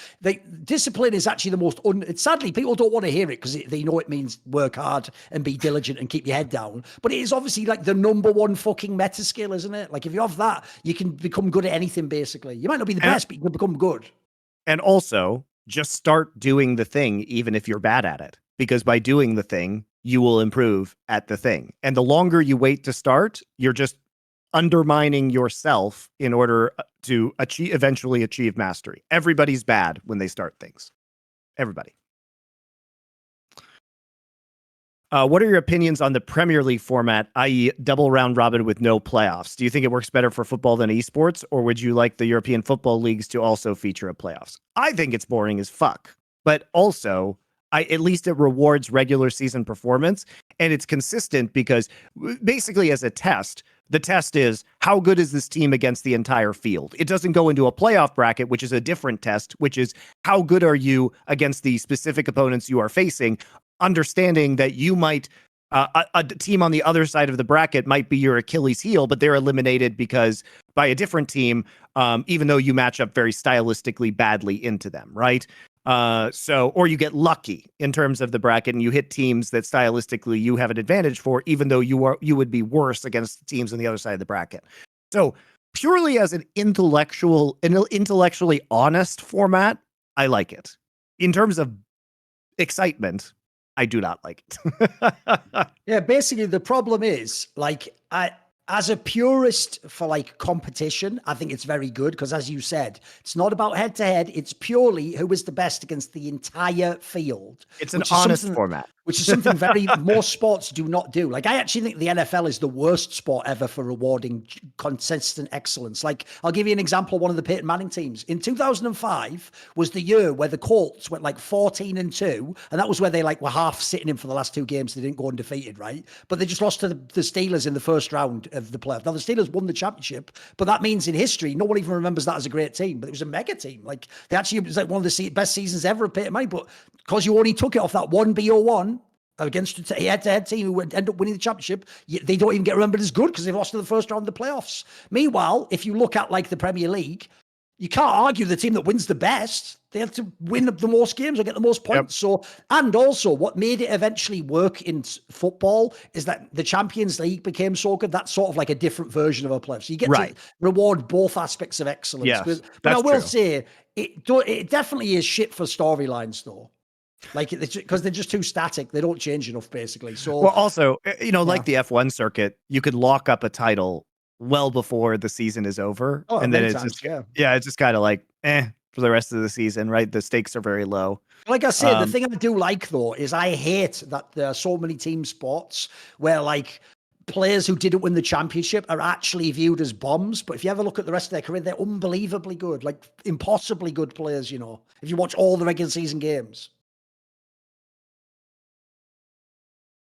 discipline is actually the most, sadly, people don't want to hear it because they know it means work hard and be diligent and keep your head down. But it is obviously like the number one fucking meta skill, isn't it? Like if you have that, you can become good at anything, basically. You might not be the best, but you can become good. And also just start doing the thing, even if you're bad at it, because by doing the thing, you will improve at the thing. And the longer you wait to start, you're just undermining yourself in order to eventually achieve mastery. Everybody's bad when they start things. Everybody. What are your opinions on the Premier League format, i.e. double round robin with no playoffs? Do you think it works better for football than esports, or would you like the European football leagues to also feature a playoffs? I think it's boring as fuck, but also at least it rewards regular season performance, and it's consistent because basically as a test, the test is how good is this team against the entire field? It doesn't go into a playoff bracket, which is a different test, which is how good are you against the specific opponents you are facing, understanding that you might, a team on the other side of the bracket might be your Achilles heel, but they're eliminated because by a different team, even though you match up very stylistically badly into them, right? Or you get lucky in terms of the bracket and you hit teams that stylistically you have an advantage for, even though you would be worse against teams on the other side of the bracket. So purely as an intellectually honest format, I like it. In terms of excitement, I do not like it. Yeah, basically the problem is like as a purist for like competition, I think it's very good because as you said, it's not about head to head. It's purely who is the best against the entire field. It's an honest format. Which is something most sports do not do. Like, I actually think the NFL is the worst sport ever for rewarding consistent excellence. Like, I'll give you an example of one of the Peyton Manning teams. In 2005 was the year where the Colts went like 14-2, and that was where they like were half sitting in for the last two games. They didn't go undefeated, right? But they just lost to the Steelers in the first round of the playoff. Now, the Steelers won the championship, but that means in history, no one even remembers that as a great team, but it was a mega team. Like, it was like one of the best seasons ever of Peyton Manning, but because you only took it off that one BO1, against a head-to-head team who would end up winning the championship, they don't even get remembered as good because they've lost in the first round of the playoffs. Meanwhile, if you look at like the Premier League, you can't argue the team that wins the best. They have to win the most games or get the most points. Yep. So, and also what made it eventually work in football is that the Champions League became so good. That's sort of like a different version of a playoff. So you get to reward both aspects of excellence. Yes, but I will say it definitely is shit for storylines though. Like, because they're just too static. They don't change enough, basically. So, well, also, like the F1 circuit, you could lock up a title well before the season is over. And then it's just kind of like, for the rest of the season, right? The stakes are very low. Like I said, the thing I do like, though, is I hate that there are so many team sports where, like, players who didn't win the championship are actually viewed as bombs. But if you ever look at the rest of their career, they're unbelievably good, like impossibly good players, if you watch all the regular season games.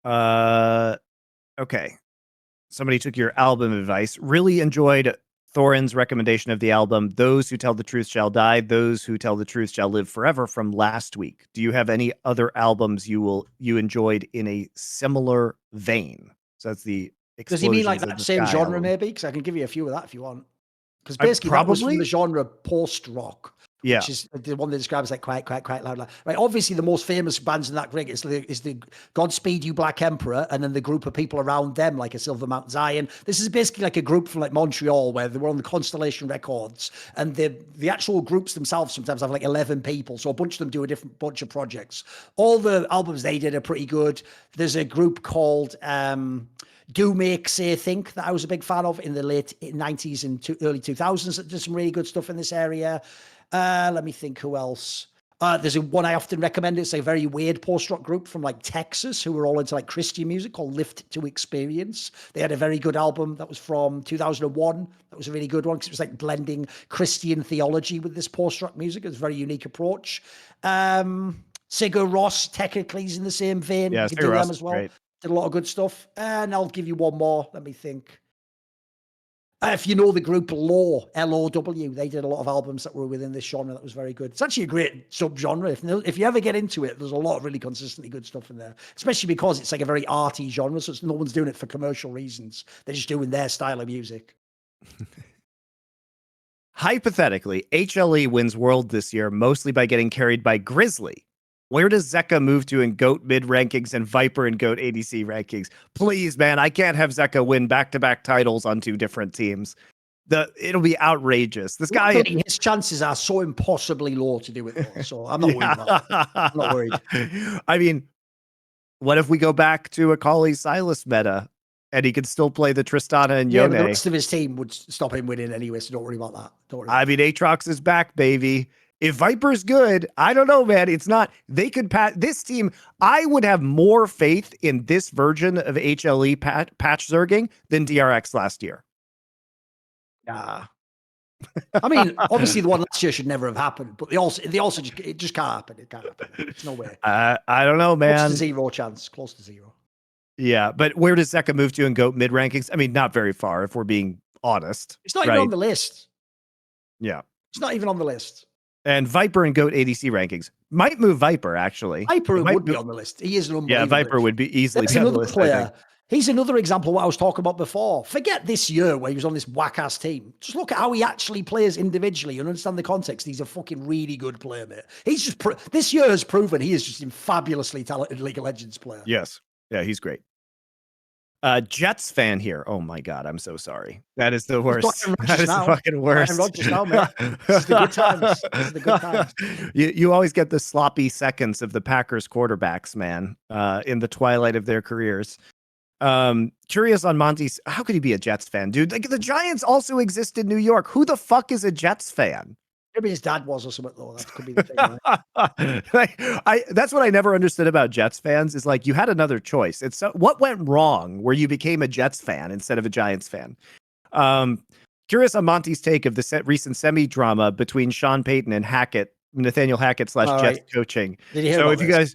Okay. Somebody took your album advice. Really enjoyed Thorin's recommendation of the album, Those Who Tell the Truth Shall Die, Those Who Tell the Truth Shall Live Forever from last week. Do you have any other albums you enjoyed in a similar vein? So that's the Does he mean like that same genre album. Maybe? Because I can give you a few of that if you want. Because basically that was from the genre post-rock. Yeah. Which is the one that describes like quite loud. Right. Obviously, the most famous bands in that ring is the Godspeed You Black Emperor, and then the group of people around them, like a Silver Mount Zion. This is basically like a group from like Montreal where they were on the Constellation Records, and the actual groups themselves sometimes have like 11 people, so a bunch of them do a different bunch of projects. All the albums they did are pretty good. There's a group called Do Make Say Think that I was a big fan of in the late 90s and early 2000s that did some really good stuff in this area. Let me think who else. There's one I often recommend. It's a very weird post-rock group from like Texas who were all into like Christian music called Lift to Experience. They had a very good album that was from 2001. That was a really good one because it was like blending Christian theology with this post-rock music. It was a very unique approach. Sigur Rós technically is in the same vein. Yeah, you can do them as well. Great. Did a lot of good stuff. And I'll give you one more. Let me think. If you know the group Law, LOW, they did a lot of albums that were within this genre that was very good. It's actually a great subgenre. If you ever get into it, there's a lot of really consistently good stuff in there, especially because it's like a very arty genre, so no one's doing it for commercial reasons. They're just doing their style of music. Hypothetically, HLE wins World this year mostly by getting carried by Grizzly. Where does Zeka move to in GOAT mid rankings and Viper in GOAT ADC rankings? Please, man, I can't have Zeka win back-to-back titles on 2 different teams. It'll be outrageous. This guy, his chances are so impossibly low to do it, though, so I'm not worried about it. I'm not worried. I mean, what if we go back to a Akali Silas meta and he could still play the Tristana and Yone? The rest of his team would stop him winning anyway, so don't worry about that. I mean, Aatrox is back, baby. If Viper's good, I don't know, man. It's not. They could patch this team. I would have more faith in this version of HLE patch Zerging than DRX last year. Yeah. I mean, obviously the one last year should never have happened, but it just can't happen. It can't happen. There's no way. I don't know, man. Close to zero chance. Close to zero. Yeah, but where does Zeka move to in GOAT mid rankings? I mean, not very far, if we're being honest. It's not even on the list. Yeah. It's not even on the list. And Viper and GOAT ADC rankings might move Viper, actually. Viper would be on the list. He is an unbelievable. Yeah, Viper would be easily on the list, player. He's another example of what I was talking about before. Forget this year where he was on this whack-ass team. Just look at how he actually plays individually and understand the context. He's a fucking really good player, mate. He's just this year has proven he is just a fabulously talented League of Legends player. Yes. Yeah, he's great. Jets fan here. Oh my God, I'm so sorry. That is the worst. That is the fucking worst. Now, man. This is the good times. This is the good times. You always get the sloppy seconds of the Packers quarterbacks, man, in the twilight of their careers. Curious on Monte's. How could he be a Jets fan, dude? Like, the Giants also exist in New York. Who the fuck is a Jets fan? Maybe his dad was or something, though. That could be the thing. Right? That's what I never understood about Jets fans is like you had another choice. It's what went wrong where you became a Jets fan instead of a Giants fan. Curious on Monte's take of the recent semi-drama between Sean Payton and Nathaniel Hackett / Jets coaching. So if you guys,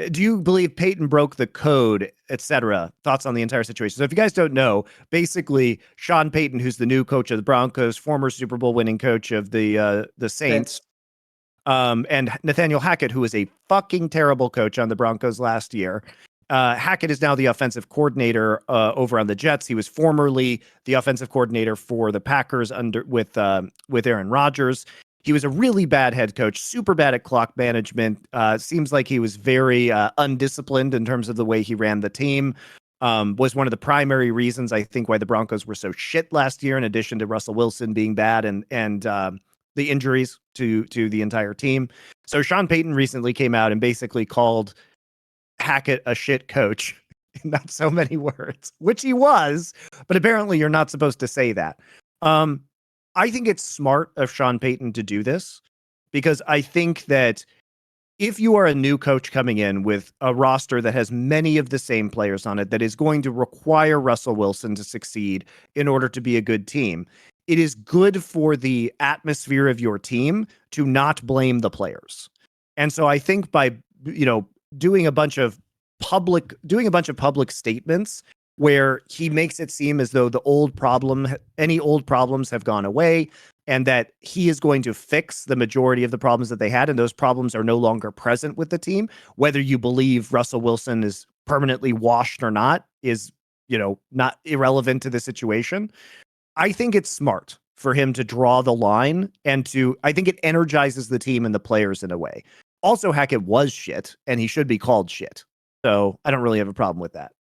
do you believe Payton broke the code, etc.? Thoughts on the entire situation. So if you guys don't know, basically Sean Payton, who's the new coach of the Broncos, former Super Bowl winning coach of the Saints, and Nathaniel Hackett, who was a fucking terrible coach on the Broncos last year. Hackett is now the offensive coordinator over on the Jets. He was formerly the offensive coordinator for the Packers with Aaron Rodgers. He was a really bad head coach, super bad at clock management. Seems like he was very undisciplined in terms of the way he ran the team. Was one of the primary reasons, I think, why the Broncos were so shit last year, in addition to Russell Wilson being bad and the injuries to the entire team. So Sean Payton recently came out and basically called Hackett a shit coach in not so many words, which he was, but apparently you're not supposed to say that. I think it's smart of Sean Payton to do this because I think that if you are a new coach coming in with a roster that has many of the same players on it, that is going to require Russell Wilson to succeed in order to be a good team, it is good for the atmosphere of your team to not blame the players. And so I think by, doing a bunch of public statements where he makes it seem as though any old problems have gone away, and that he is going to fix the majority of the problems that they had, and those problems are no longer present with the team. Whether you believe Russell Wilson is permanently washed or not is, not irrelevant to the situation. I think it's smart for him to draw the line, and I think it energizes the team and the players in a way. Also, Hackett was shit, and he should be called shit. So I don't really have a problem with that.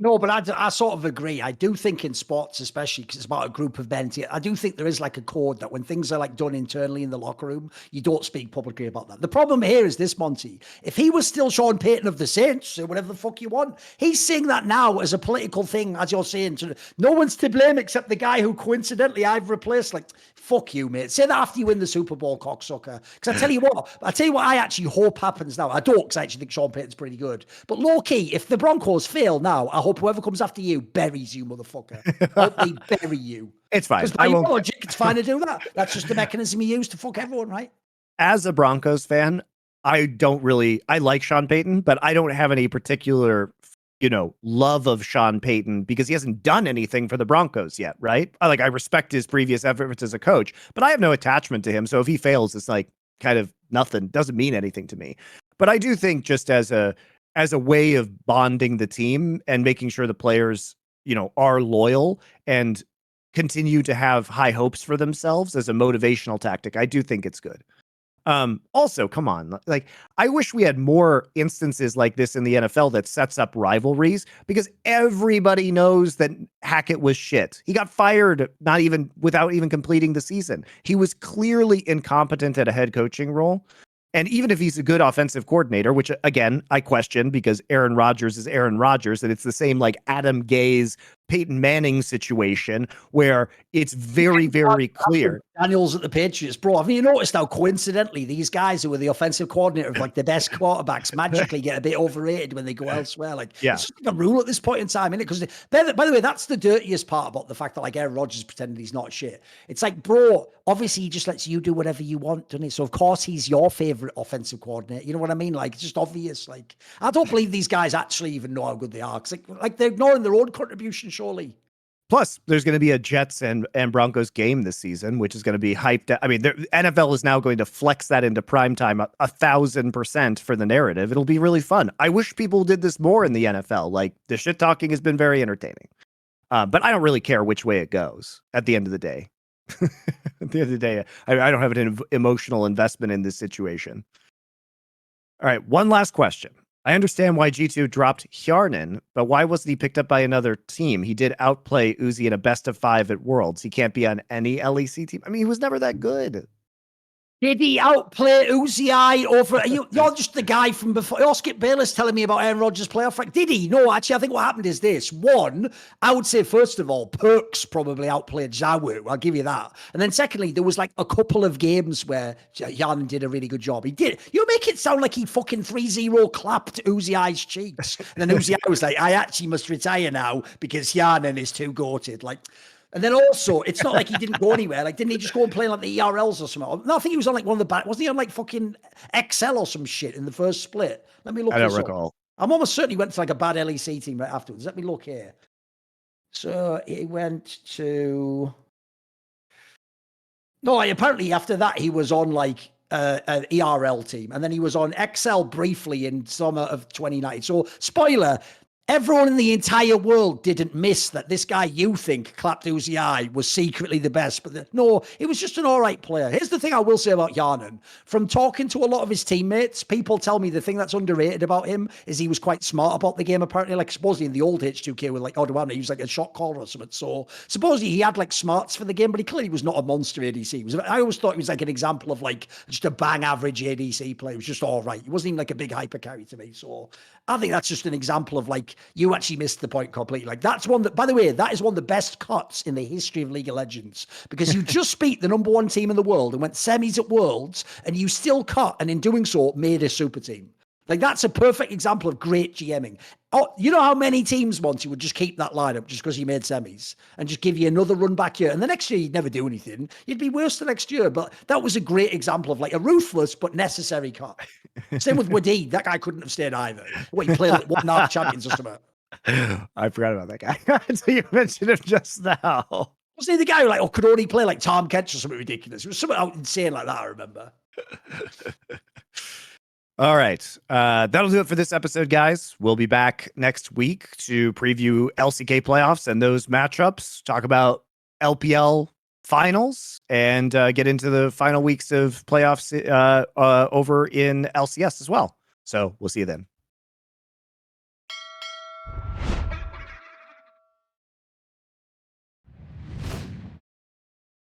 No, but I sort of agree. I do think in sports, especially because it's about a group of men, I do think there is like a code that when things are like done internally in the locker room, you don't speak publicly about that. The problem here is this, Monty. If he was still Sean Payton of the Saints, or whatever the fuck you want, he's saying that now as a political thing, as you're saying. No one's to blame except the guy who coincidentally I've replaced. Like, fuck you, mate. Say that after you win the Super Bowl, cocksucker. Because I tell you what I actually hope happens now. I don't, because I actually think Sean Payton's pretty good. But low key, if the Broncos fail now, I hope whoever comes after you buries you, motherfucker. Hope they bury you. It's fine. Because by your logic, it's fine to do that. That's just the mechanism you use to fuck everyone, right? As a Broncos fan, I like Sean Payton, but I don't have any particular love of Sean Payton because he hasn't done anything for the Broncos yet, right? I respect his previous efforts as a coach, but I have no attachment to him. So if he fails, it's like kind of nothing, doesn't mean anything to me. But I do think just as a way of bonding the team and making sure the players, are loyal and continue to have high hopes for themselves as a motivational tactic, I do think it's good. Also, come on, I wish we had more instances like this in the NFL that sets up rivalries, because everybody knows that Hackett was shit. He got fired without even completing the season. He was clearly incompetent at a head coaching role. And even if he's a good offensive coordinator, which again, I question, because Aaron Rodgers is Aaron Rodgers, and it's the same like Adam Gase, Peyton Manning situation where it's very, very clear. Daniels at the Patriots, bro. Have you noticed how coincidentally these guys who are the offensive coordinator of like the best quarterbacks magically get a bit overrated when they go elsewhere? It's just like a rule at this point in time, isn't it? Because by the way, that's the dirtiest part about the fact that like Aaron Rodgers pretended he's not shit. It's like, bro, obviously he just lets you do whatever you want, doesn't he? So of course he's your favorite offensive coordinator. You know what I mean? Like, it's just obvious. Like, I don't believe these guys actually even know how good they are. Cause like they're ignoring their own contribution, surely. Plus, there's going to be a Jets and Broncos game this season, which is going to be hyped. I mean, the NFL is now going to flex that into primetime 1,000% for the narrative. It'll be really fun. I wish people did this more in the NFL. Like, the shit talking has been very entertaining. But I don't really care which way it goes at the end of the day. At the end of the day, I don't have an emotional investment in this situation. All right, one last question. I understand why G2 dropped Hjarnan, but why wasn't he picked up by another team? He did outplay Uzi in a best of 5 at Worlds. He can't be on any LEC team. I mean, he was never that good. Did he outplay Uzi over? You're just the guy from before. You're Skip Bayless telling me about Aaron Rodgers' playoff rank. Did he? No, actually, I think what happened is this. One, I would say, first of all, Perks probably outplayed Zawu. I'll give you that. And then secondly, there was like a couple of games where Jan did a really good job. He did. You make it sound like he fucking 3-0 clapped Uzi's cheeks. And then Uzi was like, I actually must retire now because Hjarnan is too goated. Like, and then also, it's not like he didn't go anywhere. Like, didn't he just go and play like the ERLs or something? No, I think he was on like one of the back. Wasn't he on like fucking XL or some shit in the first split? Let me look. I don't recall. I'm almost certain he went to like a bad LEC team right afterwards. Let me look here. So he went to. No, apparently after that he was on like an ERL team, and then he was on XL briefly in summer of 2019. So spoiler. Everyone in the entire world didn't miss that this guy you think clapped Uzi was secretly the best. But no, it was just an all right player. Here's the thing I will say about Hjarnan. From talking to a lot of his teammates, people tell me the thing that's underrated about him is he was quite smart about the game, apparently. Like, supposedly in the old H2K with like Odawana, he was like a shot caller or something. So supposedly he had like smarts for the game, but he clearly was not a monster ADC. I always thought he was like an example of like just a bang average ADC player. He was just all right. He wasn't even like a big hyper carry to me. So I think that's just an example of like, you actually missed the point completely. Like, that's one that, by the way, that is one of the best cuts in the history of League of Legends, because you just beat the #1 team in the world and went semis at Worlds, and you still cut, and in doing so made a super team. Like, that's a perfect example of great GMing. Oh, you know how many teams, Monty, would just keep that lineup just because you made semis and just give you another run back year, and the next year you'd never do anything. You'd be worse the next year. But that was a great example of like a ruthless but necessary cut. Same with Wadid. That guy couldn't have stayed either. What, he played like 1.5 champions or something. I forgot about that guy until you mentioned him just now. Wasn't he the guy who like could only play like Tom Kent or something ridiculous? It was something out insane like that, I remember. All right. That'll do it for this episode, guys. We'll be back next week to preview LCK playoffs and those matchups, talk about LPL finals, and get into the final weeks of playoffs over in LCS as well. So we'll see you then.